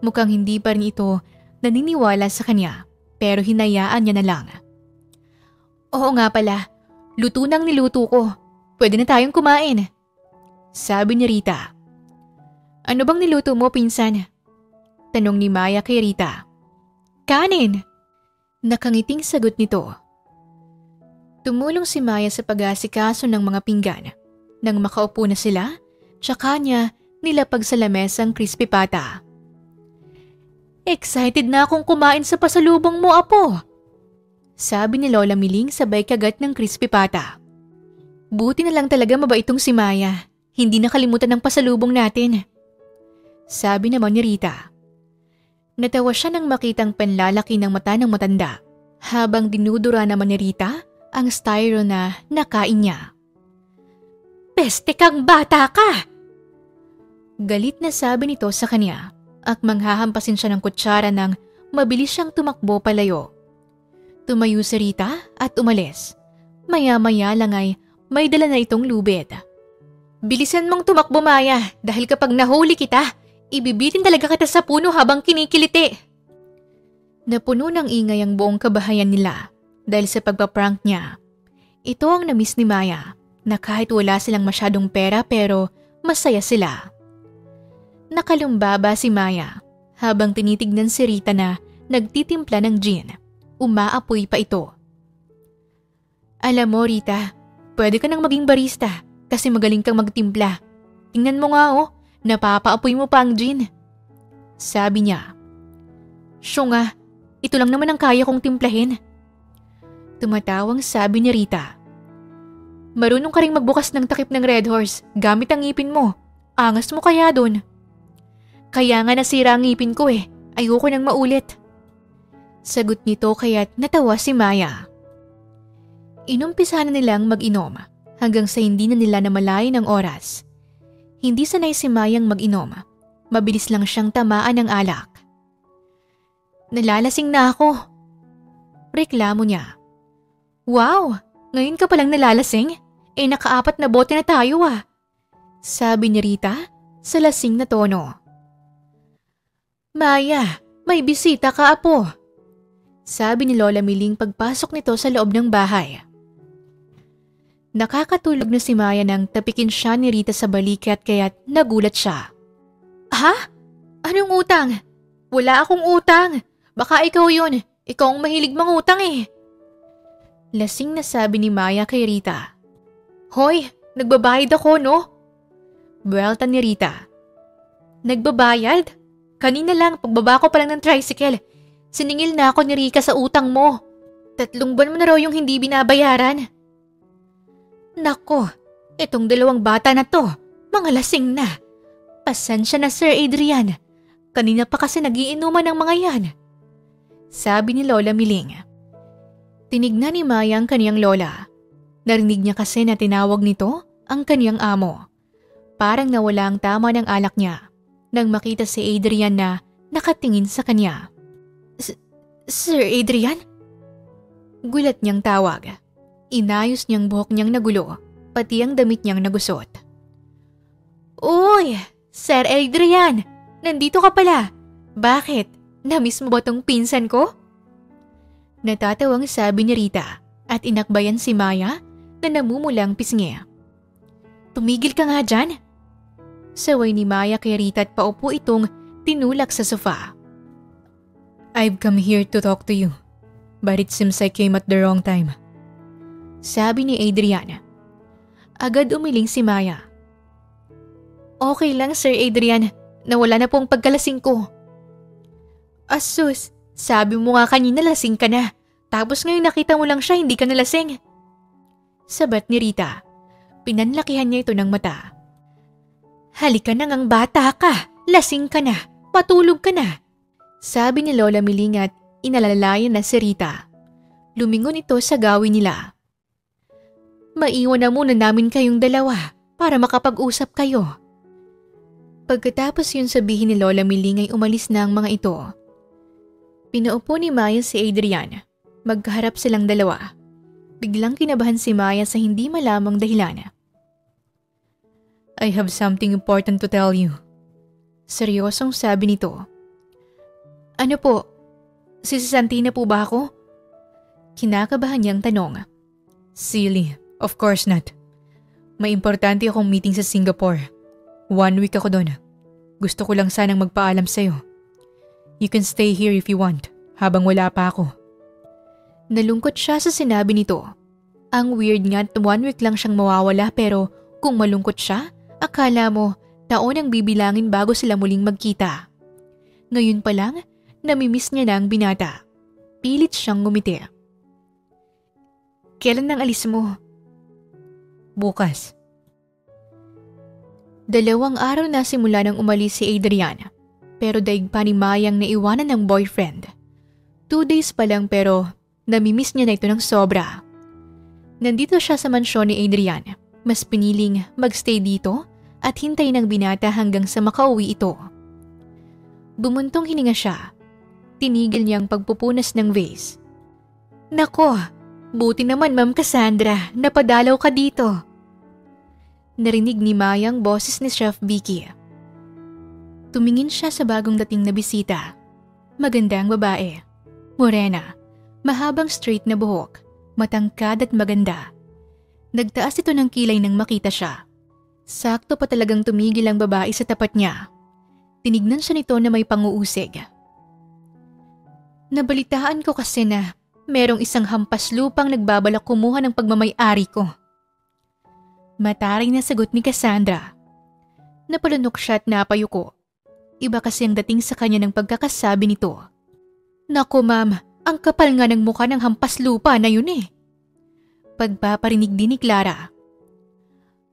Mukhang hindi pa rin ito naniniwala sa kanya, pero hinayaan niya na lang. Oo nga pala, luto nang niluto ko. Pwede na tayong kumain. Sabi ni Rita. Ano bang niluto mo, pinsan? Tanong ni Maya kay Rita. Kanin! Nakangiting sagot nito. Tumulong si Maya sa pag-aasikaso ng mga pinggan. Nang makaupo na sila, tsaka niya nilapag sa lamesa ang crispy pata. Excited na akong kumain sa pasalubong mo, apo! Sabi ni Lola Miling sabay kagat ng crispy pata. Buti na lang talaga mabaitong si Maya. Hindi nakalimutan ng pasalubong natin. Sabi naman ni Rita. Natawa siya nang makitang panlalaki ng mata ng matanda habang dinudura naman ni Rita ang styro na nakain niya. Peste kang bata ka! Galit na sabi nito sa kanya at manghahampasin siya ng kutsara nang mabilis siyang tumakbo palayo. Tumayo si Rita at umalis. Maya-maya lang ay may dala na itong lubid. Bilisan mong tumakbo, Maya, dahil kapag nahuli kita, ibibitin talaga kita sa puno habang kinikiliti. Napuno ng ingay ang buong kabahayan nila dahil sa pagpaprank niya. Ito ang namiss ni Maya na kahit wala silang masyadong pera pero masaya sila. Nakalumbaba si Maya habang tinitignan si Rita na nagtitimpla ng gin. Umaapoy pa ito. Alam mo, Rita, pwede ka nang maging barista kasi magaling kang magtimpla. Tingnan mo nga napapaapoy mo pa ang gin. Sabi niya. Siyo nga, ito lang naman ang kaya kong timplahin. Tumatawang sabi ni Rita. Marunong ka ring magbukas ng takip ng Red Horse gamit ang ngipin mo. Angas mo kaya dun? Kaya nga nasira ang ngipin ko ayoko nang maulit. Sagot nito kaya't natawa si Maya. Inumpisa na nilang mag-inom hanggang sa hindi na nila namalayan ang oras. Hindi sanay si Mayang mag-inom. Mabilis lang siyang tamaan ng alak. Nalalasing na ako. Reklamo niya. Wow! Ngayon ka palang nalalasing? Naka-4 na bote na tayo Sabi ni Rita sa lasing na tono. Maya, may bisita ka apo. Sabi ni Lola Miling pagpasok nito sa loob ng bahay. Nakakatulog na si Maya nang tapikin siya ni Rita sa balikat kaya't nagulat siya. Ha? Anong utang? Wala akong utang. Baka ikaw yun. Ikaw ang mahilig mangutang Lasing na sabi ni Maya kay Rita. Hoy, nagbabayad ako no? Buwelta ni Rita. Nagbabayad? Kanina lang pagbaba ko pa lang ng tricycle. Siningil na ako ni Rika sa utang mo. 3 buwan mo na raw yung hindi binabayaran. Nako, itong 2 bata na to, mga lasing na. Pasensya na Sir Adrian. Kanina pa kasi nagiinuman ng mga yan. Sabi ni Lola Miling. Tinignan ni Maya ang kaniyang lola. Narinig niya kasi na tinawag nito ang kaniyang amo. Parang nawala ang tama ng alak niya nang makita si Adrian na nakatingin sa kanya. Sir Adrian? Gulat niyang tawag. Inayos niyang buhok niyang nagulo, pati ang damit niyang nagusot. Uy, Sir Adrian! Nandito ka pala. Bakit? Namiss mo ba tong pinsan ko? Natatawang sabi ni Rita at inakbayan si Maya na namumulang pisngi. Tumigil ka nga dyan. Saway ni Maya kay Rita at paupo itong tinulak sa sofa. I've come here to talk to you, but it seems I came at the wrong time. Sabi ni Adrian. Agad umiling si Maya. Okay lang Sir Adrian, nawala na pong pagkalasing ko. Asus, sabi mo nga kanina lasing ka na, tapos ngayon nakita mo lang siya hindi ka nalasing. Sabat ni Rita. Pinanlakihan niya ito ng mata. Halika na ngang bata ka, lasing ka na, patulog ka na. Sabi ni Lola Miling at inalalayan na si Rita. Lumingon ito sa gawin nila. Maiwan na muna namin kayong dalawa para makapag-usap kayo. Pagkatapos yun sabihin ni Lola Miling ay umalis na ang mga ito. Pinaupo ni Maya si Adrian. Magkaharap silang dalawa. Biglang kinabahan si Maya sa hindi malamang dahilan. I have something important to tell you. Seryosong sabi nito. Ano po? Sisisanti na po ba ako? Kinakabahan niyang tanong. Silly, of course not. May importante akong meeting sa Singapore. 1 week ako doon. Gusto ko lang sanang magpaalam sa'yo. You can stay here if you want, habang wala pa ako. Nalungkot siya sa sinabi nito. Ang weird nga at 1 week lang siyang mawawala pero kung malungkot siya, akala mo taon ang bibilangin bago sila muling magkita. Ngayon pa lang, namimiss niya na ang binata. Pilit siyang ngumiti. Kailan nang alis mo? Bukas. 2 araw na simula nang umalis si Adrian. pero daig pa ni Mayang naiwanan ng boyfriend. 2 days pa lang pero namimiss niya na ito ng sobra. Nandito siya sa mansyon ni Adrian. Mas piniling magstay dito at hintayin ang binata hanggang sa makauwi ito. Bumuntong hininga siya. Tinigil niyang pagpupunas ng vase. Nako, buti naman Ma'am Cassandra, napadalaw ka dito. Narinig ni Mayang boses ni Chef Vicky. Tumingin siya sa bagong dating na bisita. Magandang babae. Morena, mahabang straight na buhok, matangkad at maganda. Nagtaas ito ng kilay nang makita siya. Sakto pa talagang tumigil ang babae sa tapat niya. Tinignan siya nito na may panguusig. Nabalitaan ko kasi na merong isang hampas lupang nagbabalak kumuha ng pagmamay-ari ko. Mataring na sagot ni Cassandra. Napalunok siya at napayuko. Iba kasi ang dating sa kanya ng pagkakasabi nito. Naku ma'am, ang kapal nga ng mukha ng hampas lupa na yun eh. Pagpaparinig din ni Clara.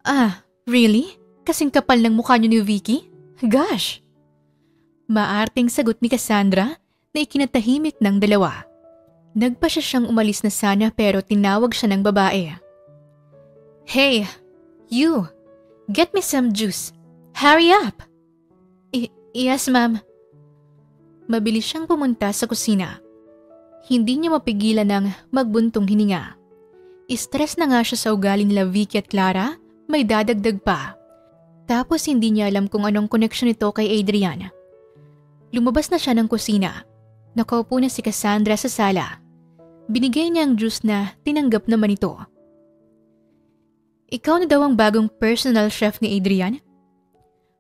Ah, really? Kasing kapal ng mukha niyo ni Vicky? Gosh! Maarting sagot ni Cassandra na ikinatahimik ng dalawa. Nagpa siyang umalis na sana pero tinawag siya ng babae. Hey, you! Get me some juice. Hurry up! Yes, ma'am. Mabilis siyang pumunta sa kusina. Hindi niya mapigilan ng magbuntong hininga. Stress na nga siya sa ugali nila Vicky at Clara, may dadagdag pa. Tapos hindi niya alam kung anong connection nito kay Adrian. Lumabas na siya ng kusina. Nakaupo na si Cassandra sa sala. Binigay niya ang juice na tinanggap naman ito. Ikaw na daw ang bagong personal chef ni Adrian?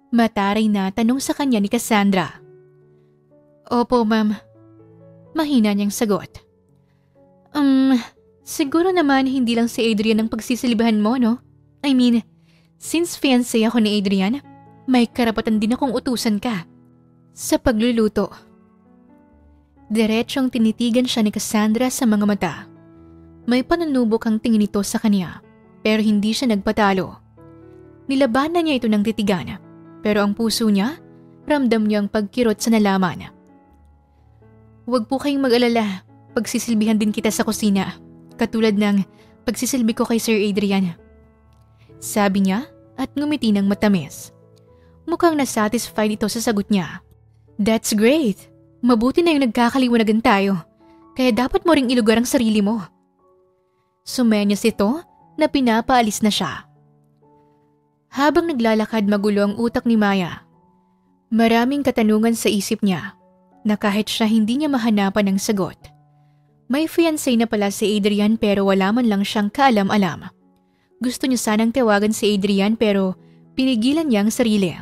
Mataray na tanong sa kanya ni Cassandra. Opo, ma'am. Mahina niyang sagot. Siguro naman hindi lang si Adrian ang pagsisilbihan mo, no? I mean, since fiancé ako ni Adrian, may karapatan din akong utusan ka sa pagluluto. Diretsyong tinitigan siya ni Cassandra sa mga mata. May panunubok ang tingin nito sa kanya, pero hindi siya nagpatalo. Nilabanan niya ito ng titigan. Pero ang puso niya, ramdam niyang pagkirot sa nalaman. Huwag po kayong mag-alala, pagsisilbihan din kita sa kusina, katulad ng pagsisilbi ko kay Sir Adrian. Sabi niya at ngumiti ng matamis. Mukhang nasatisfied ito sa sagot niya. That's great! Mabuti na yung nagkakaliwanagan tayo, kaya dapat mo ring ilugar ang sarili mo. Sumenyas ito na pinapaalis na siya. Habang naglalakad magulo ang utak ni Maya, maraming katanungan sa isip niya na kahit siya hindi niya mahanapan ng sagot. May fiancé na pala si Adrian pero wala man lang siyang kaalam-alam. Gusto niya sanang tawagan si Adrian pero pinigilan niya ang sarili.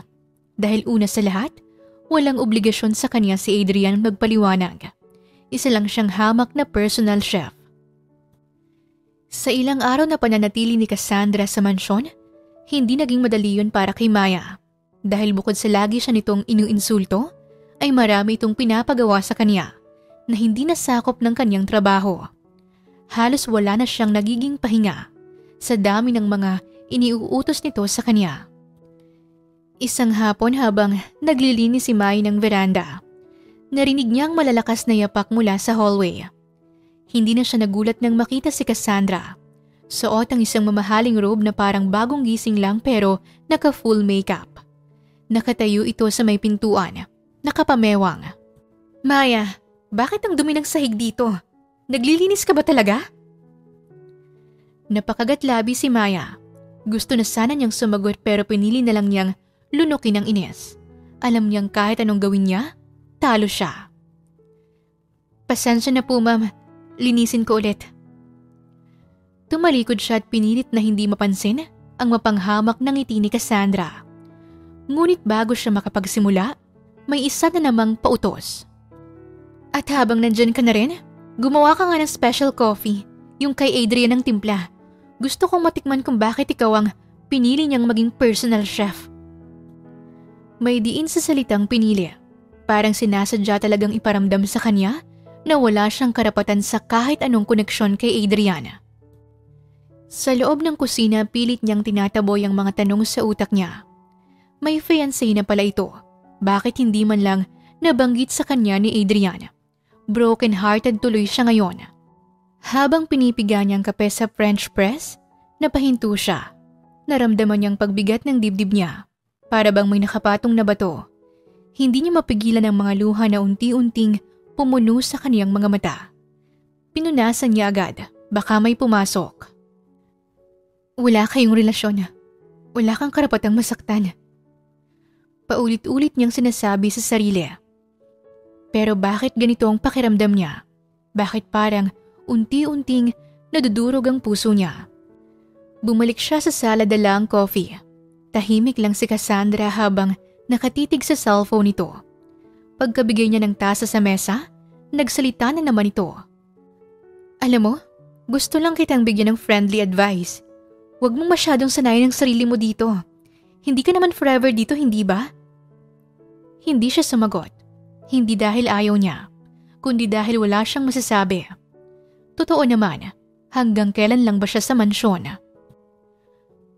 Dahil una sa lahat, walang obligasyon sa kanya si Adrian magpaliwanag. Isa lang siyang hamak na personal chef. Sa ilang araw na pananatili ni Cassandra sa mansyon, hindi naging madali yun para kay Maya. Dahil bukod sa lagi siya nitong inuinsulto, ay marami itong pinapagawa sa kanya na hindi nasakop ng kanyang trabaho. Halos wala na siyang nagiging pahinga sa dami ng mga iniuutos nito sa kanya. Isang hapon habang naglilinis si Mai ng veranda, narinig niya ang malalakas na yapak mula sa hallway. Hindi na siya nagulat nang makita si Cassandra. Suot ang isang mamahaling robe na parang bagong gising lang pero naka-full makeup. Nakatayo ito sa may pintuan, nakapamewang. Maya, bakit ang dumi ng sahig dito? Naglilinis ka ba talaga? Napakagatlabi si Maya. Gusto na sana niyang sumagot pero pinili na lang niyang lunukin ang inis. Alam niyang kahit anong gawin niya, talo siya. Pasensya na po ma'am, linisin ko ulit. Tumalikod siya at pinilit na hindi mapansin ang mapanghamak ng ngiti ni Cassandra. Ngunit bago siya makapagsimula, may isa na namang pautos. At habang nandyan ka na rin, gumawa ka nga ng special coffee, yung kay Adrian ng timpla. Gusto kong matikman kung bakit ikaw ang pinili niyang maging personal chef. May diin sa salitang pinili. Parang sinasadya talagang iparamdam sa kanya na wala siyang karapatan sa kahit anong koneksyon kay Adrian. Sa loob ng kusina, pilit niyang tinataboy ang mga tanong sa utak niya. May fiancé na pala ito. Bakit hindi man lang nabanggit sa kanya ni Adrian. Broken-hearted tuloy siya ngayon. Habang pinipiga niya ang kape sa French press, napahinto siya. Naramdaman niyang pagbigat ng dibdib niya. Para bang may nakapatong na bato. Hindi niya mapigilan ang mga luha na unti-unting pumuno sa kaniyang mga mata. Pinunasan niya agad, baka may pumasok. Wala kayong relasyon. Wala kang karapatang masaktan. Paulit-ulit niyang sinasabi sa sarili. Pero bakit ganito ang pakiramdam niya? Bakit parang unti-unting nadudurog ang puso niya? Bumalik siya sa sala dala ang coffee. Tahimik lang si Cassandra habang nakatitig sa cellphone nito. Pagkabigay niya ng tasa sa mesa, nagsalita na naman ito. Alam mo, gusto lang kitang bigyan ng friendly advice. Huwag mong masyadong sanayin ang sarili mo dito. Hindi ka naman forever dito, hindi ba? Hindi siya sumagot. Hindi dahil ayaw niya, kundi dahil wala siyang masasabi. Totoo naman, hanggang kailan lang ba siya sa mansyon?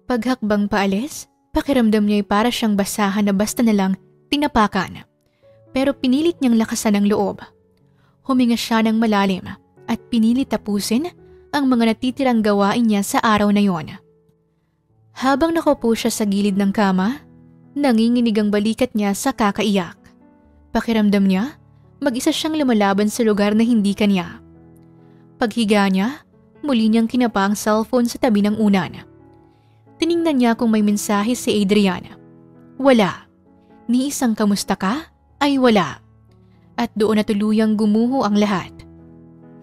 Paghakbang paalis, pakiramdam niya ay para siyang basahan na basta na lang tinapakan. Pero pinilit niyang lakasan ang loob. Huminga siya ng malalim at pinilit tapusin ang mga natitirang gawain niya sa araw na yon. Habang nakaupo siya sa gilid ng kama, nanginginig ang balikat niya sa kakaiyak. Pakiramdam niya, mag-isa siyang lumalaban sa lugar na hindi kanya. Paghiga niya, muli niyang kinapa ang cellphone sa tabi ng unan. Tiningnan niya kung may mensahe si Adrian. Wala. Ni isang kamusta ka ay wala. At doon na tuluyang gumuho ang lahat.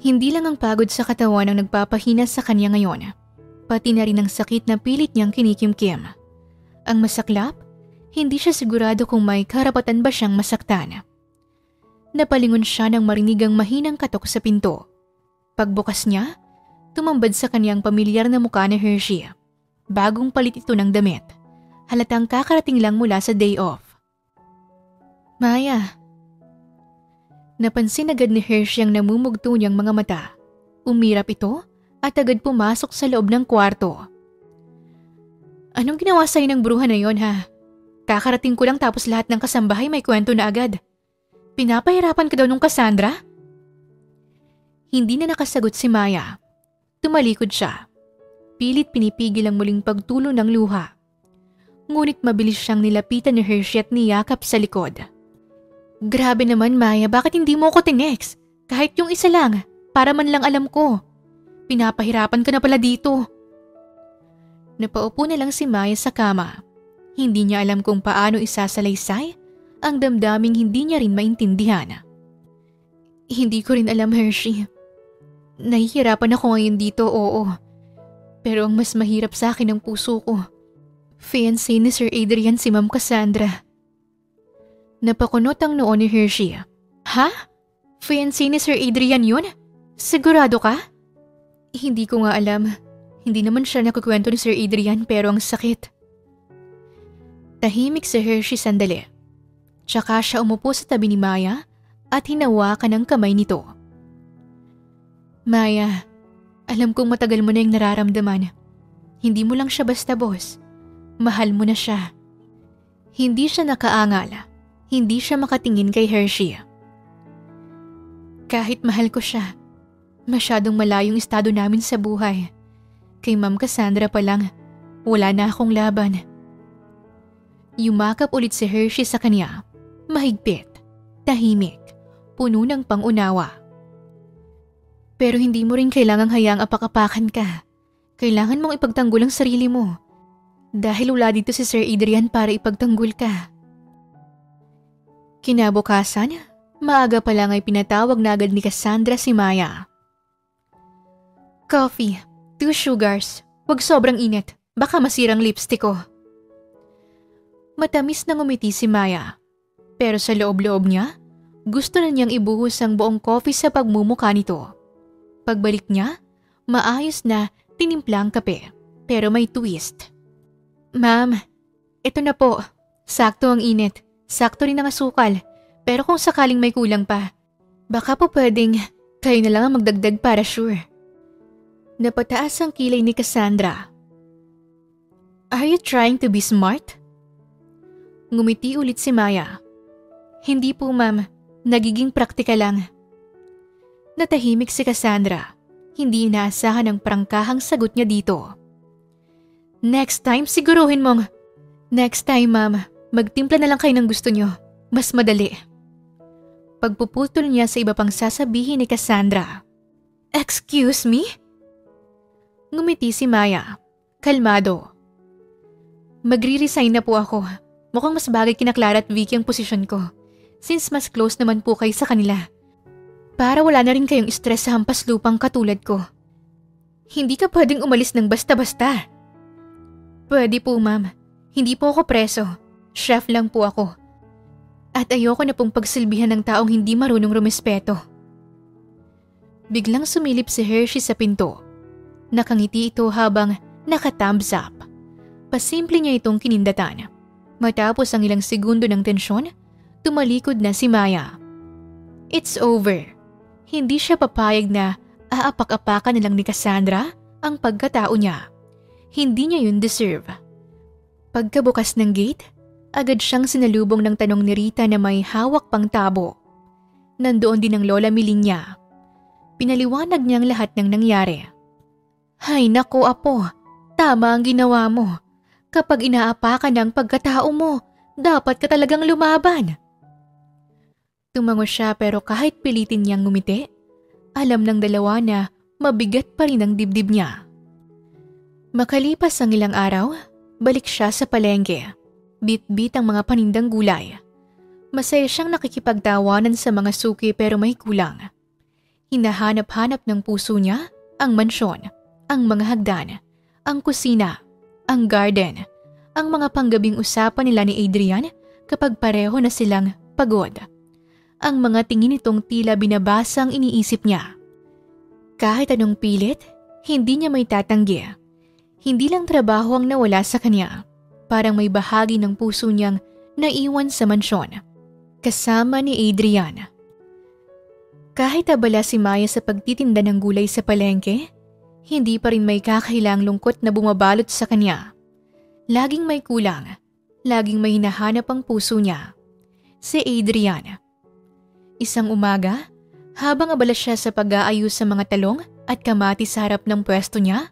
Hindi lang ang pagod sa katawan ang nagpapahina sa kanya ngayon. Pati na rin ang sakit na pilit niyang kinikimkim. Ang masaklap, hindi siya sigurado kung may karapatan ba siyang masaktan. Napalingon siya nang marinig ang mahinang katok sa pinto. Pagbukas niya, tumambad sa kaniyang pamilyar na mukha ni Hershey. Bagong palit ito ng damit. Halatang kakarating lang mula sa day off. Maya. Napansin agad ni Hershey ang namumugto niyang mga mata. Umirap ito at agad pumasok sa loob ng kwarto. Anong ginawa sa'yo ng bruha na yon, ha? Kakarating ko lang tapos lahat ng kasambahay may kwento na agad. Pinapahirapan ka daw nung Cassandra? Hindi na nakasagot si Maya. Tumalikod siya. Pilit pinipigil ang muling pagtulo ng luha. Ngunit mabilis siyang nilapitan ni Hershey at niyakap sa likod. Grabe naman, Maya, bakit hindi mo ko tinext? Kahit yung isa lang, para man lang alam ko. Pinapahirapan ka na pala dito. Napaupo na lang si Maya sa kama. Hindi niya alam kung paano isasalaysay ang damdaming hindi niya rin maintindihan. Hindi ko rin alam, Hershey. Nahihirapan ako ngayon dito, oo. Pero ang mas mahirap sa akin ang puso ko. Fiancé ni Sir Adrian si Ma'am Cassandra. Napakunot ang noo ni Hershey. Ha? Fiancé ni Sir Adrian yun? Sigurado ka? Hindi ko nga alam. Hindi naman siya nakukwento ni Sir Adrian pero ang sakit. Tahimik si Hershey sandali. Tsaka siya umupo sa tabi ni Maya at hinawakan ang kamay nito. Maya, alam kong matagal mo na yung nararamdaman. Hindi mo lang siya basta boss. Mahal mo na siya. Hindi siya nakaangal. Hindi siya makatingin kay Hershey. Kahit mahal ko siya, masyadong malayong estado namin sa buhay. Kay Ma'am Cassandra pa lang, wala na akong laban. Yumakap ulit si Hershey sa kanya. Mahigpit, tahimik, puno ng pangunawa. Pero hindi mo rin kailangang hayaang apakapakan ka. Kailangan mong ipagtanggol ang sarili mo. Dahil wala dito si Sir Adrian para ipagtanggol ka. Kinabukasan, maaga pa lang ay pinatawag na agad ni Cassandra si Maya. Coffee, 2 sugars, wag sobrang init, baka masirang lipstick ko. Matamis na ngumiti si Maya. Pero sa loob-loob niya, gusto na niyang ibuhos ang buong coffee sa pagmumukha nito. Pagbalik niya, maayos na tinimplang kape, pero may twist. Ma'am, ito na po. Sakto ang init. Sakto rin ang asukal. Pero kung sakaling may kulang pa, baka po pwedeng kayo na lang ang magdagdag para sure. Napataas ang kilay ni Cassandra. Are you trying to be smart? Ngumiti ulit si Maya. Hindi po ma'am, nagiging praktikal lang. Natahimik si Cassandra. Hindi inaasahan ang prangkahang sagot niya dito. Next time siguruhin mong… Next time ma'am, magtimpla na lang kayo ng gusto niyo. Mas madali. Pagpuputol niya sa iba pang sasabihin ni Cassandra. Excuse me? Ngumiti si Maya. Kalmado. Magre-resign na po ako. Mukhang mas bagay kina Clara at Vicky ang posisyon ko. Since mas close naman po kayo sa kanila. Para wala na rin kayong stress sa hampas lupang katulad ko. Hindi ka pwedeng umalis ng basta-basta. Pwede po ma'am. Hindi po ako preso. Chef lang po ako. At ayoko na pong pagsilbihan ng taong hindi marunong rumespeto. Biglang sumilip si Hershey sa pinto. Nakangiti ito habang naka-thumbs up. Pasimple niya itong kinindatan. Matapos ang ilang segundo ng tensyon, tumalikod na si Maya. It's over. Hindi siya papayag na aapak-apakan na lang ni Cassandra ang pagkatao niya. Hindi niya yun deserve. Pagkabukas ng gate, agad siyang sinalubong ng tanong ni Rita na may hawak pang tabo. Nandoon din ang lola Miling niya. Pinaliwanag niya ang lahat ng nangyari. Hay nako apo, tama ang ginawa mo. Kapag inaapakan ng pagkatao mo, dapat ka talagang lumaban. Tumango siya pero kahit pilitin niyang ngumiti, alam ng dalawa na mabigat pa rin ang dibdib niya. Makalipas ang ilang araw, balik siya sa palengke. Bit-bit ang mga panindang gulay. Masaya siyang nakikipagtawanan sa mga suki pero may kulang. Hinahanap-hanap ng puso niya ang mansyon, ang mga hagdan, ang kusina, ang garden, ang mga panggabing usapan nila ni Adrian kapag pareho na silang pagod. Ang mga tingin nitong tila binabasa ang iniisip niya. Kahit anong pilit, hindi niya may tatanggi. Hindi lang trabaho ang nawala sa kanya. Parang may bahagi ng puso niyang naiwan sa mansyon. Kasama ni Adrian. Kahit abala si Maya sa pagtitinda ng gulay sa palengke, hindi pa rin may kakailang lungkot na bumabalot sa kanya. Laging may kulang. Laging may hinahanap ang puso niya. Si Adrian. Isang umaga, habang abala siya sa pag-aayos sa mga talong at kamatis sa harap ng pwesto niya,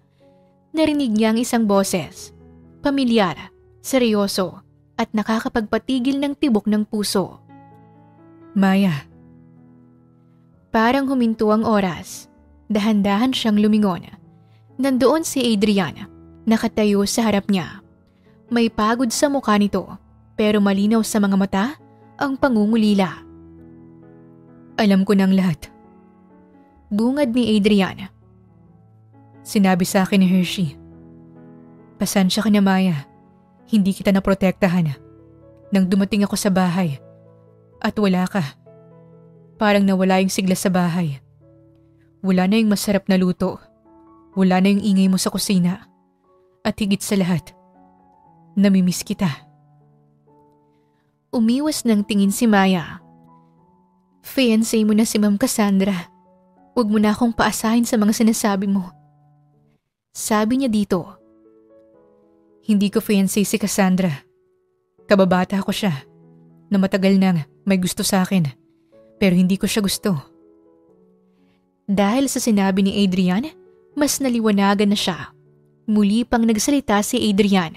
narinig niya ang isang boses. Pamilyar, seryoso, at nakakapagpatigil ng tibok ng puso. Maya. Parang huminto ang oras. Dahan-dahan siyang lumingon. Nandoon si Adrian, nakatayo sa harap niya. May pagod sa mukha nito, pero malinaw sa mga mata ang pangungulila. Alam ko ng lahat. Bungad ni Adrian. Sinabi sa akin ni Hershey. Pasensya ka na Maya, hindi kita naprotektahan. Nang dumating ako sa bahay at wala ka, parang nawala yung sigla sa bahay. Wala na yung masarap na luto. Wala na yung ingay mo sa kusina. At higit sa lahat, namimiss kita. Umiwas ng tingin si Maya. Fiancé mo na si Ma'am Cassandra. Huwag mo na akong paasahin sa mga sinasabi mo. Sabi niya dito. Hindi ko fiancé si Cassandra. Kababata ko siya na matagal nang may gusto sa akin pero hindi ko siya gusto. Dahil sa sinabi ni Adrian, mas naliwanagan na siya. Muli pang nagsalita si Adrian.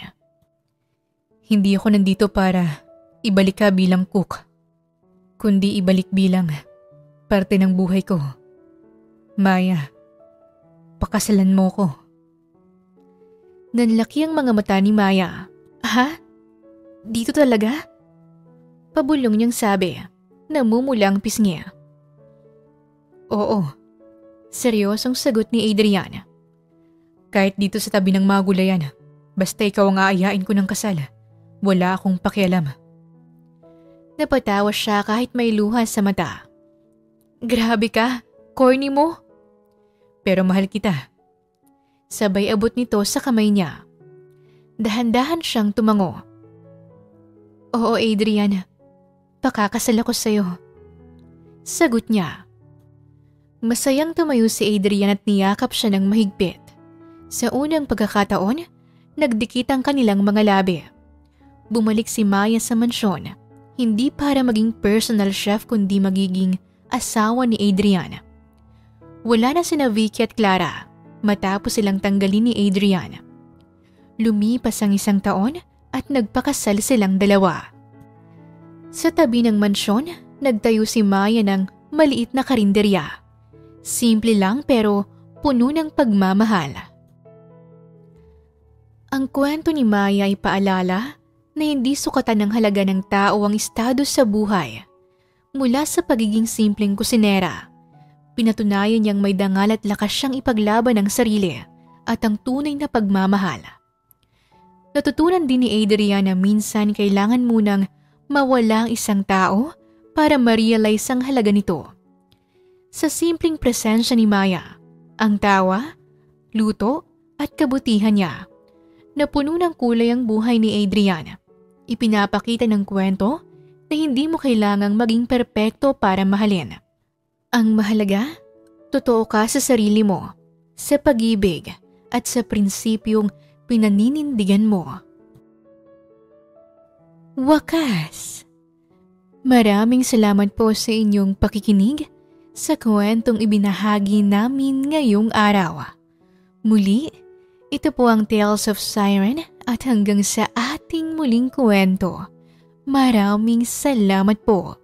Hindi ako nandito para ibalik ka bilang cook, kundi ibalik bilang parte ng buhay ko. Maya, pakasalan mo ko. Nanlaki ang mga mata ni Maya. Ha? Dito talaga? Pabulong niyang sabi, namumulang pisngi. Oo, seryosong sagot ni Adrian. Kahit dito sa tabi ng mga gulayan, basta ikaw ang aayain ko ng kasal, wala akong pakialam. Napatawa siya kahit may luha sa mata. Grabe ka, corny mo. Pero mahal kita. Sabay abot nito sa kamay niya. Dahan-dahan siyang tumango. Oo Adrian, pakakasal ako sa'yo. Sagot niya. Masayang tumayo si Adrian at niyakap siya ng mahigpit. Sa unang pagkakataon, nagdikit ang kanilang mga labi. Bumalik si Maya sa mansyon. Hindi para maging personal chef kundi magiging asawa ni Adrian. Wala na sina Vicky at Clara matapos silang tanggalin ni Adrian. Lumipas ang 1 taon at nagpakasal silang dalawa. Sa tabi ng mansyon, nagtayo si Maya ng maliit na karinderya. Simple lang pero puno ng pagmamahal. Ang kwento ni Maya ay paalala na hindi sukatan ng halaga ng tao ang estado sa buhay. Mula sa pagiging simpleng kusinera, pinatunayan niyang may dangal at lakas siyang ipaglaban ang sarili at ang tunay na pagmamahal. Natutunan din ni Adrian na minsan kailangan munang mawala ang isang tao para ma-realize ang halaga nito. Sa simpleng presensya ni Maya, ang tawa, luto at kabutihan niya, na puno ng kulay ang buhay ni Adrian. Ipinapakita ng kwento na hindi mo kailangang maging perpekto para mahalin. Ang mahalaga, totoo ka sa sarili mo, sa pag-ibig at sa prinsipyong pinaninindigan mo. Wakas! Maraming salamat po sa inyong pakikinig sa kwentong ibinahagi namin ngayong araw. Muli, ito po ang Tales of Siren at hanggang sa ating muling kwento. Maraming salamat po.